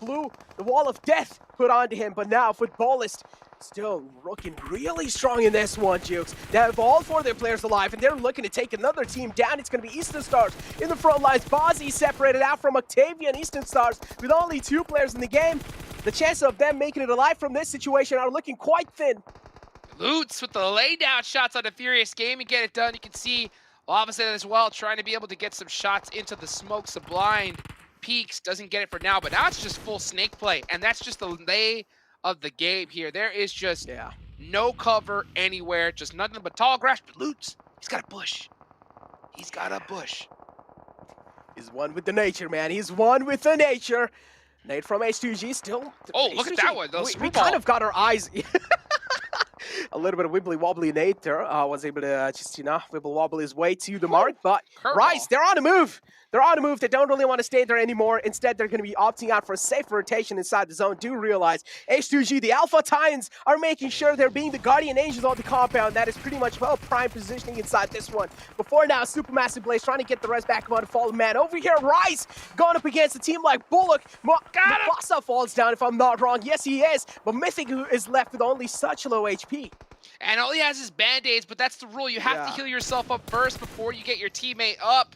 wall of death put onto him. But now Footballist still looking really strong in this one, Jukes. They have all 4 of their players alive, and they're looking to take another team down. It's going to be Eastern Stars in the front lines. Bozzy separated out from Octavia and Eastern Stars with only 2 players in the game. The chances of them making it alive from this situation are looking quite thin. Lutz with the laydown shots on a Furious Game and get it done. You can see Opposite as well, trying to be able to get some shots into the smoke. Sublind peaks, doesn't get it for now, but now it's just full snake play, and that's just the lay of the game here. There is just no cover anywhere, just nothing but tall grass. But Lutz, he's got a bush. He's got a bush. He's one with the nature, man. He's one with the nature. Nate from H2G still. Oh, look at that one. We kind of got our eyes. A little bit of wibbly wobbly Nate there was able to just, wibble wobble his way to the mark. But Rice, they're on the move. They're on the move. They don't really want to stay there anymore. Instead, they're going to be opting out for a safe rotation inside the zone. Do realize H2G, the Alpha Titans, are making sure they're being the guardian angels on the compound. That is pretty much well prime positioning inside this one. Before now, Supermassive Blaze trying to get the rest back on the fallen man. Over here, Rice going up against a team like Bullock. Mufasa falls down, if I'm not wrong. Yes, he is. But Mythic is left with only such low HP. And all he has is Band-Aids, but that's the rule. You have to heal yourself up first before you get your teammate up.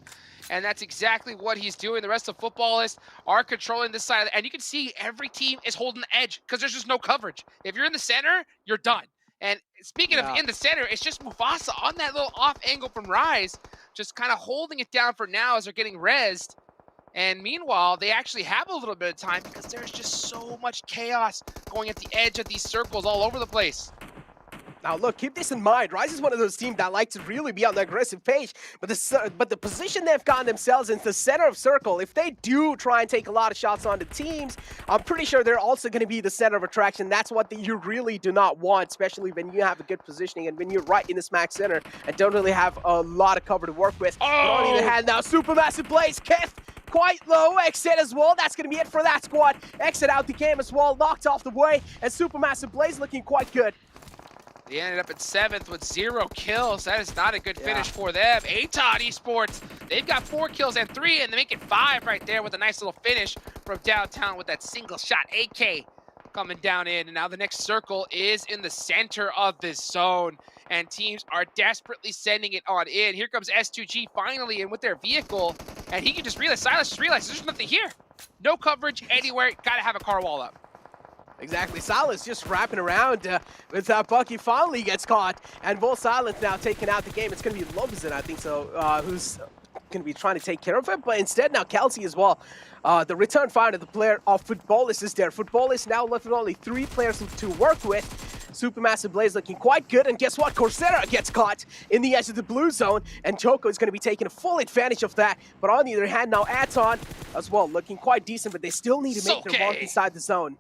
And that's exactly what he's doing. The rest of Footballists are controlling this side. And you can see every team is holding the edge because there's just no coverage. If you're in the center, you're done. And speaking of in the center, it's just Mufasa on that little off angle from Rise, just kind of holding it down for now as they're getting rezzed. And meanwhile, they actually have a little bit of time because there's just so much chaos going at the edge of these circles all over the place. Now look, keep this in mind. Rise is one of those teams that like to really be on the aggressive page, but the position they've gotten themselves in the center of circle, if they do try and take a lot of shots on the teams, I'm pretty sure they're also going to be the center of attraction. That's what you really do not want, especially when you have a good positioning and when you're right in the smack center and don't really have a lot of cover to work with. But on the other hand, now Supermassive Blaze, Keth, quite low, exit as well. That's going to be it for that squad. Exit out the game as well, knocked off the way, and Supermassive Blaze looking quite good. They ended up in 7th with 0 kills. That is not a good finish for them. Aton Esports, they've got 4 kills and 3, and they make it 5 right there with a nice little finish from downtown with that single shot AK coming down in. And now the next circle is in the center of this zone, and teams are desperately sending it on in. Here comes S2G finally in with their vehicle, and he can just realize, Silas just realizes there's nothing here. No coverage anywhere. Gotta have a car wall up. Exactly. Silas just wrapping around with that Bucky finally gets caught. And Vol Silence now taking out the game. It's going to be Lobizin, I think so, who's going to be trying to take care of it. But instead now Kelsey as well. The return fire to the player of Footballist is there. Footballist now left with only 3 players to work with. Supermassive Blaze looking quite good. And guess what? Coursera gets caught in the edge of the blue zone. And Choco is going to be taking full advantage of that. But on the other hand, now Aton as well looking quite decent. But they still need to make their walk inside the zone.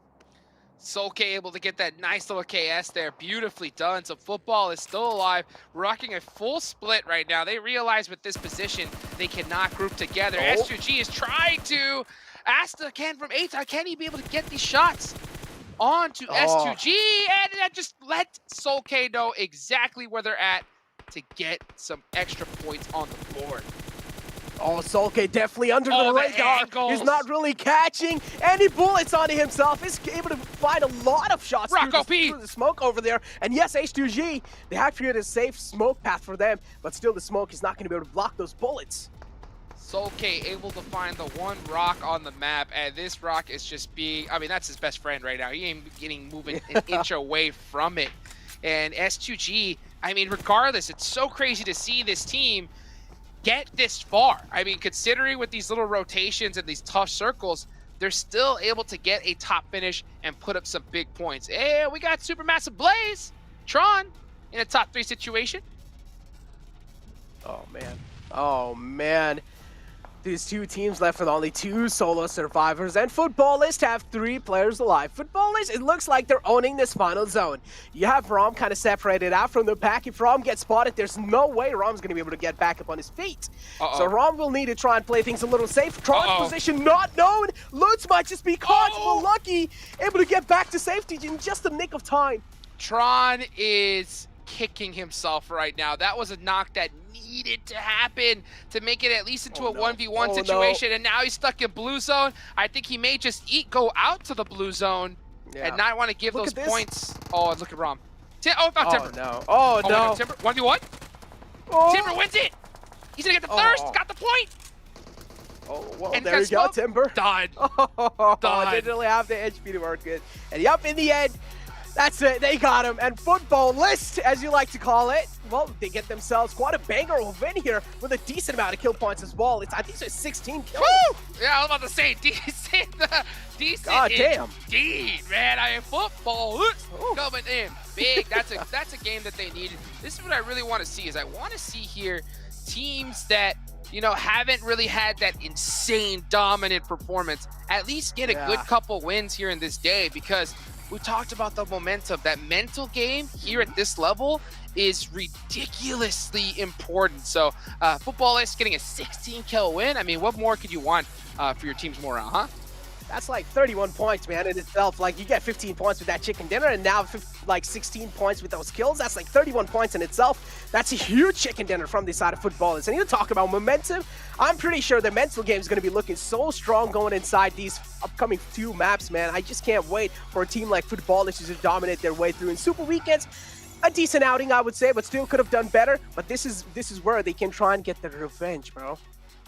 Solke able to get that nice little KS there. Beautifully done. So Football is still alive, rocking a full split right now. They realize with this position, they cannot group together. S2G is trying to ask again from Aton. Can he be able to get these shots onto S2G? And that just let Solke know exactly where they're at to get some extra points on the board. Oh, Solke definitely under the the radar. angles. He's not really catching any bullets onto himself. He's able to find a lot of shots through the smoke over there. And yes, H2G, they have created a safe smoke path for them, but still the smoke is not going to be able to block those bullets. Solke able to find the one rock on the map, and this rock is just being, I mean, that's his best friend right now. He ain't getting moving an inch away from it. And S2G, I mean, regardless, it's so crazy to see this team get this far. I mean, considering with these little rotations and these tough circles, they're still able to get a top finish and put up some big points. Hey, we got Supermassive Blaze, Tron, in a top 3 situation. Oh, man. Oh, man. These two teams left with only 2 solo survivors, and Footballist have 3 players alive. Footballist, it looks like they're owning this final zone. You have Rom kind of separated out from the pack. If Rom gets spotted, there's no way Rom's going to be able to get back up on his feet. So Rom will need to try and play things a little safe. Tron's position not known. Lutz might just be caught, but Lucky able to get back to safety in just the nick of time. Tron is kicking himself right now. That was a knock that needed to happen to make it at least into a 1v1 situation, and now he's stuck in blue zone. I think he may just go out to the blue zone and not want to give those points. Oh, look at Rom. Found Timber. No. Oh, no. Timber, 1v1. Timber wins it. He's gonna get the thirst. Got the point. Oh, well, and there you go, Timber. Done. Done. Didn't really have the HP to work with. And yup, in the end, that's it. They got him. And Footballist, as you like to call it, well, they get themselves quite a banger of win here with a decent amount of kill points as well. I think it's 16 kills. Woo! Yeah, I was about to say, decent. Decent God damn. Indeed, man. I mean, Footballist coming in big. That's a game that they needed. This is what I really want to see, is I want to see here teams that, you know, haven't really had that insane dominant performance at least get a good couple wins here in this day, because we talked about the momentum. That mental game here at this level is ridiculously important. So Footballist getting a 16 kill win. I mean, what more could you want for your team's morale, huh? That's like 31 points, man, in itself. Like, you get 15 points with that chicken dinner, and now like 16 points with those kills. That's like 31 points in itself. That's a huge chicken dinner from the side of Footballers. And you talk about momentum, I'm pretty sure the mental game is going to be looking so strong going inside these upcoming 2 maps, man. I just can't wait for a team like Footballers to dominate their way through in Super Weekends. A decent outing, I would say, but still could have done better. But this is where they can try and get their revenge, bro.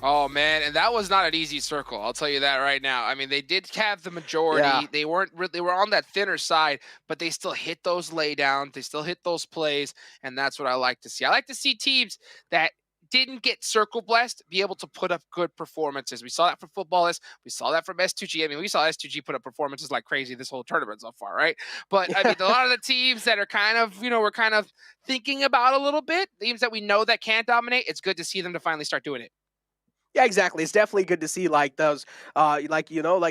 Oh, man, and that was not an easy circle. I'll tell you that right now. I mean, they did have the majority. Yeah. They were on that thinner side, but they still hit those laydowns. They still hit those plays, and that's what I like to see. I like to see teams that didn't get circle blessed be able to put up good performances. We saw that from Footballers. We saw that from S2G. I mean, we saw S2G put up performances like crazy this whole tournament so far, right? But I mean, a lot of the teams that are kind of, you know, we're kind of thinking about a little bit, teams that we know that can't dominate, it's good to see them to finally start doing it. Yeah, exactly. It's definitely good to see like those, like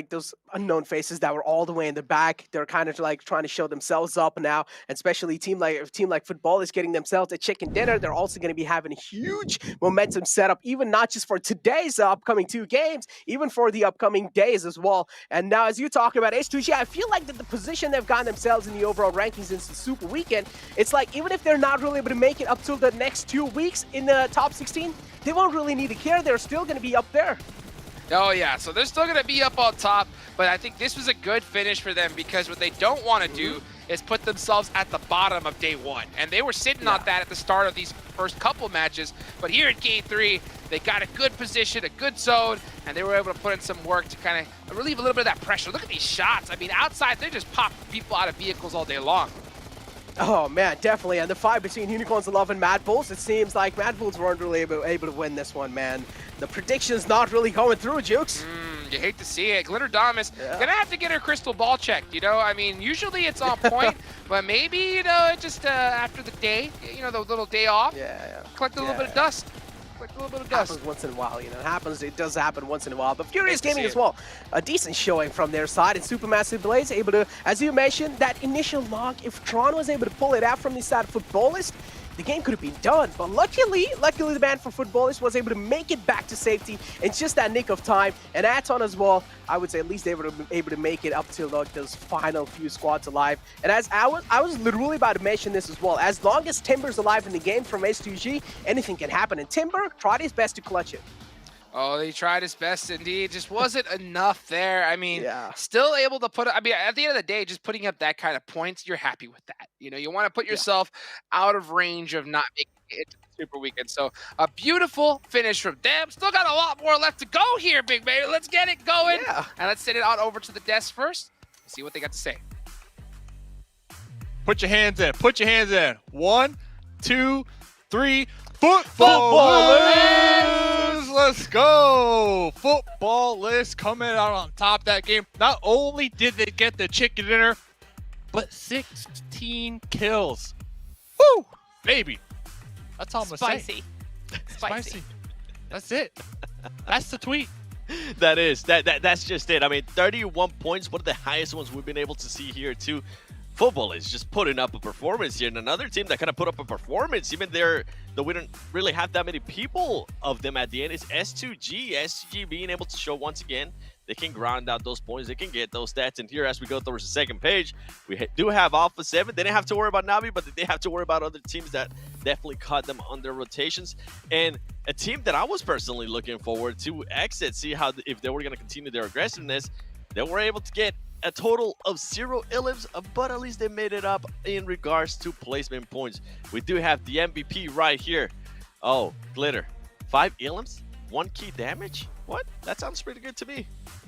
those unknown faces that were all the way in the back. They're kind of like trying to show themselves up now, and especially a team like Football is getting themselves a chicken dinner. They're also going to be having a huge momentum setup, even not just for today's upcoming 2 games, even for the upcoming days as well. And now, as you talk about H2G, I feel like that the position they've gotten themselves in the overall rankings since the Super Weekend, it's like even if they're not really able to make it up till the next 2 weeks in the top 16, they won't really need to care. They're still going to be up there. Oh, yeah. So they're still going to be up on top. But I think this was a good finish for them, because what they don't want to do is put themselves at the bottom of day 1. And they were sitting on that at the start of these first couple matches. But here at game 3, they got a good position, a good zone, and they were able to put in some work to kind of relieve a little bit of that pressure. Look at these shots. I mean, outside, they just pop people out of vehicles all day long. Oh, man, definitely. And the fight between Unicorns of Love and Mad Bulls, it seems like Mad Bulls weren't really able to win this one, man. The prediction's not really going through, Jukes. You hate to see it. Glitter Damas gonna have to get her crystal ball checked, you know? I mean, usually it's on point, but maybe, you know, just after the day, you know, the little day off, collect a little bit of dust. Like a little bit of dust. Happens once in a while, you know. It does happen once in a while. But Furious Gaming as well, a decent showing from their side. And Supermassive Blaze able to, as you mentioned, that initial knock, if Tron was able to pull it out from the side of Footballist, the game could have been done. But luckily the man for Footballist was able to make it back to safety in just that nick of time. And Aton as well, I would say at least they were able to make it up to like those final few squads alive. And as I was literally about to mention this as well, as long as Timber's alive in the game from S2G, anything can happen. And Timber tried his best to clutch it. Oh, he tried his best indeed. Just wasn't enough there. I mean, Yeah. still able to put. I mean, at the end of the day, just putting up that kind of points, you're happy with that. You know, you want to put yourself out of range of not making it to the Super Weekend. So a beautiful finish from them. Still got a lot more left to go here, big baby. Let's get it going. Yeah. And let's send it out over to the desk first. See what they got to say. Put your hands in. Put your hands in. 1, 2, 3. Footballers! Let's go! Footballers coming out on top of that game. Not only did they get the chicken dinner, but 16 kills. Woo! Baby. That's all I'm going to say. Spicy. That's it. That's the tweet. That's just it. I mean, 31 points, one of the highest ones we've been able to see here too. Football is just putting up a performance here, and another team that kind of put up a performance, even there, though we don't really have that many people of them at the end, is S2G. S2G being able to show once again they can grind out those points, they can get those stats. And here, as we go towards the second page, we do have Alpha 7. They didn't have to worry about Navi, but they have to worry about other teams that definitely caught them on their rotations. And a team that I was personally looking forward to exit, see how if they were going to continue their aggressiveness. They were able to get a total of 0 elims, but at least they made it up in regards to placement points. We do have the MVP right here. Oh, Glitter. 5 elims, 1 key damage? What? That sounds pretty good to me.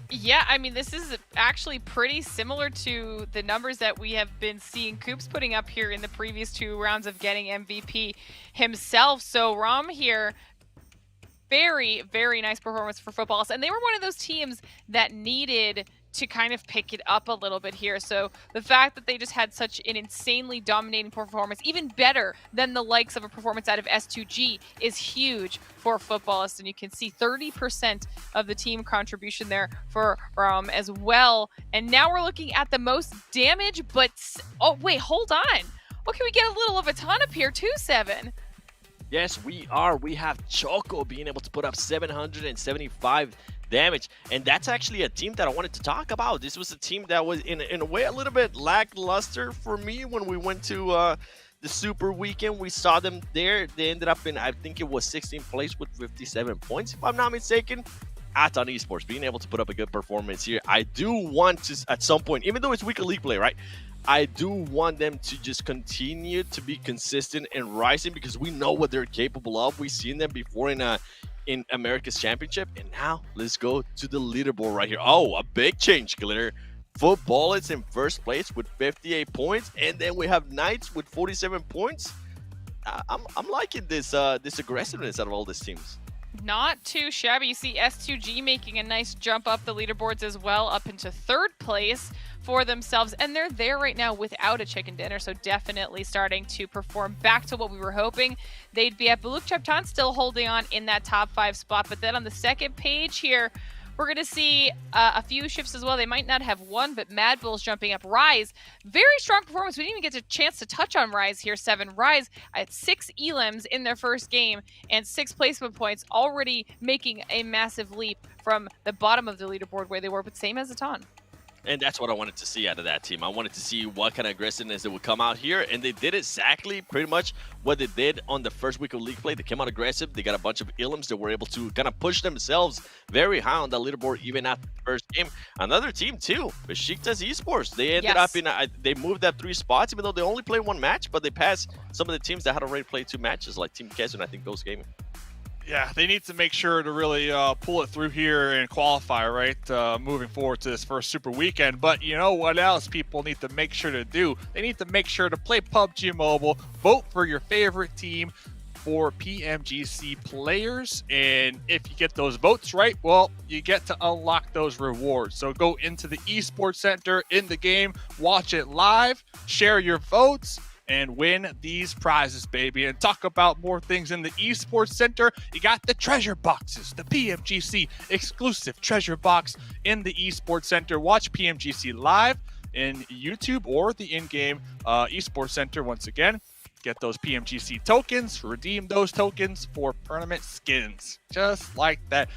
Yeah, I mean, this is actually pretty similar to the numbers that we have been seeing Coops putting up here in the previous 2 rounds of getting MVP himself. So Rom here, very, very nice performance for Footballs. And they were one of those teams that needed to kind of pick it up a little bit here. So the fact that they just had such an insanely dominating performance, even better than the likes of a performance out of S2G, is huge for Footballists. And you can see 30% of the team contribution there for as well. And now we're looking at the most damage, but oh wait, hold on. Well, can we get a little of a ton up here too, 7? Yes, we are. We have Choco being able to put up 775 damage, and that's actually a team that I wanted to talk about. This was a team that was in a way a little bit lackluster for me when we went to the Super Weekend. We saw them there. They ended up in, I think it was 16th place with 57 points, if I'm not mistaken. Aton Esports being able to put up a good performance here. I do want to, at some point, even though it's weekly league play, right? I do want them to just continue to be consistent and rising, because we know what they're capable of. We've seen them before in America's Championship. And now let's go to the leaderboard right here. Oh, a big change, Glitter. Football is in first place with 58 points, and then we have Knights with 47 points. I'm liking this aggressiveness out of all these teams. Not too shabby. You see S2G making a nice jump up the leaderboards as well, up into 3rd place for themselves, and they're there right now without a chicken dinner, so definitely starting to perform back to what we were hoping they'd be at. Baluk Cheptan still holding on in that top 5 spot, but then on the second page here, we're going to see a few shifts as well. They might not have one, but Mad Bull's jumping up. Rise, very strong performance. We didn't even get a chance to touch on Rise here. 7 Rise at 6 elims in their first game and 6 placement points, already making a massive leap from the bottom of the leaderboard where they were, but same as Aton. And that's what I wanted to see out of that team. I wanted to see what kind of aggressiveness they would come out here, and they did exactly pretty much what they did on the first week of league play. They came out aggressive. They got a bunch of elims that were able to kind of push themselves very high on the leaderboard even after the first game. Another team too, Besiktas Esports. They ended up in they moved up 3 spots, even though they only played 1 match, but they passed some of the teams that had already played 2 matches, like Team Kes and I think Ghost Gaming. Yeah, they need to make sure to really pull it through here and qualify, right, moving forward to this first Super Weekend. But you know what else people need to make sure to do? They need to make sure to play PUBG Mobile, vote for your favorite team for PMGC players, and if you get those votes right, well, you get to unlock those rewards. So go into the Esports Center in the game, watch it live, share your votes, and win these prizes, baby. And talk about more things in the Esports Center. You got the treasure boxes, the PMGC exclusive treasure box in the Esports Center. Watch PMGC live in YouTube or the in-game Esports Center once again. Get those PMGC tokens, redeem those tokens for permanent skins. Just like that.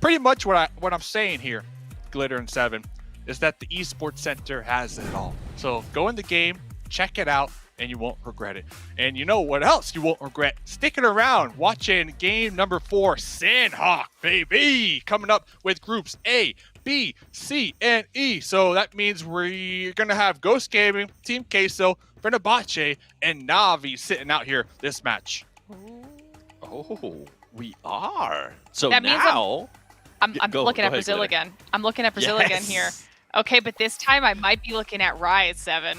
Pretty much what I'm saying here, Glitter and 7, is that the Esports Center has it all. So go in the game, check it out, and you won't regret it. And you know what else you won't regret? Sticking around, watching game number 4, Sanhok, baby, coming up with groups A, B, C, and E. So that means we're going to have Ghost Gaming, Team Queso, Fenerbahce, and Navi sitting out here this match. Oh, we are. So That means now... I'm looking at ahead, Brazil Glitter. again. I'm looking at Brazil again here. Okay, but this time I might be looking at Rise 7.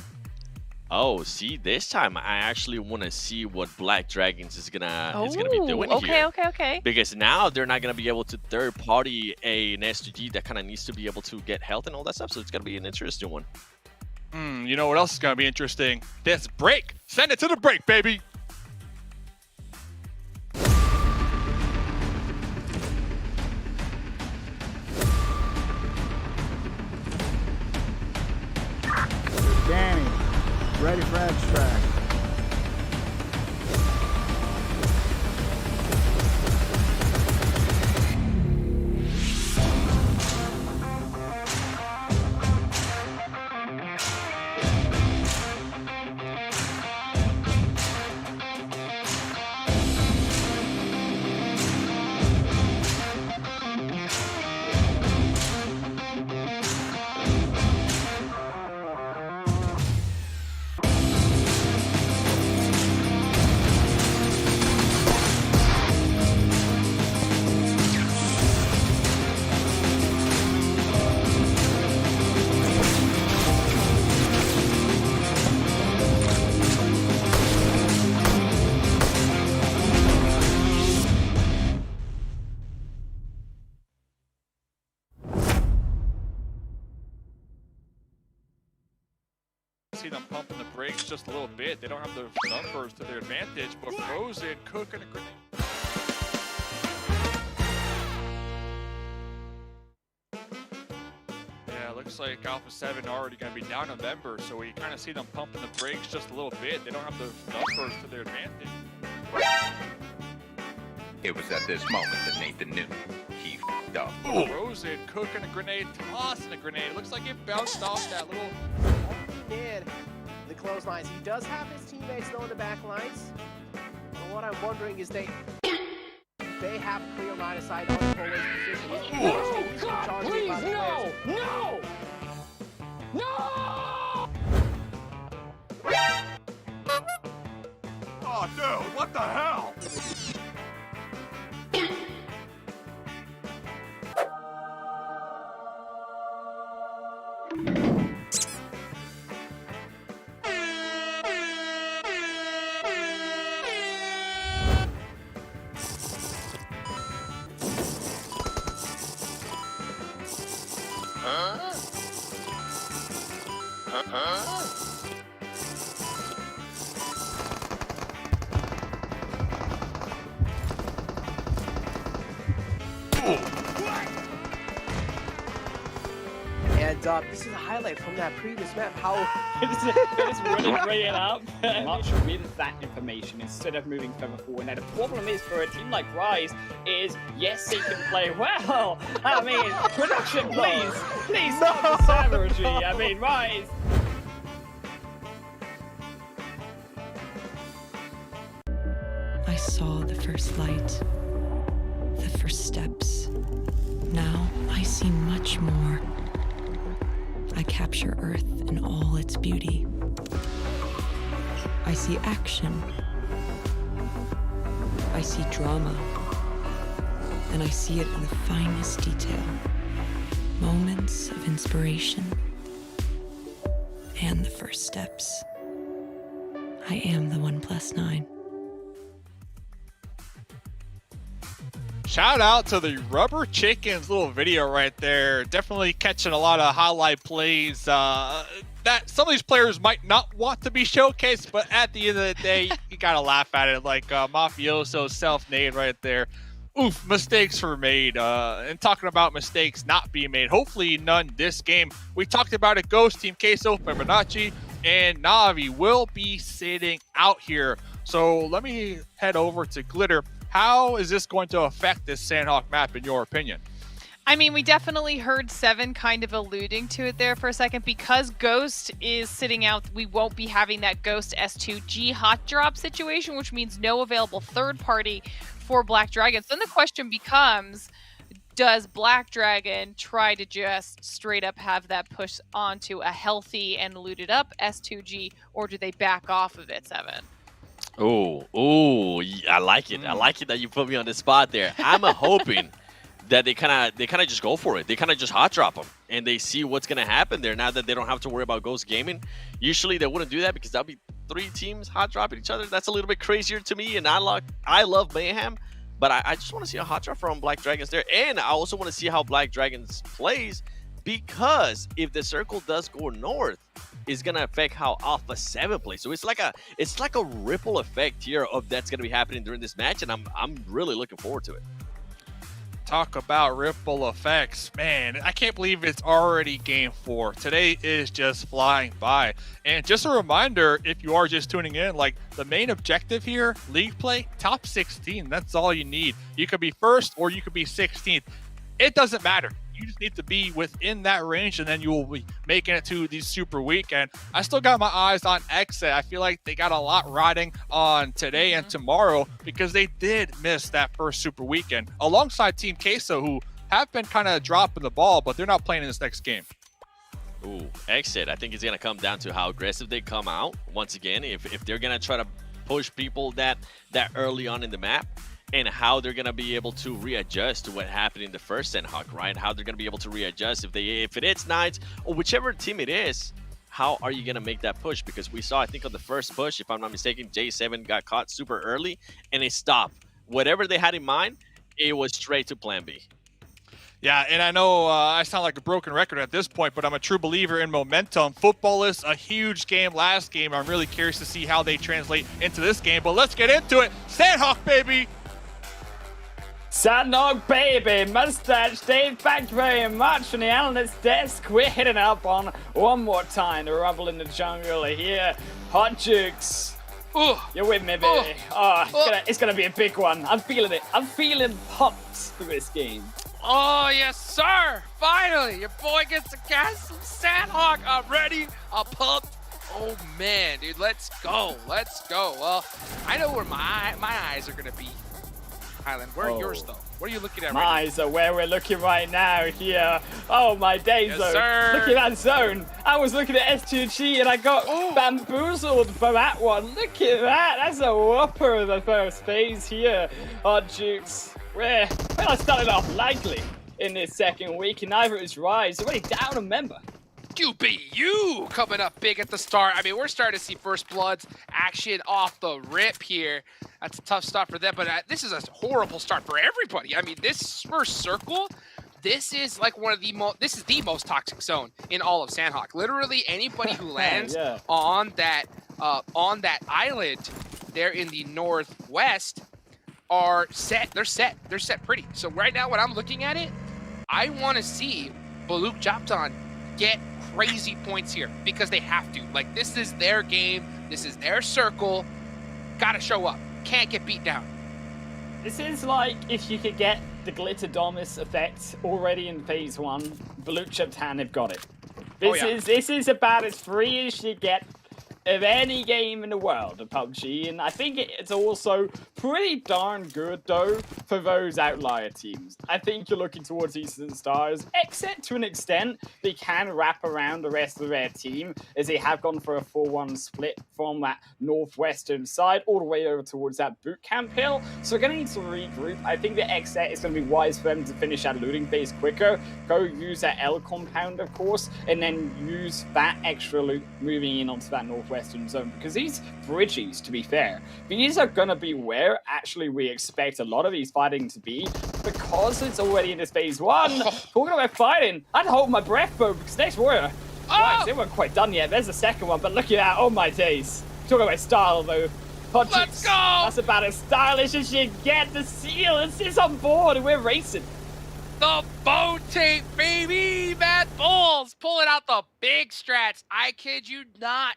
Oh, see, this time I actually want to see what Black Dragons is gonna be doing here. Okay. Because now they're not gonna be able to third party an SGG that kind of needs to be able to get health and all that stuff. So it's gonna be an interesting one. You know what else is going to be interesting? This break. Send it to the break, baby. Danny, ready for extract. See them pumping the brakes just a little bit. They don't have the numbers to their advantage, but Frozen cooking a grenade. Yeah, looks like Alpha 7 already going to be down a member, so we kind of see them pumping the brakes just a little bit. They don't have the numbers to their advantage. It was at this moment that Nathan knew he f***ed up. Frozen cooking a grenade, tossing a grenade. It looks like it bounced off that little... Did the clotheslines. He does have his teammates though in the back lines. But what I'm wondering is they have clear line of sight on Poland's position. Oh, God, please, no! No! No! Oh, dude, what the hell? And this is a highlight from that previous map. How It's running right up. Much with that information instead of moving further forward. Now the problem is for a team like Rise is yes they can play well. I mean, production, please stop the savagery. I mean, Rise. I saw the first light, the first steps. Now I see much more. I capture Earth in all its beauty. I see action. I see drama. And I see it in the finest detail. Moments of inspiration. And the first steps. I am the 1+9. Shout out to the Rubber Chickens little video right there. Definitely catching a lot of highlight plays that some of these players might not want to be showcased, but at the end of the day, you gotta laugh at it. Like Mafioso self-made right there. Oof, mistakes were made. And talking about mistakes not being made, hopefully none this game. We talked about it. Ghost, Team Queso, Fibonacci, and Navi will be sitting out here. So let me head over to Glitter. How is this going to affect this Sanhok map in your opinion? I mean, we definitely heard Seven kind of alluding to it there for a second. Because Ghost is sitting out, we won't be having that Ghost S2G hot drop situation, which means no available third party for Black Dragons. Then the question becomes, does Black Dragon try to just straight up have that push onto a healthy and looted up S2G, or do they back off of it, Seven? Oh, I like it. I like it that you put me on the spot there. I'm hoping that they kind of just go for it. They kind of just hot drop them, and they see what's gonna happen there. Now that they don't have to worry about Ghost Gaming, usually they wouldn't do that because that'll be 3 teams hot dropping each other. That's a little bit crazier to me, and I love Mayhem, but I just want to see a hot drop from Black Dragons there, and I also want to see how Black Dragons plays, because if the circle does go north, it's gonna affect how Alpha 7 plays. So it's like a ripple effect here of that's gonna be happening during this match, and I'm really looking forward to it. Talk about ripple effects. Man, I can't believe it's already game 4. Today is just flying by. And just a reminder, if you are just tuning in, like the main objective here, league play, top 16. That's all you need. You could be first or you could be 16th. It doesn't matter. You just need to be within that range, and then you will be making it to the Super Weekend. I still got my eyes on Exit. I feel like they got a lot riding on today and tomorrow because they did miss that first Super Weekend alongside Team Queso, who have been kind of dropping the ball, but they're not playing in this next game. Ooh, Exit. I think it's going to come down to how aggressive they come out. Once again, if they're going to try to push people that early on in the map, and how they're going to be able to readjust to what happened in the first Sanhok, right? How they're going to be able to readjust if it is Knights or whichever team it is. How are you going to make that push? Because we saw, I think on the first push, if I'm not mistaken, J7 got caught super early and it stopped. Whatever they had in mind, it was straight to plan B. Yeah, and I know I sound like a broken record at this point, but I'm a true believer in momentum. Football is a huge game last game. I'm really curious to see how they translate into this game, but let's get into it. Sanhok, baby! Sanhok, baby, Mustache Dave, thank you very much from the Analyst desk. We're hitting up on one more time the Rumble in the Jungle here. Hot Jukes. You're with me, baby. It's gonna be a big one. I'm feeling it. I'm feeling pumped for this game. Oh, yes, sir. Finally, your boy gets a cast from Sanhok. I'm ready. I'm pumped. Oh, man, dude, let's go. Let's go. Well, I know where my eyes are going to be. Highland, where are yours, though? What are you looking at right now? My eyes are where we're looking right now here. Oh, my days, yes, though. Sir. Look at that zone. I was looking at S2G and I got bamboozled for that one. Look at that. That's a whopper of the first phase here. Oh, Jukes. Well, I started off lightly in this second week, and neither is Rise. Already down a member. QBU coming up big at the start. I mean, we're starting to see First Bloods action off the rip here. That's a tough start for them, but this is a horrible start for everybody. I mean, this first circle, this is like one of the most toxic zone in all of Sanhok. Literally anybody who lands on that island there in the northwest are set. They're set pretty. So right now when I'm looking at it, I want to see Baluk Japton get crazy points here because they have to. Like, this is their game. This is their circle. Gotta show up. Can't get beat down. This is like if you could get the Glitter Domus effect already in phase 1. Baluk Japton have got it. This is about as free as you get of any game in the world of PUBG, and I think it's also pretty darn good, though, for those outlier teams. I think you're looking towards Eastern Stars, except to an extent, they can wrap around the rest of their team, as they have gone for a 4-1 split from that northwestern side all the way over towards that boot camp hill, so we're going to need to regroup. I think the exit is going to be wise for them to finish that looting phase quicker, go use that L compound, of course, and then use that extra loot moving in onto that northwestern zone, because these bridges, to be fair, these are going to be where actually we expect a lot of these fighting to be, because it's already in this phase 1. Talking about fighting, I'd hold my breath though, because next warrior, right, they weren't quite done yet. There's the second one, but look at that, oh my days. Talking about style though. Let's go! That's about as stylish as you get. The seal is on board and we're racing. The bow tape, baby! Mad Bulls pulling out the big strats. I kid you not.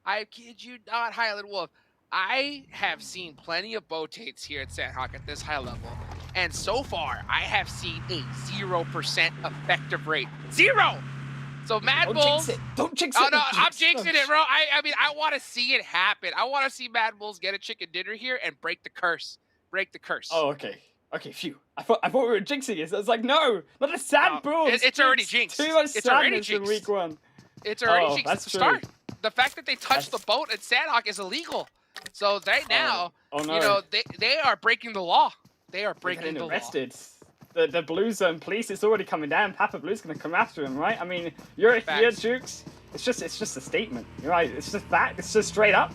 Highland Wolf. I have seen plenty of bow tapes here at Sanhok at this high level. And so far, I have seen a 0% effective rate. 0! So Mad Bulls. Don't jinx it. Oh no, I'm jinxing it, bro. I mean, I want to see it happen. I want to see Mad Bulls get a chicken dinner here and break the curse. Break the curse. Oh, okay. Okay, phew. I thought we were jinxing it. So I was like, no, not the Sad Bulls. It's already jinxed. Too much It's already sadness in jinxed. week 1. It's already jinxed that's at the start. The fact that they touched That's- the boat at Sanhok is illegal. So right now, oh no. you know, they are breaking the law. They are They're breaking getting the law. arrested. The Blue Zone police, it's already coming down. Papa Blue's gonna come after him, right? I mean, you're here, Jukes. It's just a statement. You're right. It's just fact. It's just straight up.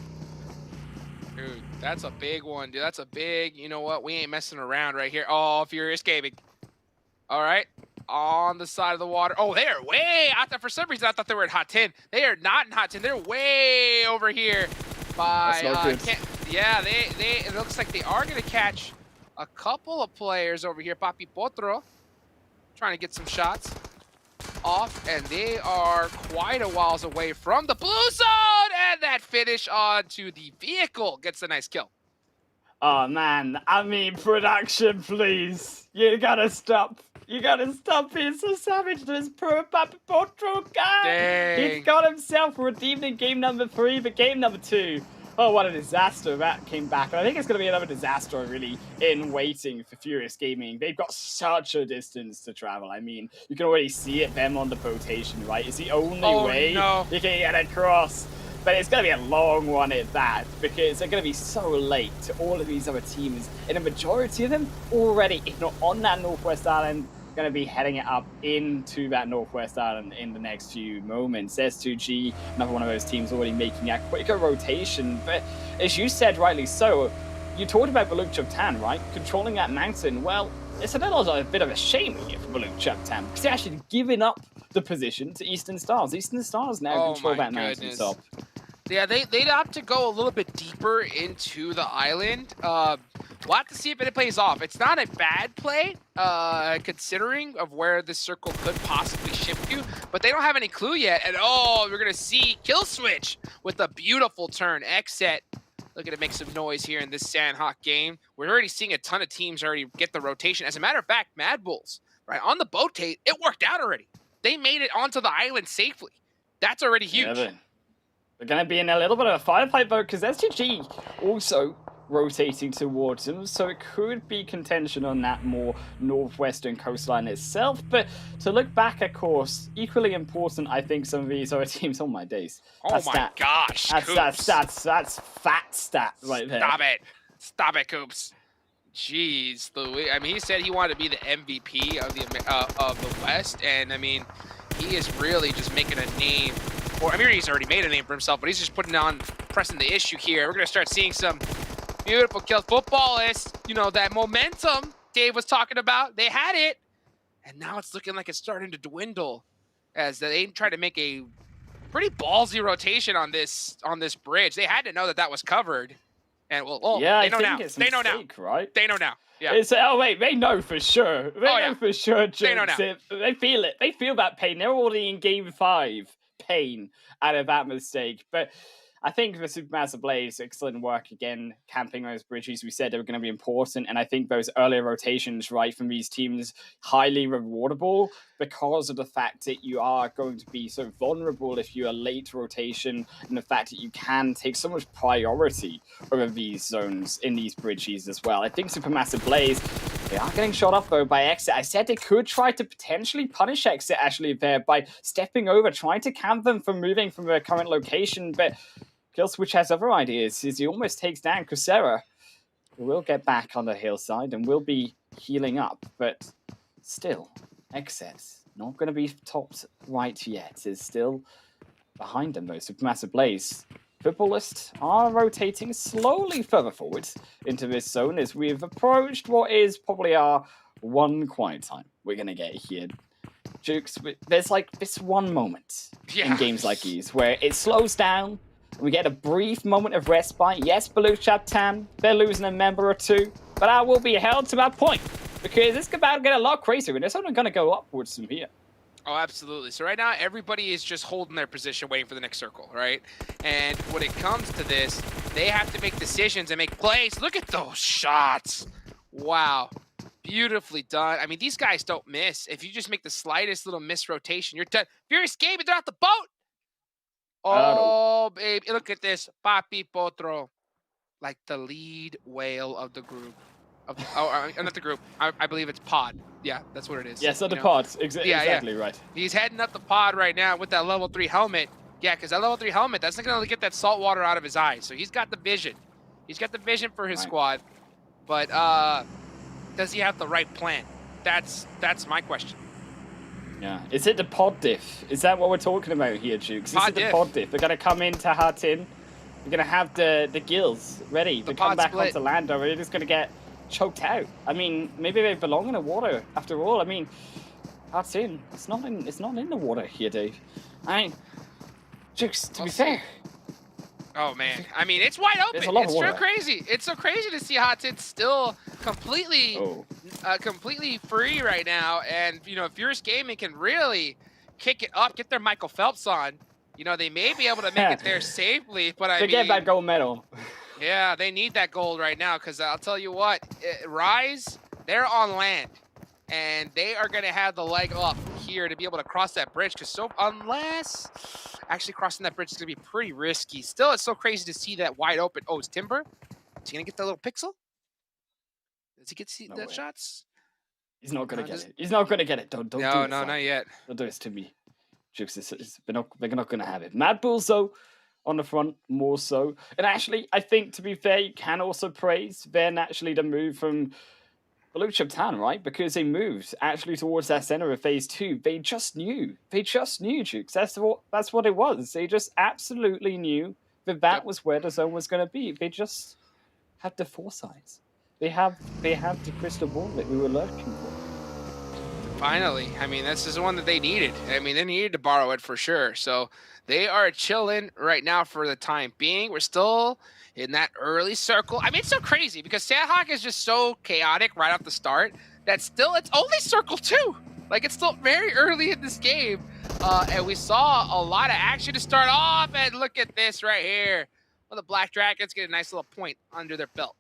Dude, that's a big one, dude. That's a big, you know what? We ain't messing around right here. Oh, Furious Gaming. All right. On the side of the water. Oh, they are way out there. For some reason, I thought they were in Hot 10. They are not in Hot 10. They're way over here by... That's not good. Yeah, it looks like they are going to catch a couple of players over here. Papi Potro trying to get some shots off, and they are quite a whiles away from the blue zone, and that finish onto the vehicle gets a nice kill. Oh man, I mean, production, please. You gotta stop. You gotta stop being so savage to this poor Papa Potro guy. Dang. He's got himself redeemed in game number 3, but game number 2. Oh, what a disaster that came back. And I think it's going to be another disaster, really, in waiting for Furious Gaming. They've got such a distance to travel. I mean, you can already see it, them on the rotation, right? It's the only way you can get across. But it's going to be a long one at that, because they're going to be so late to all of these other teams. And a majority of them already, if not on that Northwest Island, going to be heading it up into that Northwest Island in the next few moments. S2G, another one of those teams already making a quicker rotation. But as you said rightly so, you talked about Baluk Chuptan, right? Controlling that mountain. Well, it's a bit of a shame here for Baluk Chuptan, because they're actually giving up the position to Eastern Stars. Eastern Stars now control that mountain top. Yeah, they'd opt to go a little bit deeper into the island. We'll have to see if it plays off. It's not a bad play, considering of where this circle could possibly shift to, but they don't have any clue yet. And oh, we're gonna see Kill Switch with a beautiful turn. Xset looking to make some noise here in this Sanhok game. We're already seeing a ton of teams already get the rotation. As a matter of fact, Mad Bulls, right, on the boat tape, it worked out already. They made it onto the island safely. That's already huge. Yeah, they're going to be in a little bit of a firefight, though, because STG also rotating towards them, so it could be contention on that more northwestern coastline itself. But to look back, of course, equally important, I think some of these other teams. Oh my days! Oh my gosh! That's fat stat right there. Stop it, Coops. Jeez, Louis. I mean, he said he wanted to be the MVP of the West, and I mean, he is really just making a name. Or I mean, he's already made a name for himself, but he's just pressing the issue here. We're gonna start seeing some beautiful kills. Footballists, you know, that momentum Dave was talking about, they had it, and now it's looking like it's starting to dwindle as they try to make a pretty ballsy rotation on this bridge. They had to know that was covered, and yeah, they know now. It's They know now. Right? They know now. Yeah. They know for sure. They know for sure. They know now. They feel it. They feel that pain. They're already in game 5. Pain out of that mistake. But I think the Supermassive Blaze, excellent work again, camping those bridges. We said they were going to be important, and I think those earlier rotations, right, from these teams, highly rewardable because of the fact that you are going to be so vulnerable if you're a late rotation, and the fact that you can take so much priority over these zones in these bridges as well. I think Supermassive Blaze, they are getting shot up, though, by Exit. I said they could try to potentially punish Exit, actually, there by stepping over, trying to camp them from moving from their current location, but Killswitch has other ideas, as he almost takes down Coursera, who will get back on the hillside and will be healing up, but still, Exit, not going to be topped right yet, is still behind them, though. Supermassive Blaze. Footballists are rotating slowly further forward into this zone as we've approached what is probably our one quiet time we're going to get here. Jukes, there's like this one moment in games like these where it slows down and we get a brief moment of respite. Yes, Baluk Chaptan, they're losing a member or two, but I will be held to that point because it's about to get a lot crazier and it's only going to go upwards from here. Oh, absolutely. So right now, everybody is just holding their position, waiting for the next circle, right? And when it comes to this, they have to make decisions and make plays. Look at those shots. Wow. Beautifully done. I mean, these guys don't miss. If you just make the slightest little miss rotation, you're done. Furious Game, they're out the boat. Oh, babe, look at this. Papi Potro. Like the lead whale of the group. Not the group. I believe it's pod. Yeah, that's what it is. Yes, on the pod. Exactly right. He's heading up the pod right now with that level 3 helmet. Yeah, because that level 3 helmet, that's not going to get that salt water out of his eyes. So he's got the vision. He's got the vision for his squad. But does he have the right plan? That's my question. Yeah. Is it the pod diff? Is that what we're talking about here, Jukes? Is it the pod diff? They're going to come into Hartin. They're going to have the gills ready to come back onto land, or they're just going to get choked out. I mean, maybe they belong in the water after all. I mean, Hartin, it's not in the water here, Dave. I mean, Jukes, to be fair. Oh man, I mean, it's wide open. It's so crazy. It's so crazy to see Hot's still completely free right now. And, you know, Furious Gaming can really kick it up, get their Michael Phelps on. You know, they may be able to make it there safely, but I mean... They get that gold medal. Yeah, they need that gold right now, because I'll tell you what, Rise, they're on land. And they are going to have the leg up here to be able to cross that bridge, because unless... Actually, crossing that bridge is going to be pretty risky. Still, it's so crazy to see that wide open. Oh, it's Timber? Is he going to get that little pixel? Does he get the shots? He's not going to get it. He's not going to get it. Don't do it. No, not yet. Don't do this to me. Jukes, they're not going to have it. Mad Bulls, though, on the front, more so. And actually, I think, to be fair, you can also praise then actually the move from Baluch Tan, right? Because they moved actually towards that center of phase 2. They just knew. They just knew, Jukes. That's what it was. They just absolutely knew that was where the zone was going to be. They just had the foresight. They have the crystal ball that we were lurking for. Finally. I mean, this is the one that they needed. I mean, they needed to borrow it for sure. So they are chilling right now for the time being. We're still in that early circle. I mean, it's so crazy because Sanhok is just so chaotic right off the start that still it's only circle 2. Like, it's still very early in this game. And we saw a lot of action to start off. And look at this right here. Well, the Black Dragons get a nice little point under their belt.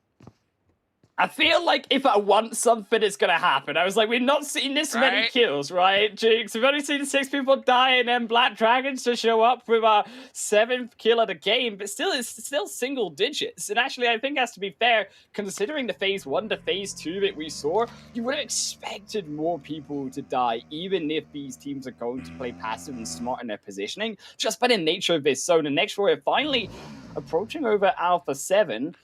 I feel like if I want something, it's going to happen. I was like, we've not seen this many kills, right, Jukes? We've only seen 6 people die and then Black Dragons to show up with our 7th kill of the game, but still, it's still single digits. And actually, I think it has to be fair, considering the phase 1 to phase 2 that we saw, you would have expected more people to die, even if these teams are going to play passive and smart in their positioning, just by the nature of this zone. And next we're finally approaching over Alpha 7.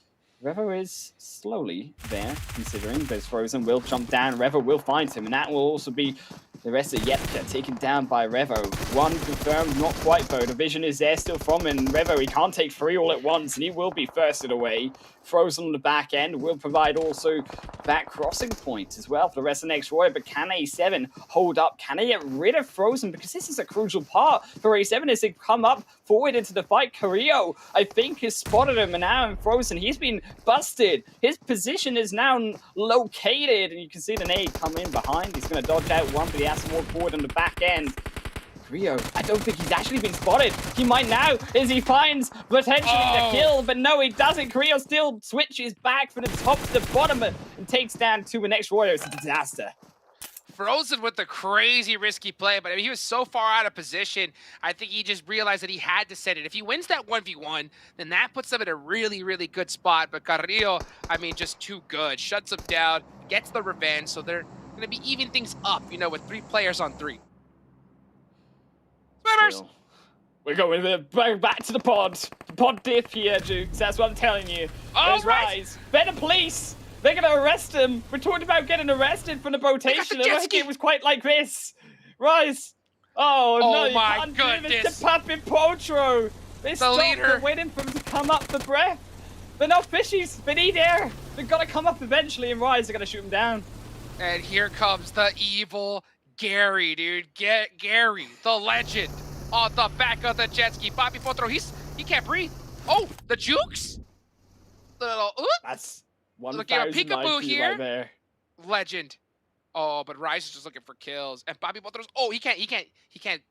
Revo is slowly there, considering there's Frozen will jump down. Revo will find him, and that will also be the rest of Yepka taken down by Revo. 1 confirmed, not quite though. The vision is there still from him. Revo, he can't take 3 all at once, and he will be firsted away. Frozen on the back end will provide also that crossing point as well for the rest of next Roy. But can A7 hold up? Can they get rid of Frozen? Because this is a crucial part for A7 as they come up forward into the fight. Carrillo, I think, has spotted him, and now in Frozen, he's been busted. His position is now located, and you can see the nade come in behind. He's going to dodge out one, but he has to walk forward on the back end. Rio, I don't think he's actually been spotted. He might now, as he finds potentially the kill, but no, he doesn't. Rio still switches back from the top to the bottom and takes down 2 the next Warrior. It's a disaster. Frozen with the crazy risky play, but I mean, he was so far out of position, I think he just realized that he had to set it. If he wins that 1v1, then that puts them in a really, really good spot. But Carrillo, I mean, just too good. Shuts him down, gets the revenge, so they're going to be even things up, you know, with 3 players on 3. Swimmers! We're going back to the pod. The pod diff here, Jukes. That's what I'm telling you. Oh, Rise. Better police. They're going to arrest him. We're talking about getting arrested from the botation. I don't think it was quite like this. Rise. Oh no, you can't do this to Papi Potro. They stopped. They're waiting for him to come up for breath. They're not fishies. They need air. They've got to come up eventually, and Rise are going to shoot him down. And here comes the evil Gary, dude. Gary, the legend, on the back of the jet ski. Papi Potro, he can't breathe. Oh, the Jukes? Little, that's 1,000 look at a peekaboo here. Right there. Legend. Oh, but Rise is just looking for kills. And Papi Potro's, oh, he can't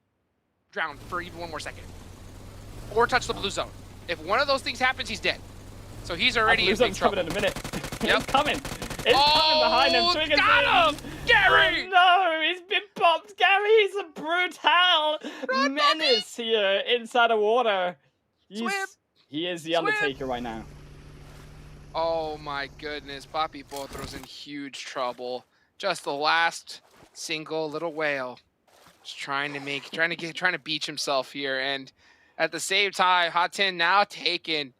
drown for even 1 more second. Or touch the blue zone. If one of those things happens, he's dead. So he's already in big trouble. Coming in a minute. It's coming. It's coming behind him. Triggers got him! Gary! Oh, no, he's been popped. Gary, he's a brutal menace here inside the water. He is the Undertaker right now. Oh my goodness, Papi Potro's in huge trouble. Just the last single little whale. Just trying to beach himself here, and at the same time, Hot 10 now taken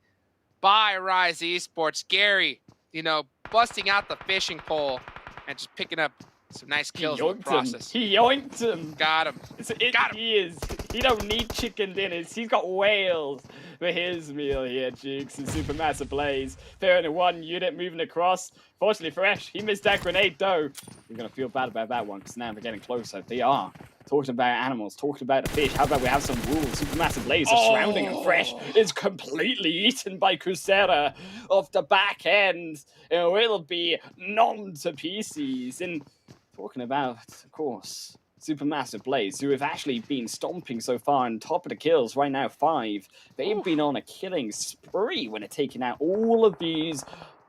by Rise Esports. Gary, you know, busting out the fishing pole and just picking up some nice kills in the process. He yoinked him. Got him. Got him. He don't need chicken dinners. He's got whales for his meal here, Jukes. And Supermassive Blaze. Fair into one unit moving across. Fortunately for Ash, he missed that grenade though. You're going to feel bad about that one because now they're getting closer. They are. Talking about animals, talking about the fish. How about we have some wolves? Supermassive Blaze are surrounding him. Fresh is completely eaten by Crusader off the back end. It will be nommed to pieces. And talking about, of course, Supermassive Blaze, who have actually been stomping so far on top of the kills. Right now, 5. They've been on a killing spree when they're taking out all of these,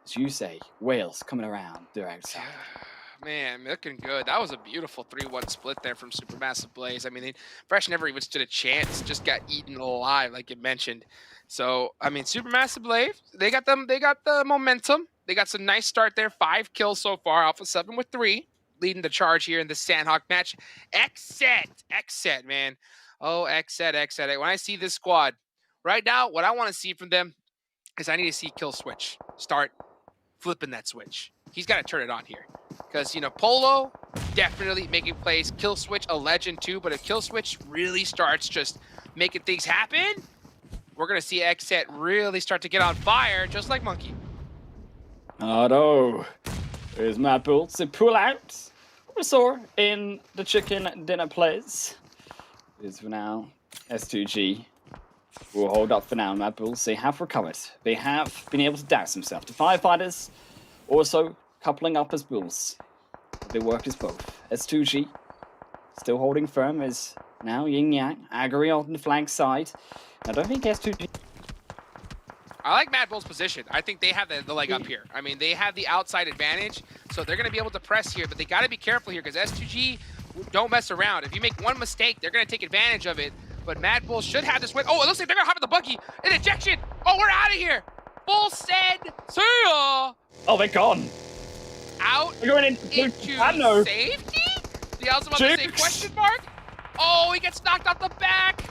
as you say, whales coming around. They're outside. Man, looking good. That was a beautiful 3-1 split there from Supermassive Blaze. I mean, Fresh never even stood a chance. Just got eaten alive, like you mentioned. So, I mean, Supermassive Blaze, they got the momentum. They got some nice start there. 5 kills so far, off of 7 with 3. Leading the charge here in the Sanhok match. X-Set, man. Oh, X-Set. When I see this squad, right now, what I want to see from them is I need to see Kill Switch start flipping that switch. He's got to turn it on here. Because, you know, Polo, definitely making plays. Kill Switch, a legend too. But if Kill Switch really starts just making things happen, we're going to see X-Set really start to get on fire, just like Monkey. Oh, no. There's Mad Bulls. They pull out. We saw in the chicken dinner plays. Is for now S2G. Will hold up for now. Mad Bulls, they have recovered. They have been able to douse themselves. The firefighters also coupling up as Bulls. They work as both. S2G still holding firm as now Yin Yang. Agri on the flank side. I don't think S2G. I like Mad Bull's position. I think they have the leg up here. I mean, they have the outside advantage, so they're going to be able to press here, but they got to be careful here because S2G don't mess around. If you make one mistake, they're going to take advantage of it, but Mad Bull should have this win. Oh, it looks like they're going to hop at the buggy. An ejection. Oh, we're out of here. Bull said, see ya. Oh, they're gone. Out We're going into safety? The also about to say question mark? Oh, he gets knocked out the back.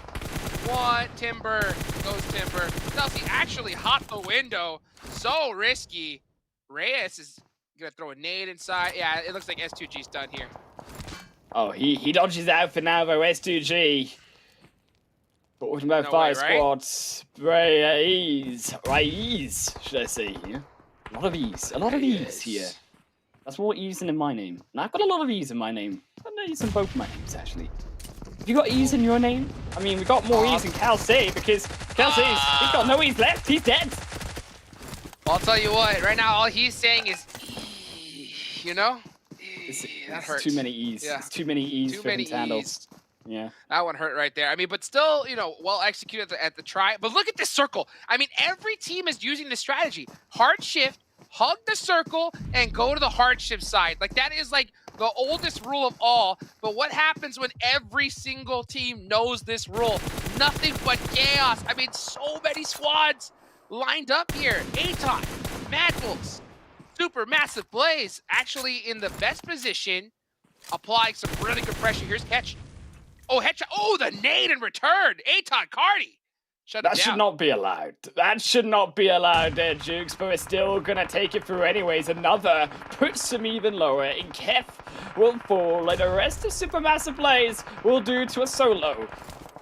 What? Timber. Goes Timber. Chelsea actually hopped the window. So risky. Reyes is going to throw a nade inside. Yeah, it looks like S2G's done here. Oh, he dodges out for now, though, S2G. But what about fire squads? Reyes, should I say here? A lot of E's here. That's more E's than in my name. And I've got a lot of E's in my name. I've got E's in both my names, actually. Have you got E's in your name? I mean, we got more E's in Kelsey because Kelsey's he's got no E's left. He's dead. I'll tell you what. Right now, all he's saying is, you know, that hurts. Too many E's. Yeah. It's too many E's for him to handle. Yeah. That one hurt right there. I mean, but still, you know, well executed at the try. But look at this circle. I mean, every team is using this strategy. Hard shift, hug the circle, and go to the hardship side. Like, that is like the oldest rule of all. But what happens when every single team knows this rule? Nothing but chaos. I mean, so many squads lined up here. Aton, Mad Bulls, Supermassive Blaze, actually in the best position, applying some really good pressure. Here's Catch. Oh, headshot. Oh, the nade in return. Aton Cardi. That should not be allowed. That should not be allowed there, Jukes, but we're still going to take it through anyways. Another puts him even lower, and Kef will fall, like the rest of Supermassive Blaze will do to a solo.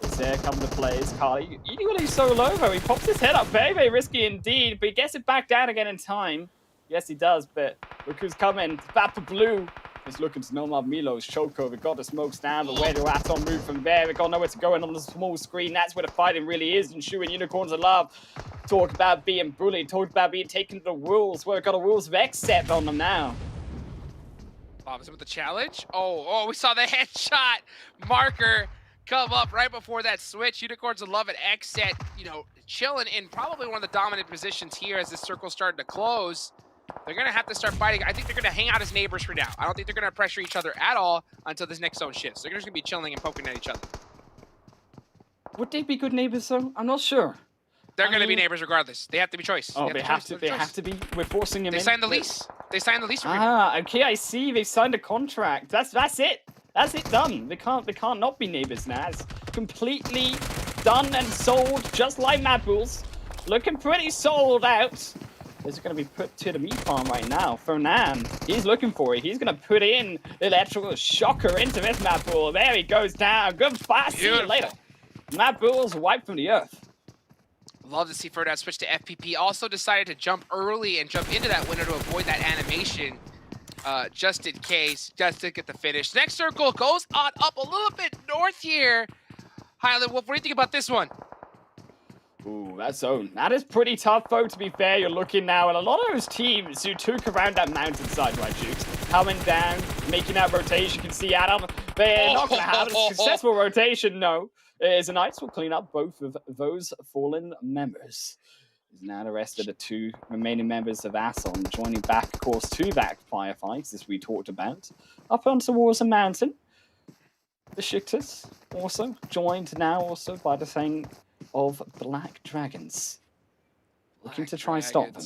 As there come the plays. Carly, equally solo, though. He pops his head up. Very, very risky indeed, but he gets it back down again in time. Yes, he does, but look who's coming. Vapor Blue. It's looking to Nomad Milo's choker. We've got the smokes down, but where do Atom move from there? We've got nowhere to go, and on the small screen, that's where the fighting really is. And shooting unicorns of love. Talk about being bullied. Talk about being taken to the rules. Well, we've got a rules of X set on them now. Is it with the challenge? Oh, we saw the headshot marker come up right before that switch. Unicorns of love at X set, you know, chilling in probably one of the dominant positions here as this circle started to close. They're going to have to start fighting. I think they're going to hang out as neighbors for now. I don't think they're going to pressure each other at all until this next zone shifts. They're just going to be chilling and poking at each other. Would they be good neighbors, though? I'm not sure. They're going to be neighbors regardless. They have to be choice. Oh, they have to be. We're forcing him in. They signed the lease. They signed the lease agreement. Ah, okay, I see. They signed a contract. That's it. That's it done. They can't not be neighbors now. It's completely done and sold, just like Mad Bulls. Looking pretty sold out. This is going to be put to the meat farm right now. Fernan, he's looking for it. He's going to put in the electrical shocker into this Mad Bull. There he goes down. Goodbye. See you later. Mad Bull's wiped from the earth. Love to see Fernan switch to FPP. Also decided to jump early and jump into that window to avoid that animation. Just in case, just to get the finish. Next circle goes on up a little bit north here. Highland Wolf, what do you think about this one? Ooh, that zone. That is pretty tough, though, to be fair. You're looking now at a lot of those teams who took around that mountainside, right, Jukes? Coming down, making that rotation. You can see Adam. They're not going to have a successful rotation, no. The Knights will clean up both of those fallen members. Now the rest of the two remaining members of Asson joining back, of course, to that firefight, as we talked about. Up on towards the mountain. The Shikters also joined now also by the thing of Black Dragons. Looking to try and stop them.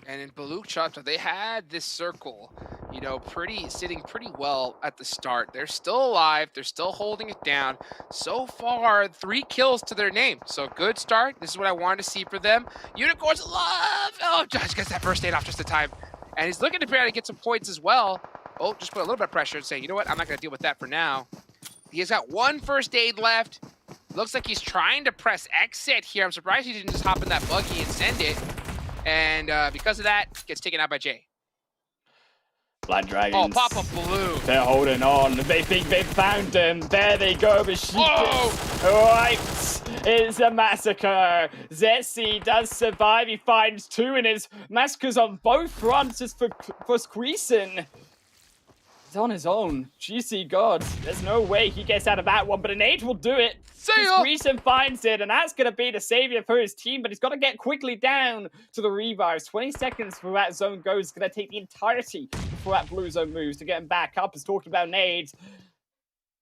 And in Baluk Chapter, they had this circle, you know, sitting pretty well at the start. They're still alive. They're still holding it down. So far, 3 kills to their name. So good start. This is what I wanted to see for them. Unicorns love. Oh, Josh gets that first aid off just in time. And he's looking to try to get some points as well. Oh, just put a little bit of pressure and say, you know what? I'm not going to deal with that for now. He's got 1 first aid left. Looks like he's trying to press exit here. I'm surprised he didn't just hop in that buggy and send it. And because of that, gets taken out by Jay. Black Dragons. Oh, Papa Blue. They're holding on. They think they've found him. There they go. Right. It's a massacre. Zetsi does survive. He finds 2 in his massacres on both fronts just for Squeezing. He's on his own. GC God. There's no way he gets out of that one, but an 8 will do it. Squeezing finds it, and that's going to be the savior for his team, but he's got to get quickly down to the revives. 20 seconds before that zone goes. It's going to take the entirety before that blue zone moves to get him back up. As talked about nades.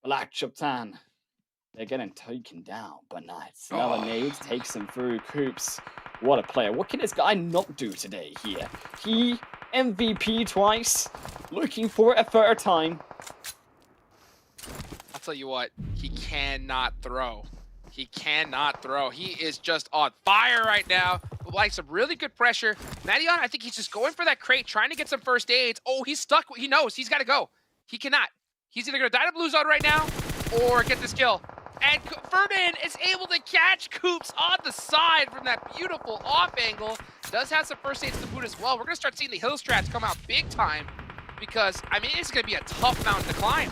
Black Chuptan. They're getting taken down by Knights. Another nade takes him through. Coops. What a player. What can this guy not do today here? He MVP twice. Looking for it a third time. I'll tell you what, he cannot throw. He cannot throw. He is just on fire right now. Like some really good pressure. Madion, I think he's just going for that crate, trying to get some first aids. Oh, he's stuck. He knows he's got to go. He cannot. He's either going to die to blue zone right now or get this kill. And Ferdinand is able to catch Coops on the side from that beautiful off angle. Does have some first aids to boot as well. We're going to start seeing the hill strats come out big time because, I mean, it's going to be a tough mountain to climb.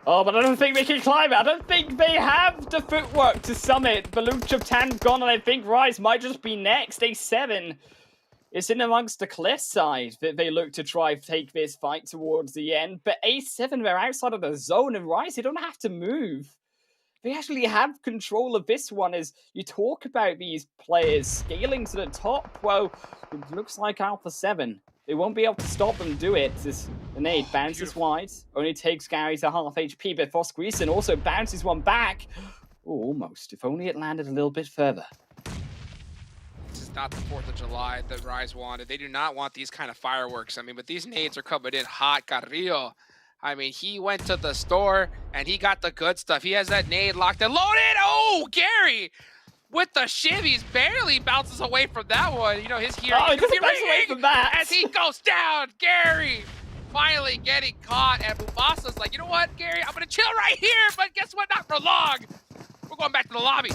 Oh, but I don't think they can climb it. I don't think they have the footwork to summit. Baluk Chuptan gone, and I think Rise might just be next. A7 is in amongst the cliff side that they look to try to take this fight towards the end. But A7, they're outside of the zone, and Rise, they don't have to move. They actually have control of this one. As you talk about these players scaling to the top, well, it looks like Alpha 7. They won't be able to stop them do it. This nade bounces wide, only takes Gary to half HP, but Fosqueezing also bounces one back. Oh, almost. If only it landed a little bit further. This is not the 4th of July that Rise wanted. They do not want these kind of fireworks. I mean, but these nades are coming in hot. Carrillo. I mean, he went to the store and he got the good stuff. He has that nade locked and loaded. Oh, Gary with the shivvies barely bounces away from that one. You know, his hearing he doesn't bounce away from that. As he goes down. Gary finally getting caught. And Mufasa's like, you know what, Gary? I'm going to chill right here. But guess what? Not for long. We're going back to the lobby.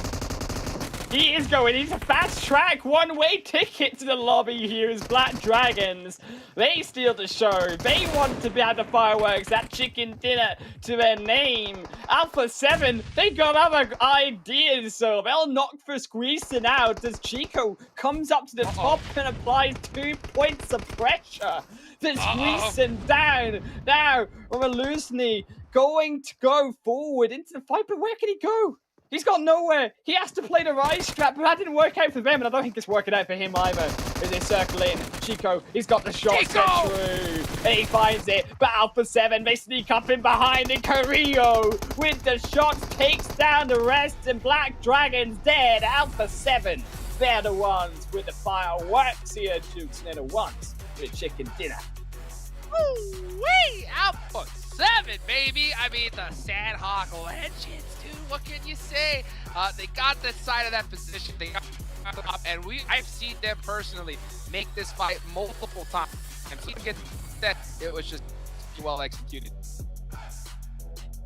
He is going. He's a fast track, one-way ticket to the lobby here is Black Dragons. They steal the show. They want to have the fireworks, that chicken dinner to their name. Alpha 7, they got other ideas, so they'll knock for Squeezing out as Chico comes up to the top and applies 2 points of pressure. The Squeezing down. Now, Revolutionary going to go forward into the fight, but where can he go? He's got nowhere. He has to play the Rise strat, but that didn't work out for them, and I don't think it's working out for him either. As they circle in, Chico, he's got the shot set true. And he finds it, but Alpha 7, they sneak up in behind, and Carrillo, with the shots, takes down the rest, and Black Dragon's dead. Alpha 7, they're the ones with the fireworks here, Jukes. They're the ones with chicken dinner. Woo-wee! Alpha 7, baby! I mean, the Sanhok legends, dude. What can you say? They got the side of that position. They got up, and I've seen them personally make this fight multiple times. And he gets that it was just well executed.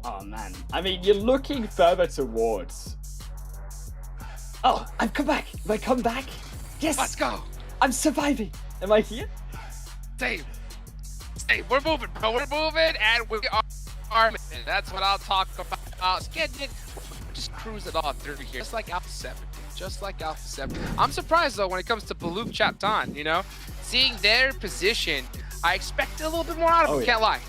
Oh man, I mean, you're looking further towards. Oh, I've come back. Have I come back? Yes. Let's go. I'm surviving. Am I here? Same. Hey, we're moving, bro. We're moving, and we are. And that's what I'll talk about. Just cruising on through here, just like Alpha 7, just like Alpha 7. I'm surprised though when it comes to Baluk Chaptan. You know, seeing their position, I expect a little bit more out of them. Can't lie.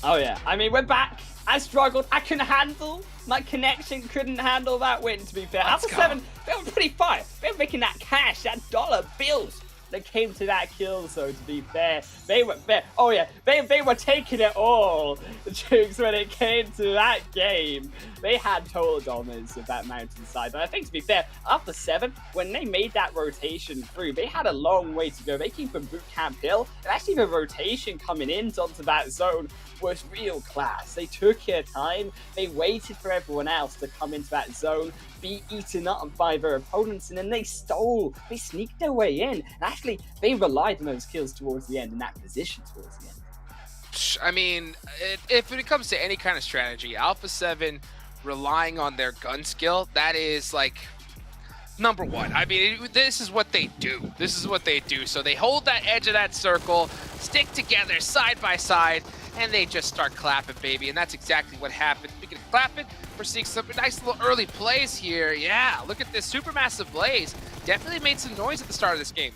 Oh yeah. I mean, we're back. I struggled. I couldn't handle. My connection couldn't handle that win. To be fair, Alpha 7, they were pretty fire. They were making that cash, that dollar bills. They came to that kill, so to be fair, they were fair. Oh yeah, they were taking it all, the Jukes, when it came to that game. They had total dominance of that mountainside. But I think, to be fair, Alpha 7, when they made that rotation through, they had a long way to go. They came from Boot Camp Hill, and actually the rotation coming in onto that zone was real class. They took their time, they waited for everyone else to come into that zone, be eaten up by their opponents, and then they sneaked their way in. And actually, they relied on those kills towards the end, in that position towards the end. I mean, if it comes to any kind of strategy, Alpha 7 relying on their gun skill, that is like number one. I mean, this is what they do. This is what they do. So they hold that edge of that circle, stick together side by side, and they just start clapping, baby. And that's exactly what happened. Speaking of clapping, we're seeing some nice little early plays here. Yeah, look at this supermassive blaze. Definitely made some noise at the start of this game.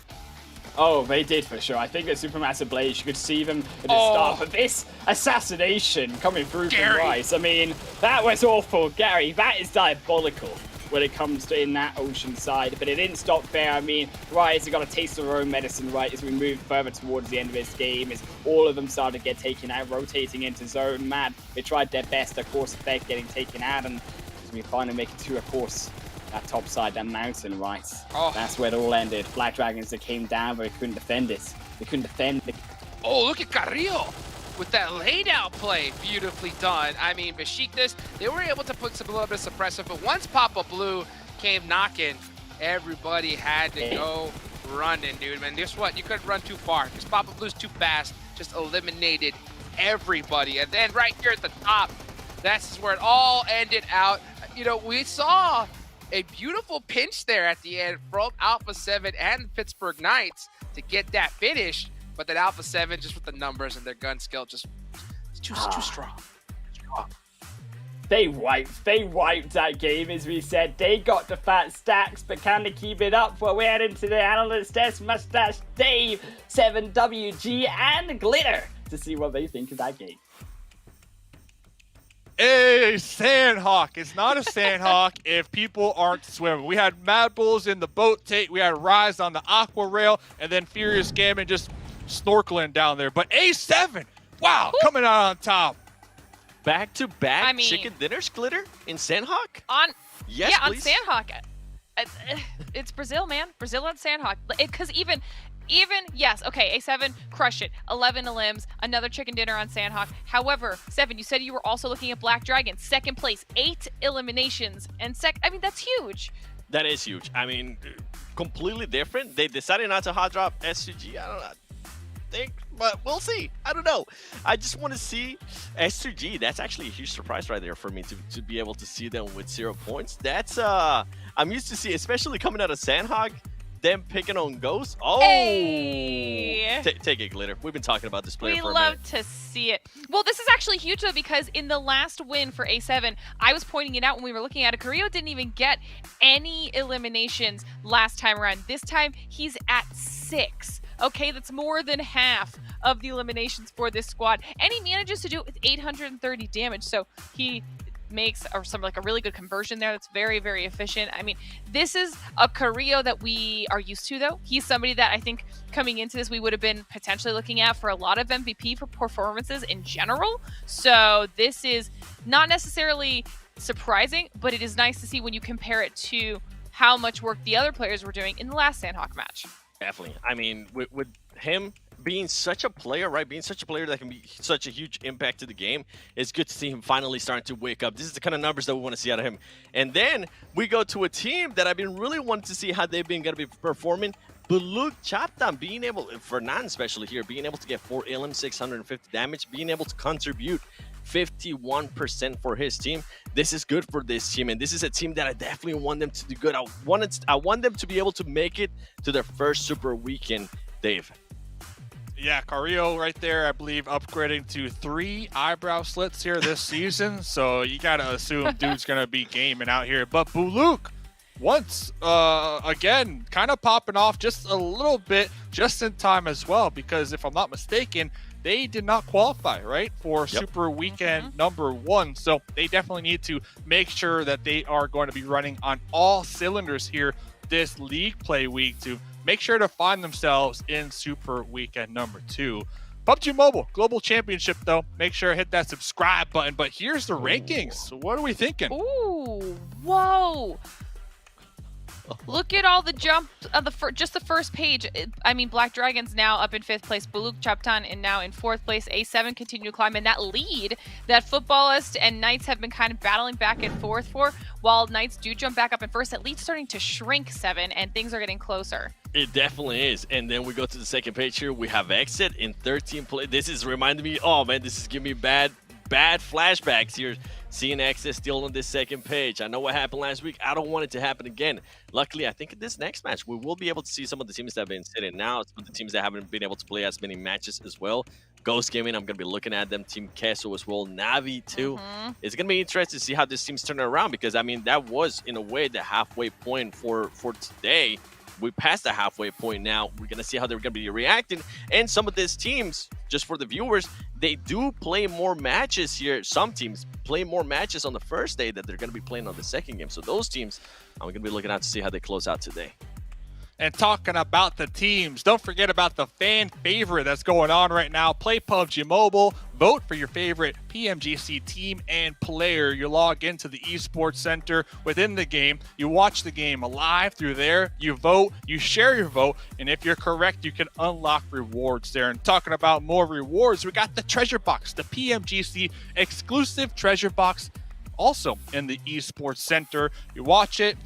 Oh, they did for sure. I think at Supermassive Blaze, you could see them at the start. But this assassination coming through from Rice, I mean, that was awful. Gary, that is diabolical when it comes to in that ocean side. But it didn't stop there. I mean, Rice have got a taste of their own medicine, right, as we move further towards the end of this game, as all of them started to get taken out, rotating into zone. Mad, they tried their best, of course, effect getting taken out, and as we finally make it to, of course, that top side, that mountain, right? That's where it all ended. Black Dragons that came down, but they couldn't defend it. They couldn't defend it. Oh, look at Carrillo with that laydown play. Beautifully done. I mean, Besiktas, they were able to put a little bit of suppressive, but once Papa Blue came knocking, everybody had to go running, dude. And guess what? You couldn't run too far because Papa Blue's too fast. Just eliminated everybody. And then right here at the top, that's where it all ended out. You know, we saw a beautiful pinch there at the end from Alpha 7 and Pittsburgh Knights to get that finish, but then Alpha 7 just with the numbers and their gun skill just too strong. They wiped that game, as we said. They got the fat stacks, but can they keep it up? Well, we're heading to the Analyst S, Mustache Dave, 7WG, and Glitter to see what they think of that game. A Sanhok. It's not a Sanhok if people aren't swimming. We had Mad Bulls in the boat tape. We had Rise on the aqua rail, and then Furious Gammon just snorkeling down there. But A7, wow, coming out on top. Back-to-back chicken dinners, Glitter, in Sanhok? Yes, on please. Sanhok. It's Brazil, man. Brazil on Sanhok. Because even, yes, okay, A7, crush it. 11 limbs, another chicken dinner on Sanhok. However, 7, you said you were also looking at Black Dragon. Second place, 8 eliminations. And I mean, that's huge. That is huge. I mean, completely different. They decided not to hot drop SCG. I don't know. But we'll see. I don't know. I just want to see S2G. That's actually a huge surprise right there for me to be able to see them with 0 points. That's I'm used to see, especially coming out of Sanhok, them picking on Ghost. Oh, hey. Take it, Glitter. We've been talking about this player for a minute. We love to see it. Well, this is actually huge though, because in the last win for A7, I was pointing it out when we were looking at it. Carrillo didn't even get any eliminations last time around. This time he's at 6. Okay, that's more than half of the eliminations for this squad. And he manages to do it with 830 damage. So he makes a really good conversion there. That's very, very efficient. I mean, this is a Carrillo that we are used to, though. He's somebody that I think coming into this, we would have been potentially looking at for a lot of MVP for performances in general. So this is not necessarily surprising, but it is nice to see when you compare it to how much work the other players were doing in the last Sanhok match. Definitely. I mean, with him being such a player, right? Being such a player that can be such a huge impact to the game, it's good to see him finally starting to wake up. This is the kind of numbers that we want to see out of him. And then we go to a team that I've been really wanting to see how they've been going to be performing. Buluk Chaptan being able, Fernan especially here, being able to get 4 LM, 650 damage, being able to contribute 51% for his team. This is good for this team, and this is a team that I definitely want them to do good. I want them to be able to make it to their first Super Weekend, Dave. Yeah, Carrillo right there, I believe, upgrading to 3 eyebrow slits here this season. So you got to assume dude's going to be gaming out here. But Buluk, once again, kind of popping off just a little bit, just in time as well. Because if I'm not mistaken, they did not qualify, right, for Super Weekend number 1. So they definitely need to make sure that they are going to be running on all cylinders here this league play week to make sure to find themselves in Super Weekend number 2. PUBG Mobile Global Championship, though, make sure to hit that subscribe button. But here's the rankings. So what are we thinking? Ooh, whoa. Look at all the jump of just the first page. I mean, Black Dragon's now up in 5th place. Buluk Chaptan and now in 4th place. A7 continue to climb. And that lead that Footballist and Knights have been kind of battling back and forth for, while Knights do jump back up in 1st, that lead's starting to shrink, 7, and things are getting closer. It definitely is. And then we go to the second page here. We have Exit in 13th place. This is reminding me, oh man, this is giving me bad flashbacks here. Seeing Exit still on this second page. I know what happened last week. I don't want it to happen again. Luckily, I think in this next match, we will be able to see some of the teams that have been sitting now. Some of the teams that haven't been able to play as many matches as well. Ghost Gaming, I'm going to be looking at them. Team Kesso as well. Navi too. It's going to be interesting to see how this team's turning around, because, I mean, that was, in a way, the halfway point for today. We passed the halfway point now. We're going to see how they're going to be reacting. And some of these teams, just for the viewers, they do play more matches here. Some teams play more matches on the first day that they're going to be playing on the second game. So those teams, I'm going to be looking out to see how they close out today. And talking about the teams, don't forget about the fan favorite that's going on right now. Play PUBG Mobile. Vote for your favorite PMGC team and player. You log into the esports center within the game. You watch the game live through there. You vote. You share your vote. And if you're correct, you can unlock rewards there. And talking about more rewards, we got the treasure box, the PMGC exclusive treasure box, also in the esports center. You watch it,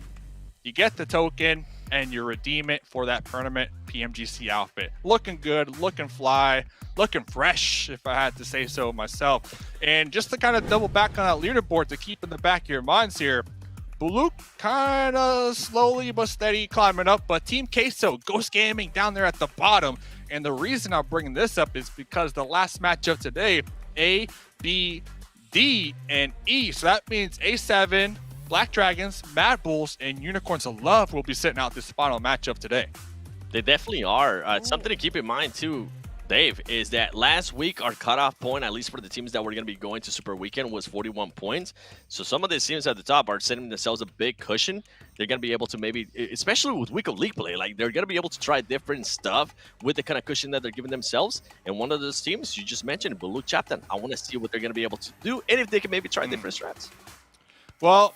you get the token, and you redeem it for that tournament PMGC outfit. Looking good, looking fly, looking fresh, if I had to say so myself. And just to kind of double back on that leaderboard to keep in the back of your minds here, Buluk kind of slowly but steady climbing up, but Team Queso, Ghost Gaming down there at the bottom. And the reason I'm bringing this up is because the last match of today, A, B, D, and E. So that means A7, Black Dragons, Mad Bulls, and Unicorns of Love will be sitting out this final matchup today. They definitely are. Something to keep in mind too, Dave, is that last week our cutoff point, at least for the teams that were going to be going to Super Weekend, was 41 points. So some of these teams at the top are setting themselves a big cushion. They're going to be able to maybe, especially with week of league play, like they're going to be able to try different stuff with the kind of cushion that they're giving themselves. And one of those teams you just mentioned, Buluk Chaptan, I want to see what they're going to be able to do and if they can maybe try different strats. Well,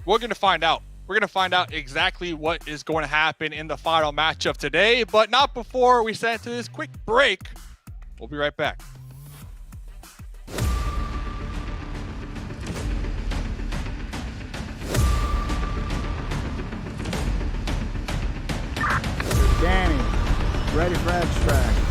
we're going to find out. We're going to find out exactly what is going to happen in the final matchup today, but not before we send it to this quick break. We'll be right back. Danny, ready for extract.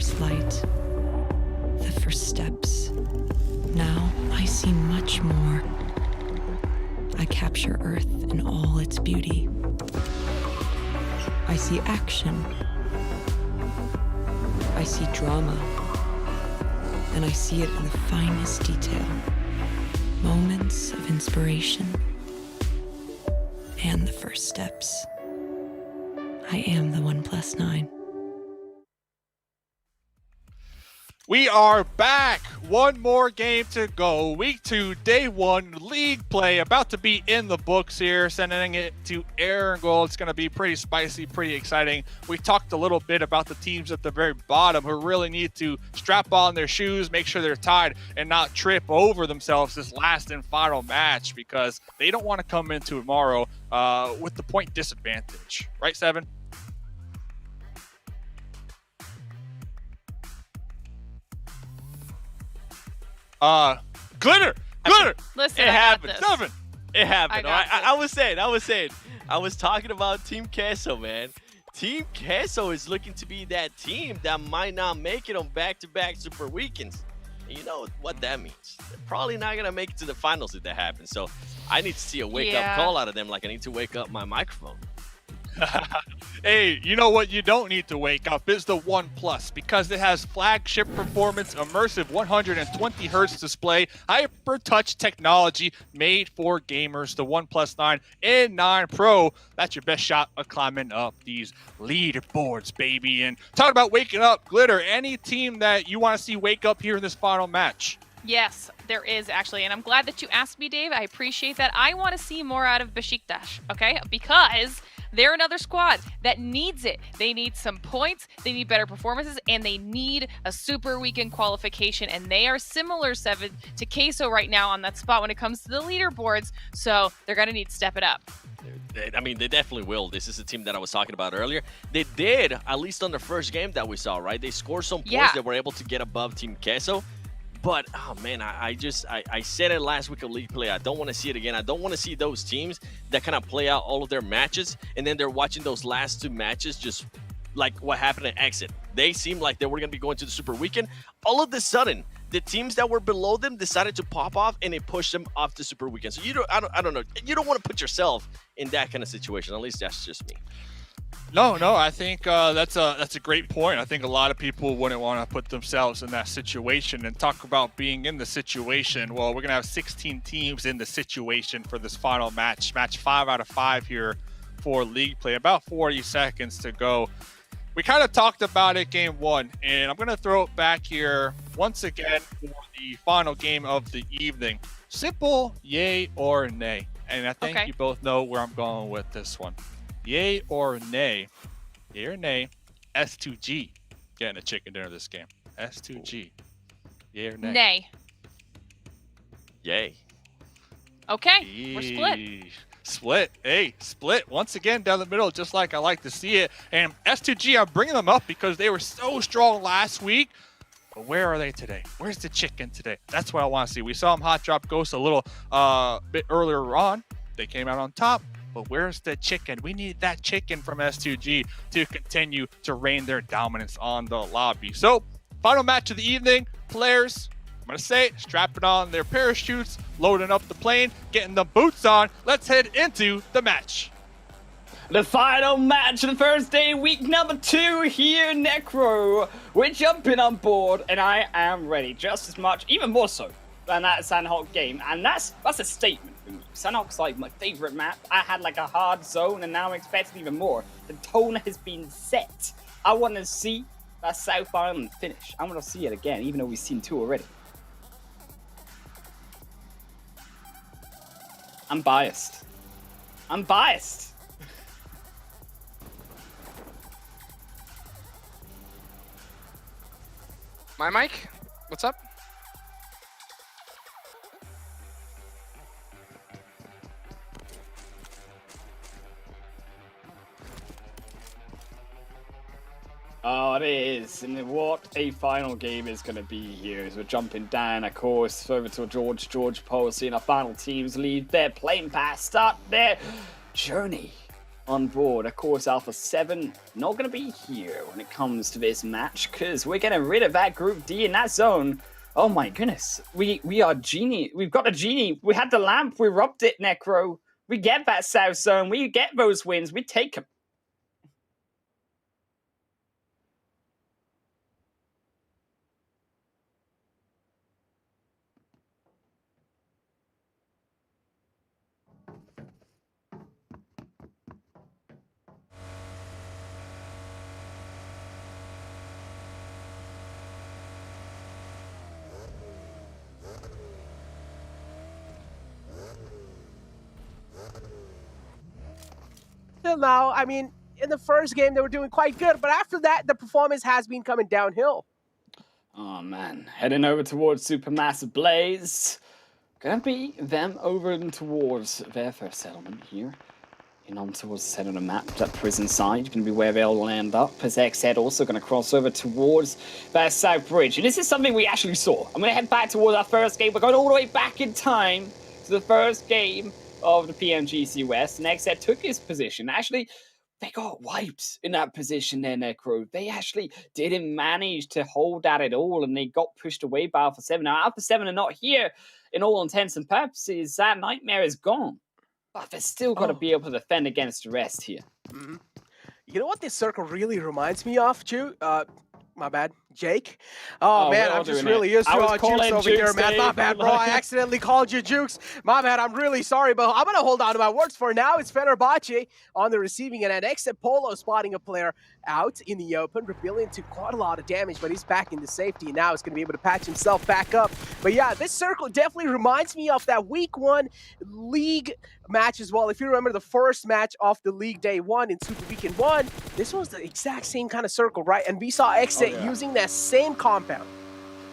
first light, the first steps. Now I see much more. I capture Earth in all its beauty. I see action. I see drama. And I see it in the finest detail. Moments of inspiration. And the first steps. I am the 1+9. We are back. One more game to go. Week 2, day 1, league play about to be in the books here. Sending it to Erangel. It's going to be pretty spicy, pretty exciting. We talked a little bit about the teams at the very bottom who really need to strap on their shoes, make sure they're tied, and not trip over themselves this last and final match because they don't want to come in tomorrow with the point disadvantage. Right, Seven? Glitter. Listen, It I got happened. this. Seven. It happened. I got I was saying. I was talking about Team Queso, man. Team Queso is looking to be that team that might not make it on back-to-back Super Weekends. And you know what that means. They're probably not going to make it to the finals if that happens. So I need to see a wake-up call out of them like I need to wake up my microphone. Hey, you know what you don't need to wake up is the OnePlus because it has flagship performance, immersive 120 Hz display, hyper touch technology made for gamers. The OnePlus 9 and 9 Pro, that's your best shot of climbing up these leaderboards, baby. And talking about waking up, Glitter, any team that you want to see wake up here in this final match? Yes, there is actually, and I'm glad that you asked me, Dave. I appreciate that. I want to see more out of Besiktas, okay? Because they're another squad that needs it. They need some points, they need better performances, and they need a Super Weekend qualification. And they are similar, Seven, to Queso right now on that spot when it comes to the leaderboards. So they're going to need to step it up. I mean, they definitely will. This is the team that I was talking about earlier. They did, at least on the first game that we saw, right? They scored some points that were able to get above Team Queso. But, oh, man, I said it last week of League Play. I don't want to see it again. I don't want to see those teams that kind of play out all of their matches, and then they're watching those last 2 matches just like what happened at Exit. They seemed like they were going to be going to the Super Weekend. All of a sudden, the teams that were below them decided to pop off, and it pushed them off the Super Weekend. So, I don't know. You don't want to put yourself in that kind of situation. At least that's just me. No, I think that's a great point. I think a lot of people wouldn't want to put themselves in that situation and talk about being in the situation. Well, we're going to have 16 teams in the situation for this final match. Match 5 out of 5 here for league play. About 40 seconds to go. We kind of talked about it game 1, and I'm going to throw it back here once again for the final game of the evening. Simple yay or nay. And I think you both know where I'm going with this one. Yay or nay? Yay or nay? S2G getting a chicken dinner this game. S2G. Yay or nay? Nay. Yay. Okay, we're split. Split. Hey, split once again down the middle, just like I like to see it. And S2G, I'm bringing them up because they were so strong last week. But where are they today? Where's the chicken today? That's what I want to see. We saw them hot drop Ghost a little bit earlier on. They came out on top. But where's the chicken? We need that chicken from S2G to continue to reign their dominance on the lobby. So, final match of the evening. Players, I'm going to say, strapping on their parachutes, loading up the plane, getting the boots on. Let's head into the match. The final match of the first day, week number 2 here, Necro. We're jumping on board, and I am ready just as much, even more so, than that Sanhok game. And that's a statement for me. Sanhok's like my favorite map. I had like a hard zone, and now I'm expecting even more. The tone has been set. I want to see that South Island finish. I want to see it again, even though we've seen 2 already. I'm biased. My mic? What's up? Oh, it is. And what a final game is going to be here as we're jumping down, of course, over to George Pole, seeing our final teams leave their plane pass, start their journey on board. Of course, Alpha 7 not going to be here when it comes to this match because we're getting rid of that Group D in that zone. Oh my goodness. We are genie. We've got a genie. We had the lamp. We rubbed it, Necro. We get that South zone. We get those wins. We take them. Till now, I mean, in the first game, they were doing quite good, but after that, the performance has been coming downhill. Oh man, heading over towards Supermassive Blaze. Gonna be them over and towards their first settlement here. And on towards the center of the map, that prison side, gonna be where they'll land up. As X said, also gonna cross over towards that South Bridge. And this is something we actually saw. I'm gonna head back towards our first game. We're going all the way back in time to the first game of the PMGC West. And X said took his position. Actually, they got wiped in that position there, Necro. They actually didn't manage to hold that at all, and they got pushed away by Alpha 7. Now, Alpha 7 are not here in all intents and purposes. That nightmare is gone. But they're still got to be able to defend against the rest here. Mm-hmm. You know what this circle really reminds me of, Chu? My bad. Jake? Oh man, I'm just really used to all Jukes over here, man. My bad, bro. I accidentally called you Jukes. My bad. I'm really sorry, but I'm going to hold on to my words for now. It's Fenerbahce on the receiving end. And Exit Polo spotting a player out in the open. Rebellion took quite a lot of damage, but he's back into safety. And now he's going to be able to patch himself back up. But yeah, this circle definitely reminds me of that week 1 league match as well. If you remember the first match of the league day 1 in Super Weekend 1, this was the exact same kind of circle, right? And we saw Exit using that same compound.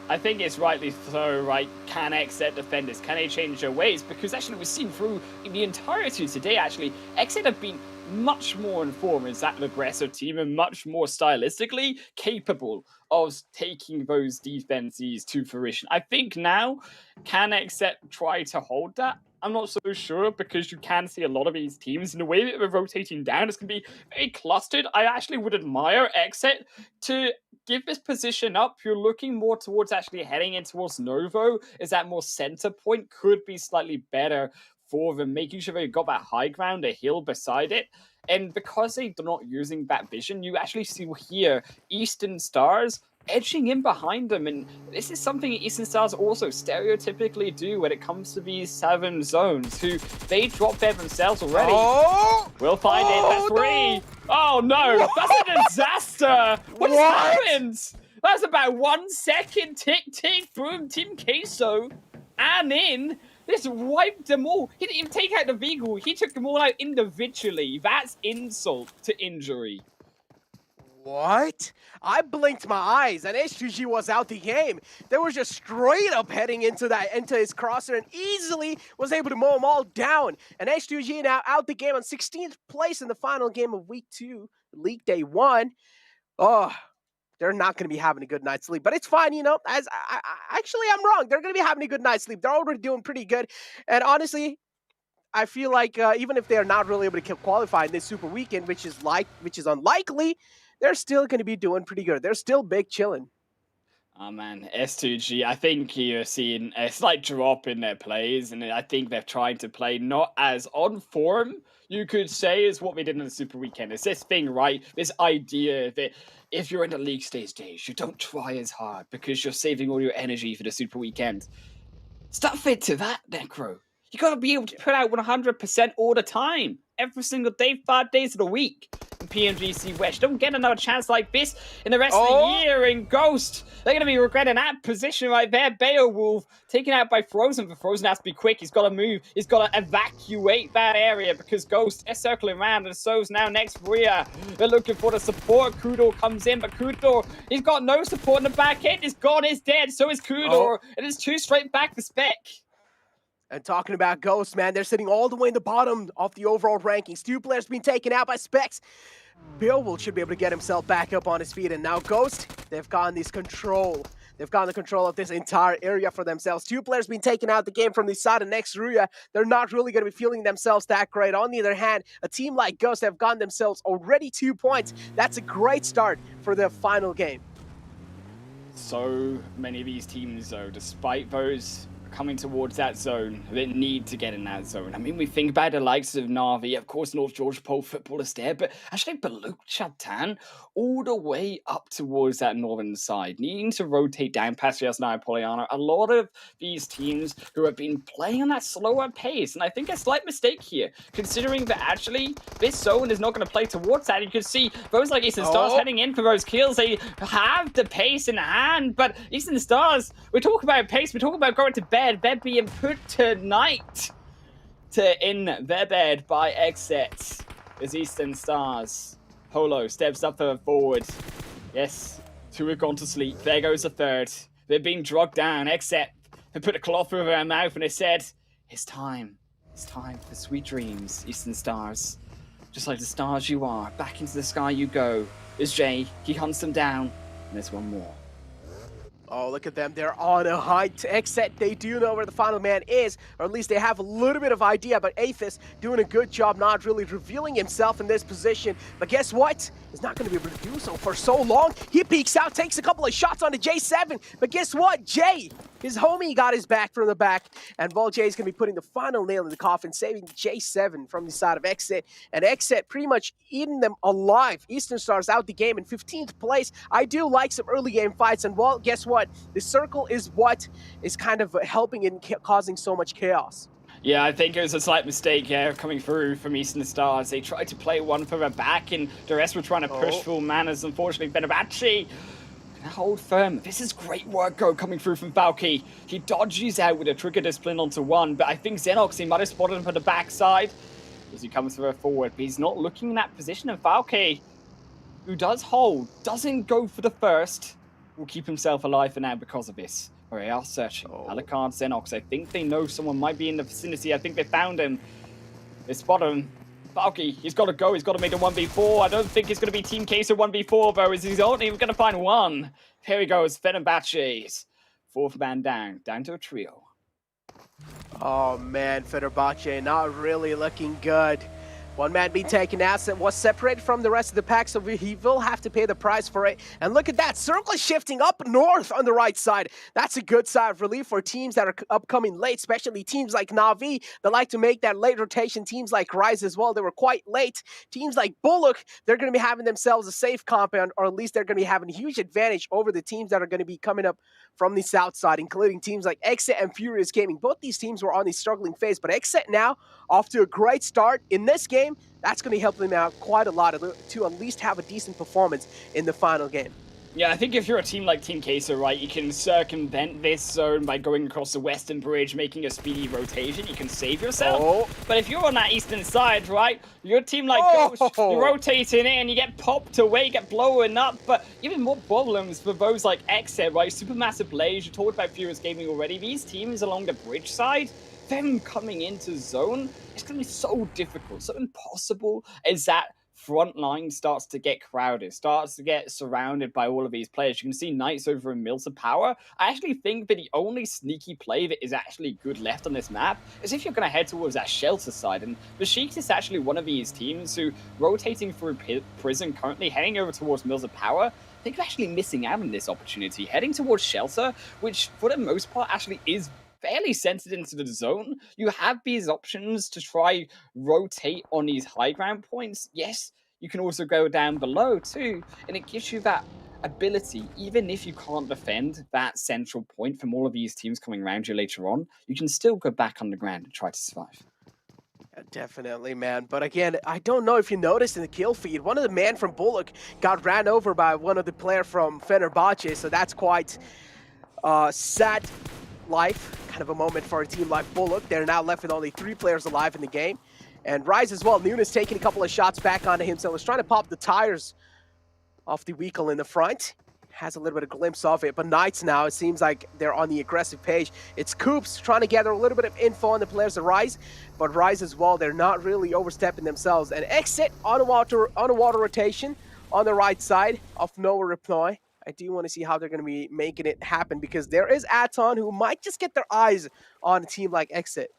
I think it's rightly so, right? Can Exit defenders, can they change their ways? Because actually we've seen through the entirety today, actually, Exit have been much more informed as that aggressive team and much more stylistically capable of taking those defenses to fruition. I think now, can Exit try to hold that? I'm not so sure because you can see a lot of these teams in the way that they're rotating down. It's going to be very clustered. I actually would admire Exit to give this position up. You're looking more towards actually heading in towards Novo. Is that more center point? Could be slightly better for them, making sure they've got that high ground, a hill beside it. And because they're not using that vision, you actually see here Eastern Stars edging in behind them, and this is something Eastern Stars also stereotypically do when it comes to these 7 zones, who they drop there themselves already. Oh! We'll find it. That's 3. No. Oh no, that's a disaster. What happened? That's about 1 second. Tick, tick, boom, Team Queso, and in. This wiped them all. He didn't even take out the vehicle. He took them all out individually. That's insult to injury. What? I blinked my eyes and HGG was out the game. They were just straight up heading into his crosser and easily was able to mow them all down. And HGG now out the game on 16th place in the final game of week 2, league day 1. Oh, they're not going to be having a good night's sleep, but it's fine, you know. As actually, I'm wrong. They're going to be having a good night's sleep. They're already doing pretty good. And honestly, I feel like even if they're not really able to qualify in this Super Weekend, which is unlikely, they're still going to be doing pretty good. They're still big chilling. Oh man, S2G, I think you're seeing a slight drop in their plays, and I think they're trying to play not as on form, you could say, as what they did in the Super Weekend. It's this thing, right? This idea that if you're in the league stage, you don't try as hard because you're saving all your energy for the Super Weekend. Stop fit to that, Necro. You gotta be able to put out 100% all the time, every single day, 5 days of the week. In PMGC West, you don't get another chance like this in the rest of the year. In Ghost, they're gonna be regretting that position right there. Beowulf taken out by Frozen, but Frozen has to be quick. He's got to move. He's got to evacuate that area because Ghost is circling around, and so's now next Rhea. They're looking for the support. Kudor comes in, but Kudor, he's got no support in the back end. He's gone. He's dead. So is Kudor. It is 2 straight back to Spec. And talking about Ghost, man, they're sitting all the way in the bottom of the overall rankings. 2 players being taken out by Specs. Beowulf should be able to get himself back up on his feet. And now Ghost, they've gotten this control. they've gotten control of this entire area for themselves. 2 players being taken out the game from the side of next Ruya. They're not really going to be feeling themselves that great. On the other hand, a team like Ghost have gotten themselves already 2 points. That's a great start for the final game. So many of these teams, though, despite those coming towards that zone, they need to get in that zone. I mean, we think about the likes of Na'Vi, of course, North Georgia Pole footballers there, but actually Baluk Chatan all the way up towards that northern side, needing to rotate down past Yasnaya Poliana. A lot of these teams who have been playing on that slower pace, and I think a slight mistake here, considering that actually this zone is not going to play towards that. You can see those like Eastern Stars heading in for those kills. They have the pace in hand, but Eastern Stars, we talk about pace, we talk about going to bed being put tonight in their bed by Exet as Eastern Stars. Polo steps up forward. Yes, 2 have gone to sleep. There goes the 3rd. They're being drugged down. Exet, they put a cloth over their mouth and they said, it's time. It's time for sweet dreams, Eastern Stars. Just like the stars you are, back into the sky you go. There's Jay, he hunts them down, and there's one more. Oh, look at them. They're on a high exit. They do know where the final man is, or at least they have a little bit of idea, but Aethys doing a good job not really revealing himself in this position. But guess what? He's not going to be able to do so for so long. He peeks out, takes a couple of shots on the J7, but guess what? Jay, his homie, got his back from the back, and Vol Jay is going to be putting the final nail in the coffin, saving J7 from the side of Exit, and Exit pretty much eating them alive. Eastern Stars out the game in 15th place. I do like some early game fights, and well, guess what? The circle is what is kind of helping in causing so much chaos. Yeah, I think it was a slight mistake coming through from Eastern Stars. They tried to play one further back, and the rest were trying to push full manners. Unfortunately, Fenerbahce can hold firm. This is great work coming through from Valky. He dodges out with a trigger discipline onto 1, but I think Xenox, he might have spotted him from the backside as he comes through forward, but he's not looking in that position. And Valky, who does hold, doesn't go for the first, will keep himself alive for now because of this. Or they are searching. Alucard, Xenox, I think they know someone might be in the vicinity. I think they found him. They spot him. Valky, he's got to go. He's got to make a 1v4. I don't think it's going to be Team Case 1v4, though, as he's only going to find 1. Here he goes, Fenerbahce's 4th man down to a trio. Oh, man, Fenerbahce not really looking good. 1 man being taken out, was separated from the rest of the pack, so he will have to pay the price for it. And look at that, circle shifting up north on the right side. That's a good side of relief for teams that are upcoming late, especially teams like Na'Vi that like to make that late rotation. Teams like Rise as well, they were quite late. Teams like Bullock, they're going to be having themselves a safe compound, or at least they're going to be having a huge advantage over the teams that are going to be coming up from the south side, including teams like Exit and Furious Gaming. Both these teams were on the struggling phase, but Exit now off to a great start in this game. That's going to help them out quite a lot to at least have a decent performance in the final game. Yeah, I think if you're a team like Team Queso, right, you can circumvent this zone by going across the western bridge, making a speedy rotation. You can save yourself. But if you're on that eastern side, right, you're a team like Ghost, you're rotating in and you get popped away, you get blown up. But even more problems for those like Exit, right, Supermassive Blaze, you talked about Furious Gaming already. These teams along the bridge side, them coming into zone, it's going to be so difficult, so impossible as that front line starts to get crowded, starts to get surrounded by all of these players. You can see Knights over in Mills of Power. I actually think that the only sneaky play that is actually good left on this map is if you're going to head towards that shelter side. And Bashik is actually one of these teams who, rotating through prison currently, heading over towards Mills of Power, I think they're actually missing out on this opportunity. Heading towards shelter, which for the most part actually is fairly centered into the zone. You have these options to try rotate on these high ground points. Yes, you can also go down below too, and it gives you that ability, even if you can't defend that central point from all of these teams coming around you later on, you can still go back underground and try to survive. Yeah, definitely, man. But again, I don't know if you noticed in the kill feed, one of the men from Bullock got ran over by one of the player from Fenerbahce, so that's quite sad life, kind of a moment for a team like Bullock. They're now left with only 3 players alive in the game. And Rise as well, Nunes taking a couple of shots back onto himself. He's trying to pop the tires off the vehicle in the front. Has a little bit of glimpse of it, but Knights now, it seems like they're on the aggressive page. It's Coops trying to gather a little bit of info on the players of Rise, but Rise as well, they're not really overstepping themselves. And Exit on a water rotation on the right side of Nova Reply. I do want to see how they're going to be making it happen because there is Aton who might just get their eyes on a team like Exit.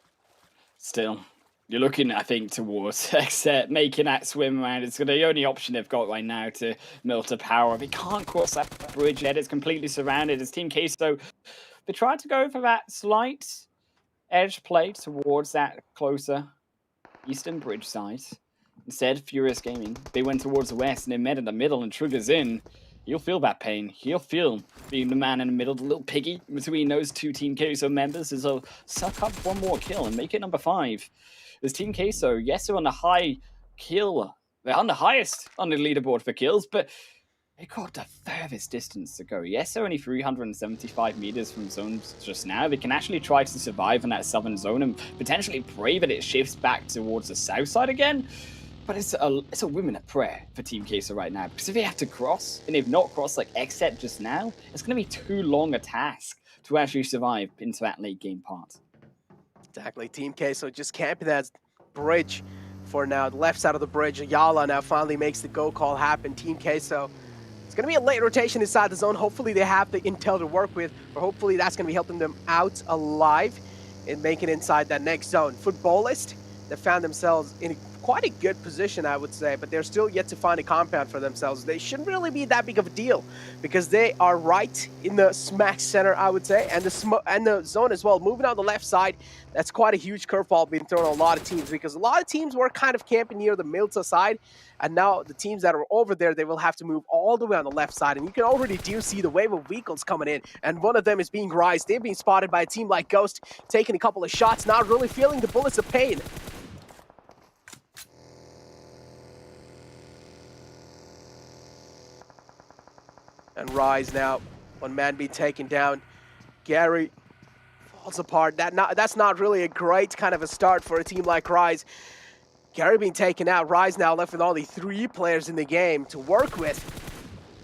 Still, you're looking, I think, towards Exit making that swim around. It's the only option they've got right now to mill to power. They can't cross that bridge yet. It's completely surrounded. It's Team Queso. They tried to go for that slight edge play towards that closer eastern bridge side. Instead, Furious Gaming, they went towards the west and they met in the middle and Trigger's in. He'll feel that pain. He'll feel being the man in the middle, the little piggy between those two Team Queso members is he'll suck up one more kill and make it number 5. As Team Queso, yes, they're on the high kill. They're on the highest on the leaderboard for kills, but they got the furthest distance to go. Yes, they're only 375 meters from zones just now. They can actually try to survive in that southern zone and potentially pray that it shifts back towards the south side again. But it's a women at prayer for Team Queso right now, because if they have to cross, and they've not crossed like Exet just now, it's going to be too long a task to actually survive into that late game part. Exactly. Team Queso just camping that bridge for now. The left side of the bridge. Ayala now finally makes the go call happen. Team Queso. It's going to be a late rotation inside the zone. Hopefully they have the intel to work with, or hopefully that's going to be helping them out alive and making it inside that next zone. Footballist, they found themselves in quite a good position, I would say, but they're still yet to find a compound for themselves. They shouldn't really be that big of a deal because they are right in the smack center, I would say, and the zone as well. Moving on the left side, that's quite a huge curveball being thrown on a lot of teams because a lot of teams were kind of camping near the Milta side, and now the teams that are over there, they will have to move all the way on the left side, and you can already see the wave of vehicles coming in, and one of them is being Rise. They're being spotted by a team like Ghost, taking a couple of shots, not really feeling the bullets of pain. And Rise now, one man being taken down. Gary falls apart. That's not really a great kind of a start for a team like Rise. Gary being taken out. Rise now left with only 3 players in the game to work with.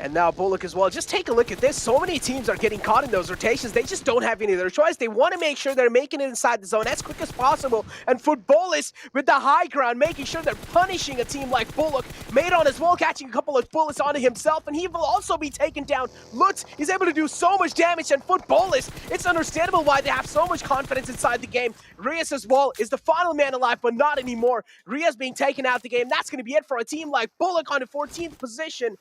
And now Bullock as well. Just take a look at this. So many teams are getting caught in those rotations. They just don't have any other choice. They want to make sure they're making it inside the zone as quick as possible. And Footballist with the high ground, making sure they're punishing a team like Bullock. Madon as well, catching a couple of bullets onto himself, and he will also be taken down. Lutz is able to do so much damage, and Footballist, it's understandable why they have so much confidence inside the game. Rias as well is the final man alive, but not anymore. Rias being taken out the game. That's going to be it for a team like Bullock on the 14th position.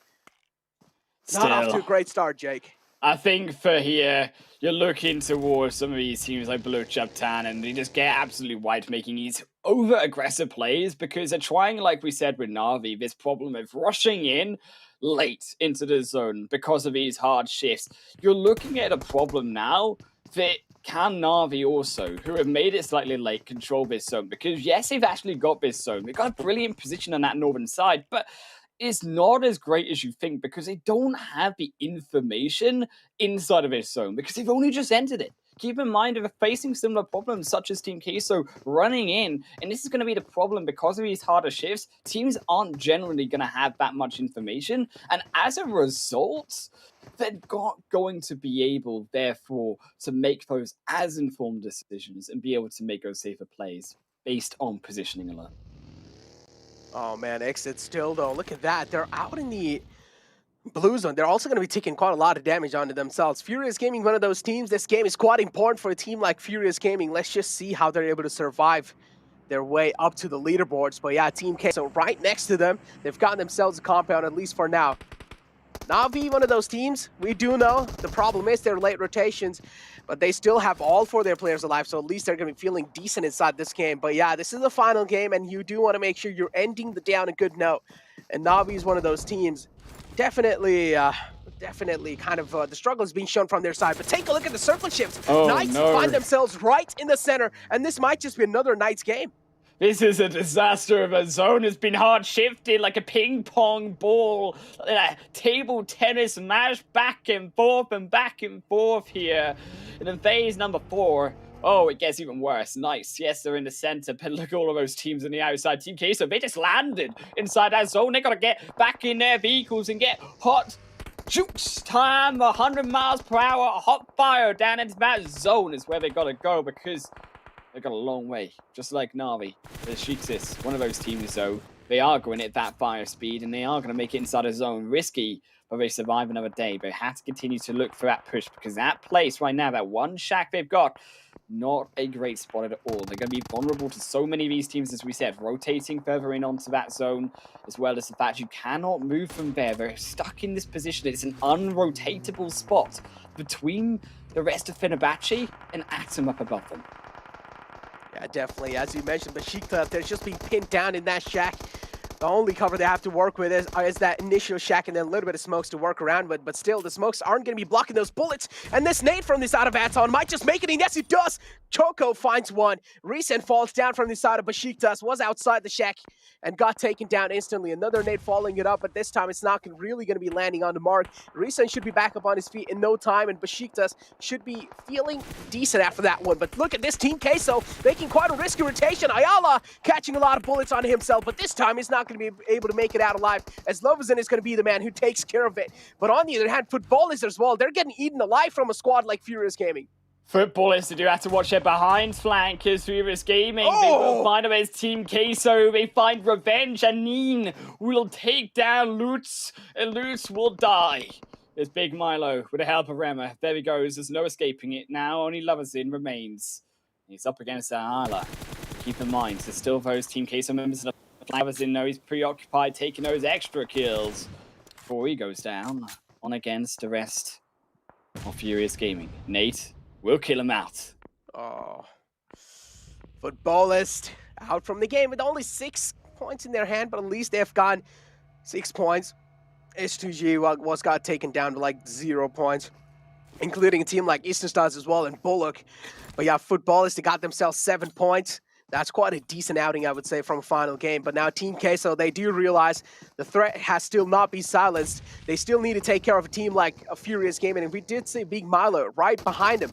Not off to a great start, Jake. I think for here, you're looking towards some of these teams like Blue Chaptan, and they just get absolutely wiped, making these over-aggressive plays because they're trying, like we said with Na'Vi, this problem of rushing in late into the zone because of these hard shifts. You're looking at a problem now that can Na'Vi also, who have made it slightly late, control this zone? Because yes, they've actually got this zone. They've got a brilliant position on that northern side, but it's not as great as you think because they don't have the information inside of this zone because they've only just entered it. Keep in mind, if they're facing similar problems such as Team Queso running in, and this is going to be the problem because of these harder shifts, teams aren't generally going to have that much information, and as a result, they're not going to be able, therefore, to make those as informed decisions and be able to make those safer plays based on positioning alone. Oh man, Exit still though. Look at that. They're out in the blue zone. They're also going to be taking quite a lot of damage onto themselves. Furious Gaming, one of those teams. This game is quite important for a team like Furious Gaming. Let's just see how they're able to survive their way up to the leaderboards. But yeah, Team K, so right next to them, they've gotten themselves a compound, at least for now. Na'Vi, one of those teams, we do know the problem is their late rotations, but they still have all 4 of their players alive, so at least they're going to be feeling decent inside this game. But yeah, this is the final game, and you do want to make sure you're ending the day on a good note. And Na'Vi is one of those teams. Definitely kind of the struggle is being shown from their side. But take a look at the circle shifts. Oh, Knights find themselves right in the center, and this might just be another Knights game. This is a disaster of a zone. It's been hard shifted like a ping pong ball, a table tennis match back and forth here. And then phase number 4, oh, it gets even worse. Nice. Yes, they're in the center, but look at all of those teams on the outside. Team Queso, they just landed inside that zone. They got to get back in their vehicles and get hot shoots time, 100 miles per hour, hot fire down into that zone is where they got to go because they've got a long way, just like Na'Vi. The Sheiksis, one of those teams, though, they are going at that fire speed, and they are going to make it inside a zone. Risky, but they survive another day. They have to continue to look for that push because that place right now, that one shack they've got, not a great spot at all. They're going to be vulnerable to so many of these teams, as we said, rotating further in onto that zone, as well as the fact you cannot move from there. They're stuck in this position. It's an unrotatable spot between the rest of Fenerbahce and Atom up above them. Yeah, definitely. As you mentioned, Besiktas, they're just being pinned down in that shack. The only cover they have to work with is that initial shack and then a little bit of smokes to work around with, but still, the smokes aren't going to be blocking those bullets. And this nade from the side of Aton might just make it, and yes, it does! Choco finds one. Recent falls down from the side of Besiktas, was outside the shack, and got taken down instantly. Another nade following it up, but this time it's not really going to be landing on the mark. Recent should be back up on his feet in no time, and Besiktas should be feeling decent after that one. But look at this Team Queso making quite a risky rotation. Ayala catching a lot of bullets on himself, but this time he's not going to be able to make it out alive, as Lovazin is going to be the man who takes care of it. But on the other hand, Footballers as well, they're getting eaten alive from a squad like Furious Gaming. Footballers, they do have to watch their behind flankers. Furious Gaming, they will find him as Team Queso. They find Revenge, and Neen will take down Lutz, and Lutz will die. There's Big Milo with the help of Rema. There he goes, there's no escaping it. Now only Lovazin remains. He's up against Ayala. Keep in mind, there's still those Team Queso members in the Lovazin, though he's preoccupied taking those extra kills before he goes down on against the rest of Furious Gaming. Nate will kill him out. Oh. Footballist out from the game with only 6 points in their hand, but at least they've gotten 6 points. S2G was got taken down to like 0 points, including a team like Easternstars as well and Bullock. But yeah, Footballist, they got themselves 7 points. That's quite a decent outing, I would say, from a final game. But now Team Queso, they do realize the threat has still not been silenced. They still need to take care of a team like a Furious Gaming. And we did see Big Milo right behind him.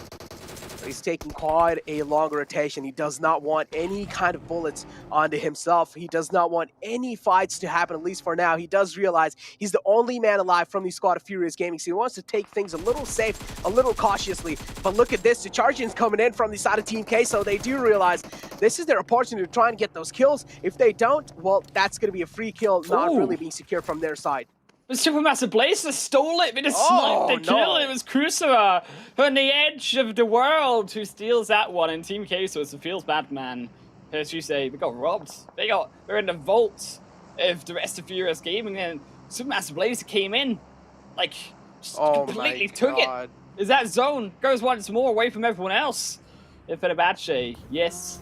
He's taking quite a long rotation. He does not want any kind of bullets onto himself. He does not want any fights to happen, at least for now. He does realize he's the only man alive from the squad of Furious Gaming, so he wants to take things a little safe, a little cautiously. But look at this, the charging's coming in from the side of Team Queso. They do realize this is their opportunity to try and get those kills. If they don't, well, that's going to be a free kill, not really being secured from their side. The Supermassive Blazer stole it. They just sniped the kill. It was Kusara on the edge of the world who steals that one. And Team Queso, it feels bad, man. As you say, they got robbed. They're in the vault of the rest of Furious Gaming, and Supermassive Blazer came in, like, just completely took it. Is that zone goes once more away from everyone else. If Fenerbahce, yes.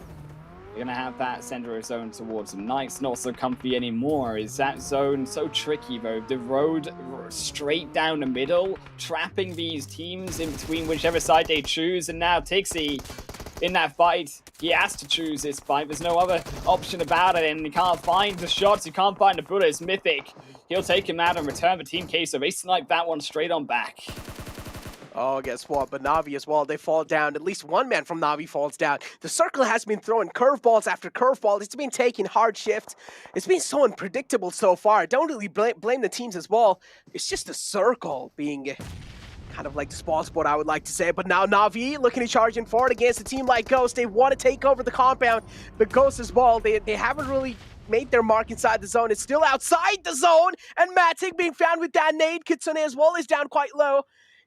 We're going to have that center of zone towards them. Knight's not so comfy anymore. Is that zone so tricky, though? The road straight down the middle, trapping these teams in between whichever side they choose. And now Tixie, in that fight, he has to choose this fight. There's no other option about it, and he can't find the shots. He can't find the bullets. Mythic, he'll take him out and return for Team Queso. They snipe that one straight on back. Oh, guess what? But Na'Vi as well, they fall down. At least one man from Na'Vi falls down. The circle has been throwing curveballs after curveball. It's been taking hard shifts. It's been so unpredictable so far. I don't really blame the teams as well. It's just the circle being kind of like the spawn spot, I would like to say. But now Na'Vi looking to charge in forward against a team like Ghost. They want to take over the compound. But Ghost as well, they haven't really made their mark inside the zone. It's still outside the zone. And Matic being found with that nade. Kitsune as well is down quite low.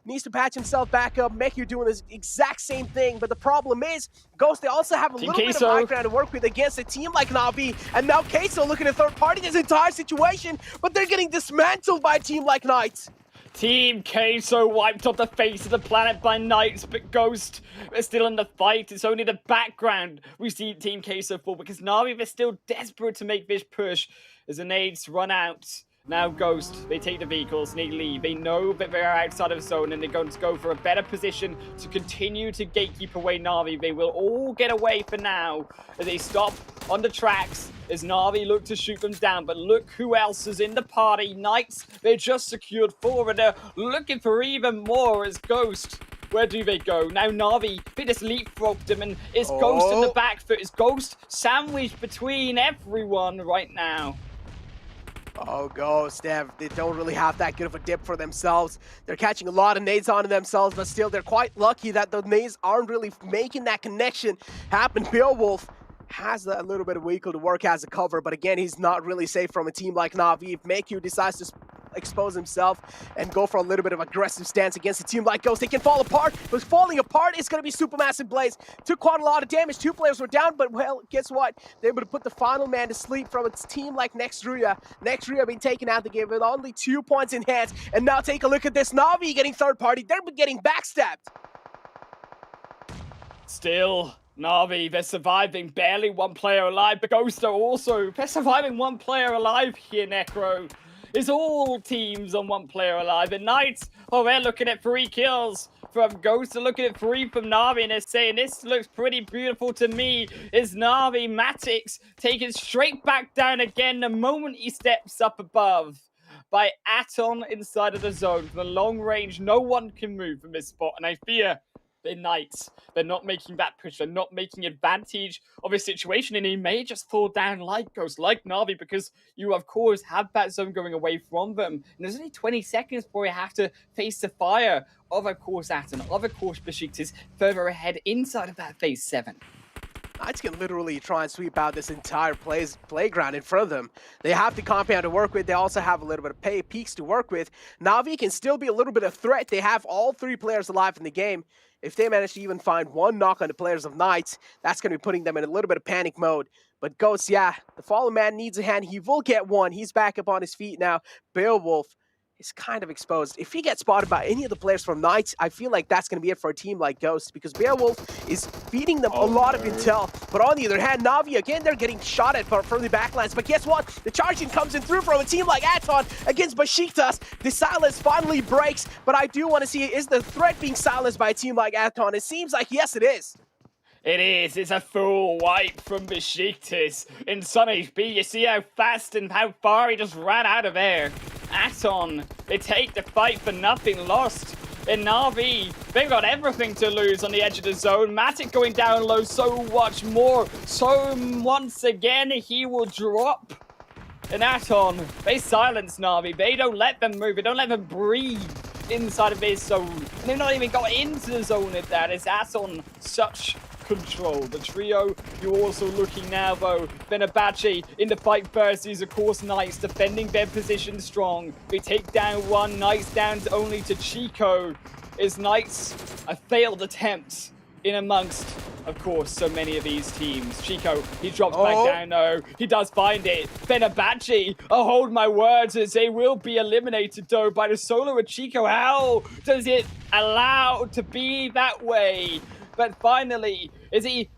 Needs to patch himself back up. Mekyu doing this exact same thing, but the problem is, Ghost, they also have a little bit of high ground to work with against a team like Na'Vi, and now Queso looking to third party this entire situation, but they're getting dismantled by a team like Knights. Team Queso wiped off the face of the planet by Knights, but Ghost is still in the fight. It's only the background we see Team Queso for, because Na'Vi is still desperate to make this push as the nades run out. Now Ghost, they take the vehicles and they leave. They know that they are outside of the zone and they're going to go for a better position to continue to gatekeep away Na'Vi. They will all get away for now as they stop on the tracks as Na'Vi look to shoot them down. But look who else is in the party. Knights, they just secured 4 and they're looking for even more as Ghost. Where do they go? Now Na'Vi, they just leapfrogged them and it's Ghost in the back foot. It's Ghost sandwiched between everyone right now. Oh, Ghost, they don't really have that good of a dip for themselves. They're catching a lot of nades onto themselves, but still, they're quite lucky that the nades aren't really making that connection happen. Beowulf has a little bit of vehicle to work as a cover, but again, he's not really safe from a team like Na'Vi. If Mekyu decides to expose himself and go for a little bit of aggressive stance against a team like Ghost. They can fall apart, but falling apart is going to be Supermassive Blaze. Took quite a lot of damage. 2 players were down, but well, guess what? They're able to put the final man to sleep from a team like Nextria. Nextria being taken out the game with only 2 points in hand. And now take a look at this. Na'Vi getting third party. They're getting backstabbed. Still, Na'Vi, they're surviving, barely 1 player alive, but Ghost are also, they're surviving 1 player alive here, Necro. It's all teams on 1 player alive, and Knights, oh, they're looking at 3 kills from Ghost, they're looking at 3 from Na'Vi, and they're saying, this looks pretty beautiful to me. Is Na'Vi Matix taken straight back down again the moment he steps up above by Aton inside of the zone. From the long range, no one can move from this spot, and I fear the Knights, they're not making that push, they're not making advantage of a situation, and he may just fall down like Ghost, like Na'Vi, because you, of course, have that zone going away from them. And there's only 20 seconds before you have to face the fire of course, Aton, of course, Besiktas further ahead inside of that phase 7. Knights can literally try and sweep out this entire playground in front of them. They have the compound to work with. They also have a little bit of peaks to work with. Na'Vi can still be a little bit of threat. They have all 3 players alive in the game. If they manage to even find 1 knock on the players of Knights, that's going to be putting them in a little bit of panic mode. But Ghost, yeah, the fallen man needs a hand. He will get one. He's back up on his feet now. Beowulf is kind of exposed. If he gets spotted by any of the players from Knights, I feel like that's going to be it for a team like Ghost, because Beowulf is feeding them a lot of intel. But on the other hand, Na'Vi, again, they're getting shot at from the backlines. But guess what? The charging comes in through from a team like Aton against Besiktas. The silence finally breaks, but I do want to see, is the threat being silenced by a team like Aton? It seems like, yes, it is. It is. It's a full wipe from Besiktas. In Sun HP, you see how fast and how far he just ran out of air. Aton, they take the fight for nothing lost. In Na'Vi, they've got everything to lose on the edge of the zone. Matic going down low so much more. So once again, he will drop. And Aton, they silence Na'Vi. They don't let them move. They don't let them breathe inside of this zone. And they've not even got into the zone at that. It's Aton, such control. The trio, you're also looking now though. Fenerbahce in the fight versus, of course, Knights defending their position strong. They take down 1, Knights down only to Chico. Is Knights a failed attempt in amongst, of course, so many of these teams. Chico, he drops back down though. He does find it. Fenerbahce, oh, hold my words, as they will be eliminated though by the solo of Chico. How does it allow to be that way? But finally, as he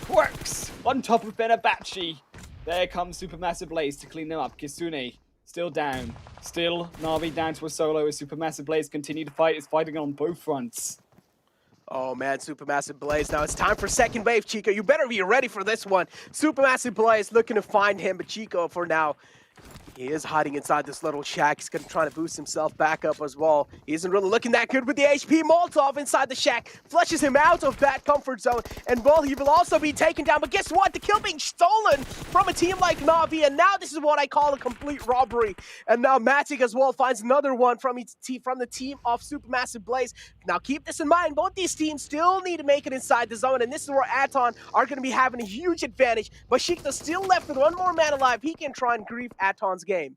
quirks on top of Fenerbahce, there comes Supermassive Blaze to clean them up. Kisune still down. Still Na'Vi down to a solo as Supermassive Blaze continue to fight. It's fighting on both fronts. Oh man, Supermassive Blaze. Now it's time for second wave, Chico. You better be ready for this one. Supermassive Blaze looking to find him, but Chico for now, he is hiding inside this little shack. He's going to try to boost himself back up as well. He isn't really looking that good with the HP. Molotov inside the shack flushes him out of that comfort zone. And well, he will also be taken down. But guess what? The kill being stolen from a team like Na'Vi. And now this is what I call a complete robbery. And now Matic as well finds another one from the team of Supermassive Blaze. Now keep this in mind. Both these teams still need to make it inside the zone. And this is where Aton are going to be having a huge advantage. But Shikta still left with 1 more man alive. He can try and grief Aton's game.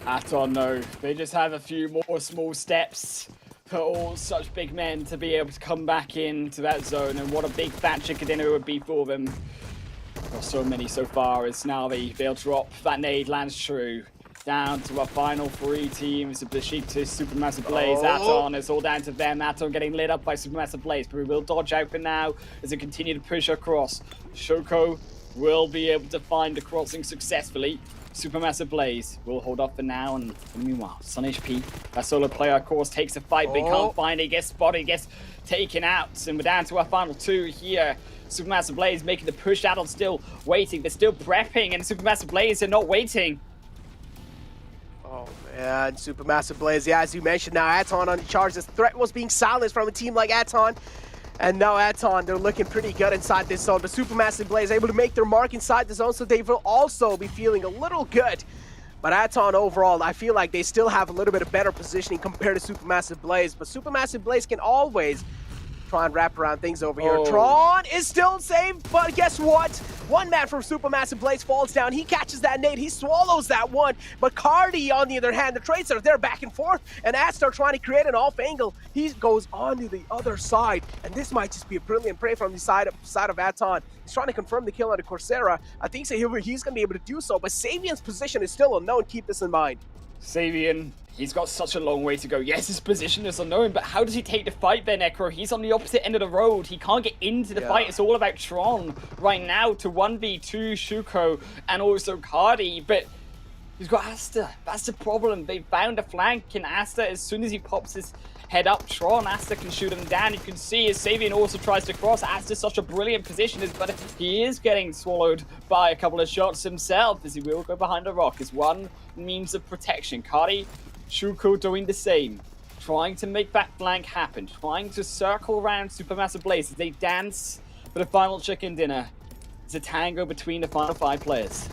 Aton, no. They just have a few more small steps for all such big men to be able to come back into that zone. And what a big fat chicken dinner it would be for them. Well, so many so far as now they'll drop. That nade lands true. Down to our final 3 teams of Besiktas, Supermassive Blaze, Aton. It's all down to them. Aton getting lit up by Supermassive Blaze, but we will dodge out for now as they continue to push across. Shoko will be able to find the crossing successfully. Supermassive Blaze will hold off for now, and meanwhile, Sun HP, that solo player, of course, takes a fight, but he can't find it, gets spotted, gets taken out, and we're down to our final 2 here. Supermassive Blaze making the push, Aton still waiting, they're still prepping, and Supermassive Blaze are not waiting. Oh man, Supermassive Blaze, yeah, as you mentioned now, Aton on the charge. This threat was being silenced from a team like Aton. And now Aton, they're looking pretty good inside this zone. But Supermassive Blaze able to make their mark inside the zone, so they will also be feeling a little good. But Aton overall, I feel like they still have a little bit of better positioning compared to Supermassive Blaze. But Supermassive Blaze can always try and wrap around things over here. Tron is still saved, but guess what? One man from Supermassive Blaze falls down. He catches that nade. He swallows that one. But Cardi, on the other hand, the trades are there back and forth. And Astar trying to create an off angle. He goes on to the other side. And this might just be a brilliant play from the side of Aton. He's trying to confirm the kill on the Coursera. I think he's going to be able to do so. But Savian's position is still unknown. Keep this in mind. Savian, he's got such a long way to go. Yes, his position is unknown, but how does he take the fight there, Necro? He's on the opposite end of the road. He can't get into the fight. It's all about Tron right now to 1v2 Shuko and also Cardi, but he's got Asta. That's the problem. They found a flank in Asta. As soon as he pops his head up, Tron, Asta can shoot him down. You can see as Savian also tries to cross. Asta's such a brilliant position, but he is getting swallowed by a couple of shots himself, as he will go behind a rock as one means of protection. Cardi, Shuko doing the same, trying to make that flank happen, trying to circle around Supermassive Blaze as they dance for the final chicken dinner. It's a tango between the final 5 players.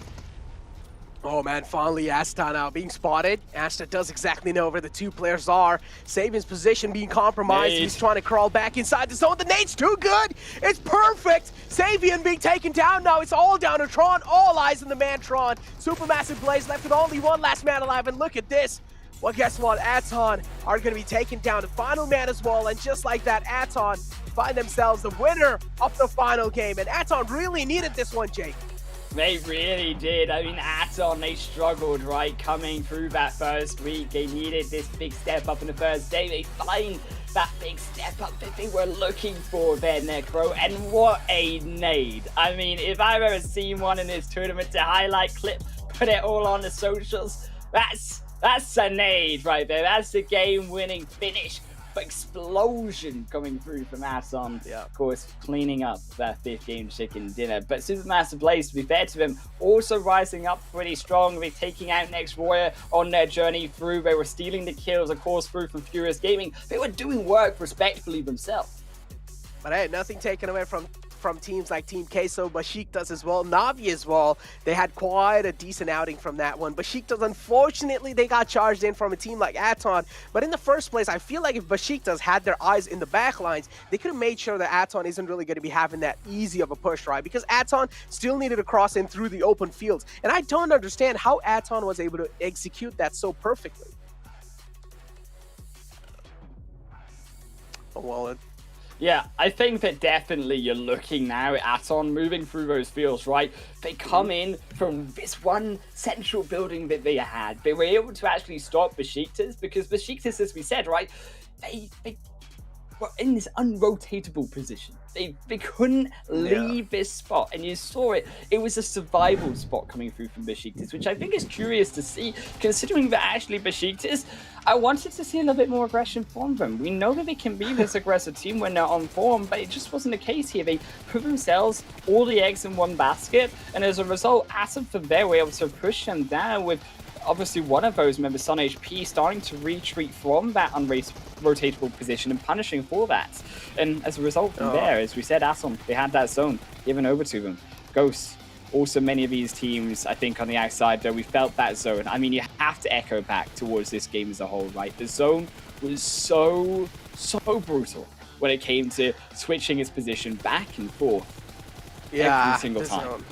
Oh man, finally Asta now being spotted. Asta does exactly know where the 2 players are. Savian's position being compromised. He's trying to crawl back inside the zone. The nade's too good. It's perfect. Savian being taken down now. It's all down to Tron. All eyes on the man Tron. Supermassive Blaze left with only one last man alive. And look at this. Well, guess what? Aton are going to be taken down. The final man as well. And just like that, Aton find themselves the winner of the final game. And Aton really needed this one, Jake. They really did. I mean, Aton, they struggled, right, coming through that first week. They needed this big step up in the first day. They find that big step up that they were looking for there, Necro. And what a nade. I mean, if I've ever seen one in this tournament to highlight clip, put it all on the socials, that's a nade right there. That's the game-winning finish. Explosion coming through from Aton, of course, cleaning up that 5th game chicken dinner. But Supermassive Blaze, to be fair to them, also rising up pretty strong. They're taking out Next Warrior on their journey through. They were stealing the kills, of course, through from Furious Gaming. They were doing work respectfully themselves. But hey, nothing taken away from teams like Team Queso, Besiktas as well, Navi as well. They had quite a decent outing from that one. Besiktas, unfortunately, they got charged in from a team like Aton. But in the first place, I feel like if Besiktas had their eyes in the back lines, they could have made sure that Aton isn't really going to be having that easy of a push, right? Because Aton still needed to cross in through the open fields. And I don't understand how Aton was able to execute that so perfectly. Oh, well, yeah, I think that definitely you're looking now at Aton moving through those fields, right? They come in from this one central building that they had. They were able to actually stop Besiktas because Besiktas, as we said, right, they were in this unrotatable position. They couldn't leave this spot, and you saw it. It was a survival spot coming through from Besiktas, which I think is curious to see, considering that actually Besiktas, I wanted to see a little bit more aggression from them. We know that they can be this aggressive team when they're on form, but it just wasn't the case here. They put themselves all the eggs in one basket, and as a result, Atom from there were able to push them down with obviously one of those members, Sun HP, starting to retreat from that unrotatable position and punishing for that. And as a result from there, as we said, Atom, they had that zone given over to them. Ghost, also many of these teams, I think on the outside though, we felt that zone. I mean, you have to echo back towards this game as a whole, right? The zone was so brutal when it came to switching its position back and forth every single time.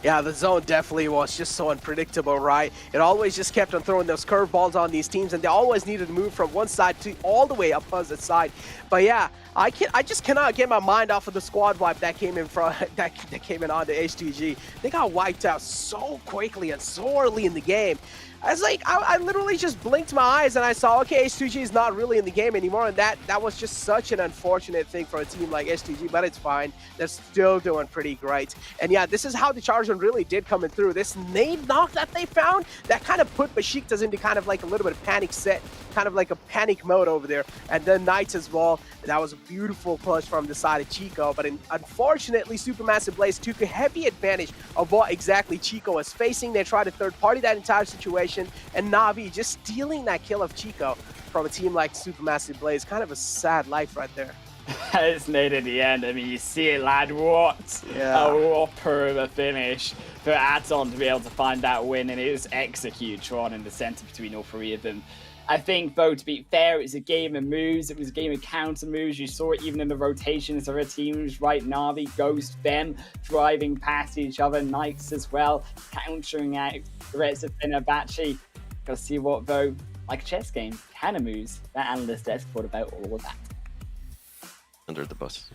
Yeah, the zone definitely was just so unpredictable, right? It always just kept on throwing those curveballs on these teams, and they always needed to move from one side to all the way up opposite side. But yeah, I just cannot get my mind off of the squad wipe that came in from that came in on the H2G. They got wiped out so quickly and so early in the game. I was like, I literally just blinked my eyes and I saw, okay, H2G is not really in the game anymore, and that was just such an unfortunate thing for a team like H2G, but it's fine. They're still doing pretty great. And yeah, this is how the Charger really did coming through. This nade knock that they found, that kind of put Besiktas into kind of like a little bit of panic set, kind of like a panic mode over there. And then Knights as well. That was a beautiful push from the side of Chico, but unfortunately, Supermassive Blaze took a heavy advantage of what exactly Chico was facing. They tried to third-party that entire situation, and Navi just stealing that kill of Chico from a team like Supermassive Blaze. Kind of a sad life right there. It's nade at the end. I mean, you see it, lad. What a whopper of a finish for Aton to be able to find that win, and it was execute Tron in the center between all three of them. I think, though, to be fair, it was a game of moves. It was a game of counter moves. You saw it even in the rotations of our teams, right? Na'Vi, Ghost, them driving past each other. Knights as well, countering out threats of Fenerbahce. Gotta see what, though, like a chess game, kind of moves that Analyst desk thought about all of that. Under the bus.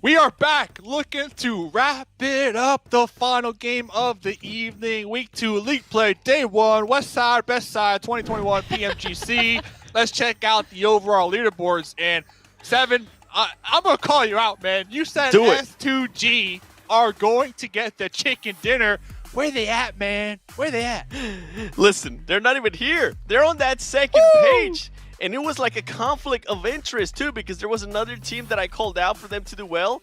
We are back looking to wrap it up. The final game of the evening. Week 2 League Play Day 1. West Side, Best Side 2021 PMGC. Let's check out the overall leaderboards. And Seven, I'm going to call you out, man. You said S2G are going to get the chicken dinner. Where they at, man? Where they at? Listen, they're not even here. They're on that second page. And it was like a conflict of interest, too, because there was another team that I called out for them to do well.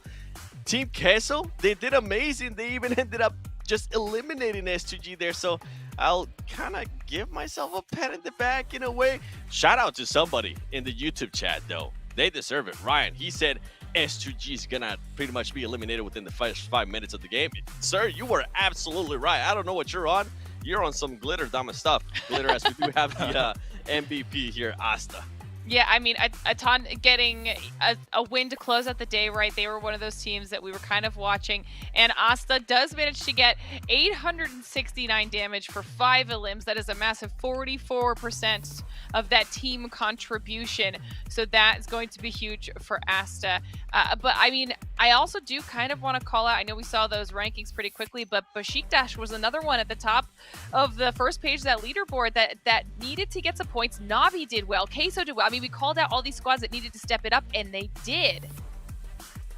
Team Queso, they did amazing. They even ended up just eliminating S2G there. So I'll kind of give myself a pat in the back in a way. Shout out to somebody in the YouTube chat, though. They deserve it. Ryan, he said S2G is going to pretty much be eliminated within the first 5 minutes of the game. Sir, you were absolutely right. I don't know what you're on. You're on some glitter dumb stuff. Glitter, as we do have the MVP here, Asta. Yeah, I mean, Aton getting a win to close out the day, right? They were one of those teams that we were kind of watching. And Asta does manage to get 869 damage for 5 elims. That is a massive 44% of that team contribution. So that is going to be huge for Asta. But I mean, I also do kind of want to call out, I know we saw those rankings pretty quickly, but Besiktas was another one at the top of the first page of that leaderboard that needed to get some points. Na'Vi did well. Queso did well. I mean, we called out all these squads that needed to step it up, and they did.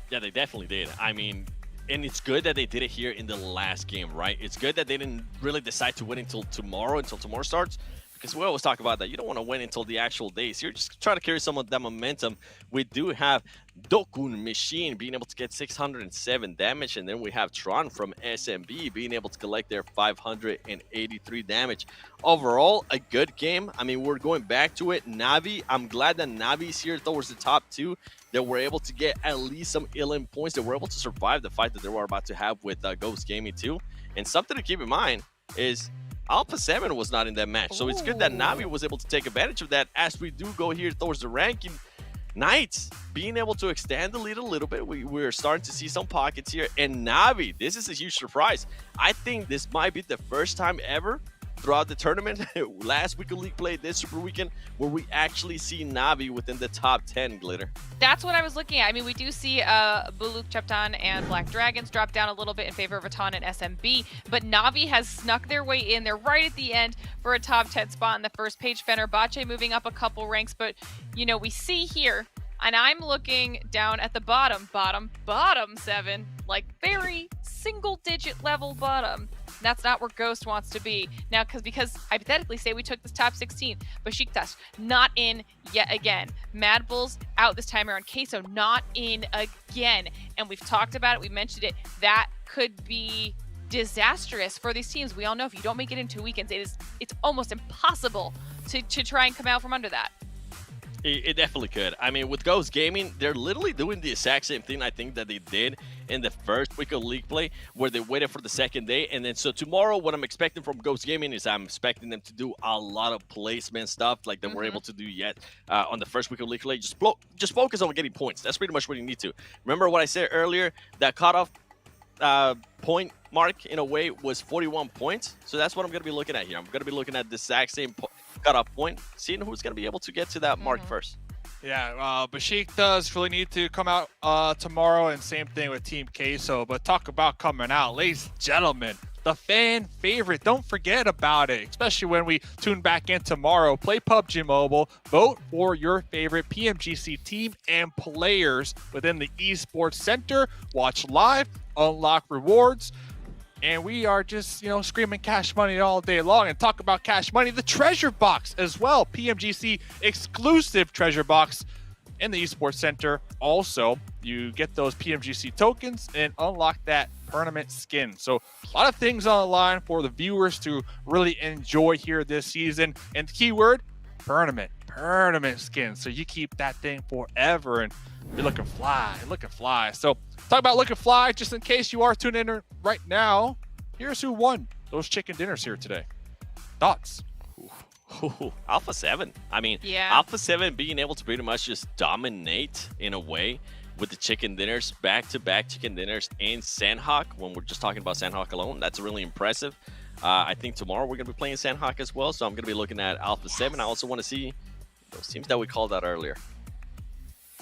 Yeah, they definitely did. I mean, and it's good that they did it here in the last game, right? It's good that they didn't really decide to win until tomorrow starts. Because we always talk about that. You don't want to win until the actual days. You're just trying to carry some of that momentum. We do have Dokun Machine being able to get 607 damage. And then we have Tron from SMB being able to collect their 583 damage. Overall, a good game. I mean, we're going back to it. Na'Vi, I'm glad that Na'Vi's here towards the top 2. That were able to get at least some elim points. That were able to survive the fight that they were about to have with Ghost Gaming too. And something to keep in mind is Alpha 7 was not in that match. So it's good that Na'Vi was able to take advantage of that as we do go here towards the ranking. Knights being able to extend the lead a little bit. We're starting to see some pockets here. And Na'Vi, this is a huge surprise. I think this might be the first time ever throughout the tournament, last week of League Play, this Super Weekend, where we actually see Na'Vi within the top 10, Glitter. That's what I was looking at. I mean, we do see Buluk Chaptan and Black Dragons drop down a little bit in favor of Aton and SMB, but Na'Vi has snuck their way in. They're right at the end for a top 10 spot in the first page. Fenerbahce moving up a couple ranks, but, you know, we see here, and I'm looking down at the bottom 7, like very single-digit level bottom. That's not where Ghost wants to be. Now, because hypothetically, say we took this top 16, Besiktas not in yet again. Mad Bulls out this time around. Queso not in again. And we've talked about it. We mentioned it. That could be disastrous for these teams. We all know if you don't make it in 2 weekends, it's almost impossible to try and come out from under that. It definitely could. I mean, with Ghost Gaming, they're literally doing the exact same thing I think that they did in the first week of League Play, where they waited for the second day. And then so tomorrow, what I'm expecting from Ghost Gaming is I'm expecting them to do a lot of placement stuff like they were able to do yet on the first week of League Play. Just focus on getting points. That's pretty much what you need to. Remember what I said earlier? That cutoff point mark, in a way, was 41 points. So that's what I'm going to be looking at here. I'm going to be looking at the exact same cutoff point, seeing who's going to be able to get to that mark first. Yeah, Besiktas really need to come out tomorrow, and same thing with Team Queso. But talk about coming out, ladies and gentlemen, the fan favorite. Don't forget about it, especially when we tune back in tomorrow. Play PUBG Mobile, vote for your favorite PMGC team and players within the Esports Center. Watch live, unlock rewards. And we are just, screaming cash money all day long. And talk about cash money, the treasure box as well. PMGC exclusive treasure box in the Esports Center. Also, you get those PMGC tokens and unlock that tournament skin. So a lot of things on the line for the viewers to really enjoy here this season. And the keyword, tournament skin. So you keep that thing forever and you're looking fly. So talk about looking fly, just in case you are tuning in right now. here's who won those chicken dinners here today. Thoughts? Ooh, Alpha 7. I mean, Yeah. Alpha 7 being able to pretty much just dominate in a way with the chicken dinners, back-to-back chicken dinners, and Sanhok. When we're just talking about Sanhok alone, that's really impressive. I think tomorrow we're going to be playing Sanhok as well, so I'm going to be looking at Alpha 7. I also want to see those teams that we called out earlier.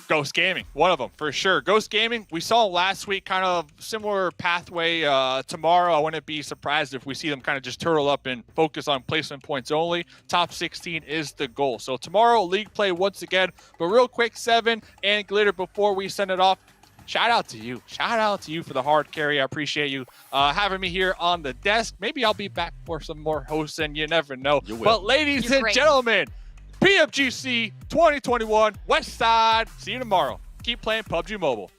Ghost Gaming, one of them for sure. Ghost Gaming, we saw last week kind of similar pathway. Tomorrow, I wouldn't be surprised if we see them kind of just turtle up and focus on placement points only. Top 16 is the goal. So tomorrow, league play once again. But real quick, 7 and Glitter, before we send it off, shout out to you. Shout out to you for the hard carry. I appreciate you having me here on the desk. Maybe I'll be back for some more hosts, and you never know. You will. But ladies You're and great. gentlemen, PMGC 2021 West Side. See you tomorrow. Keep playing PUBG Mobile.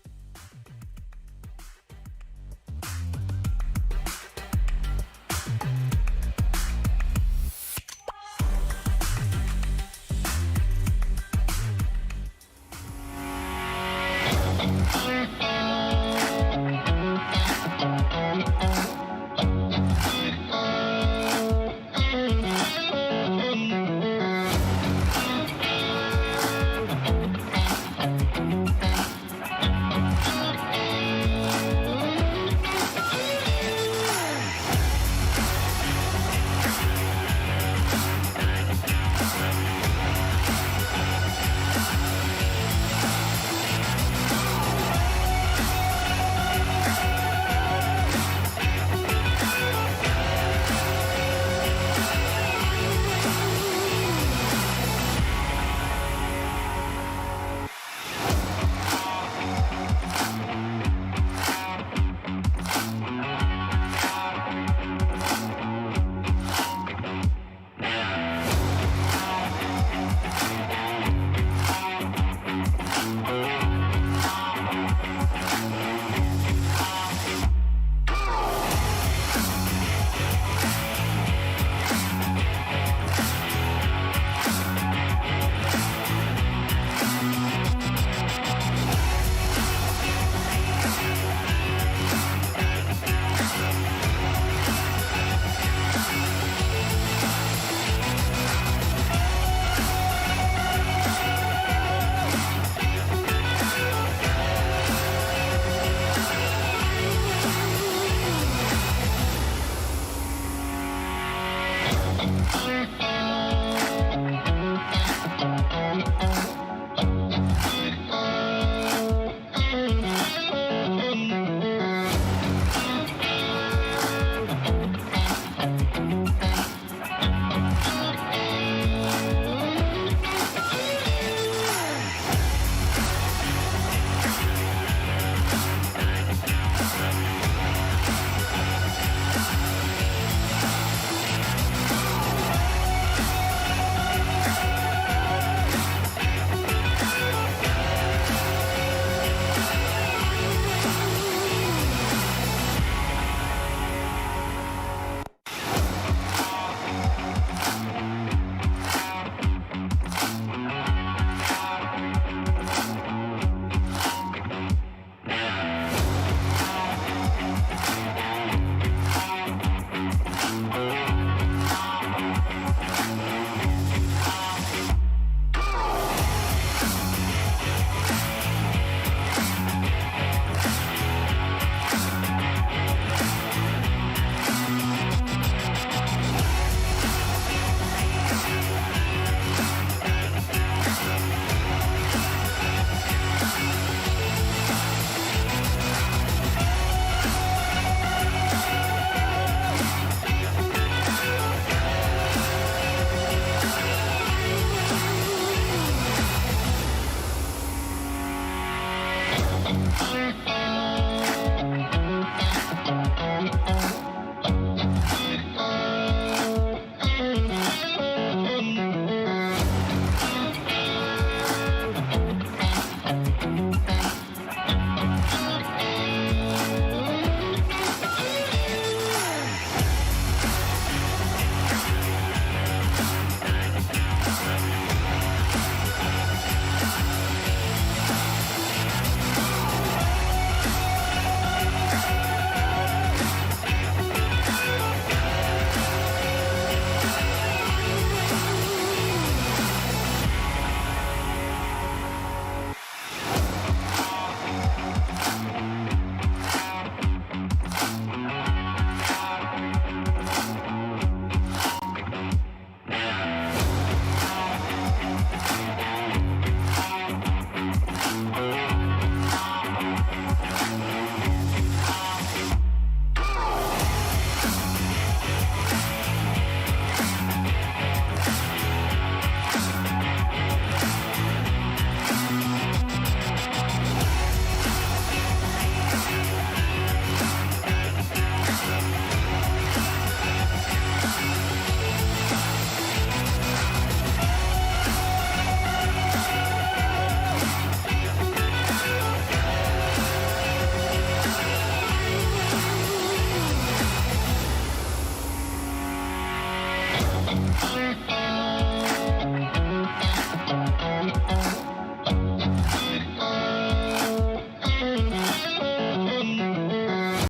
Bye.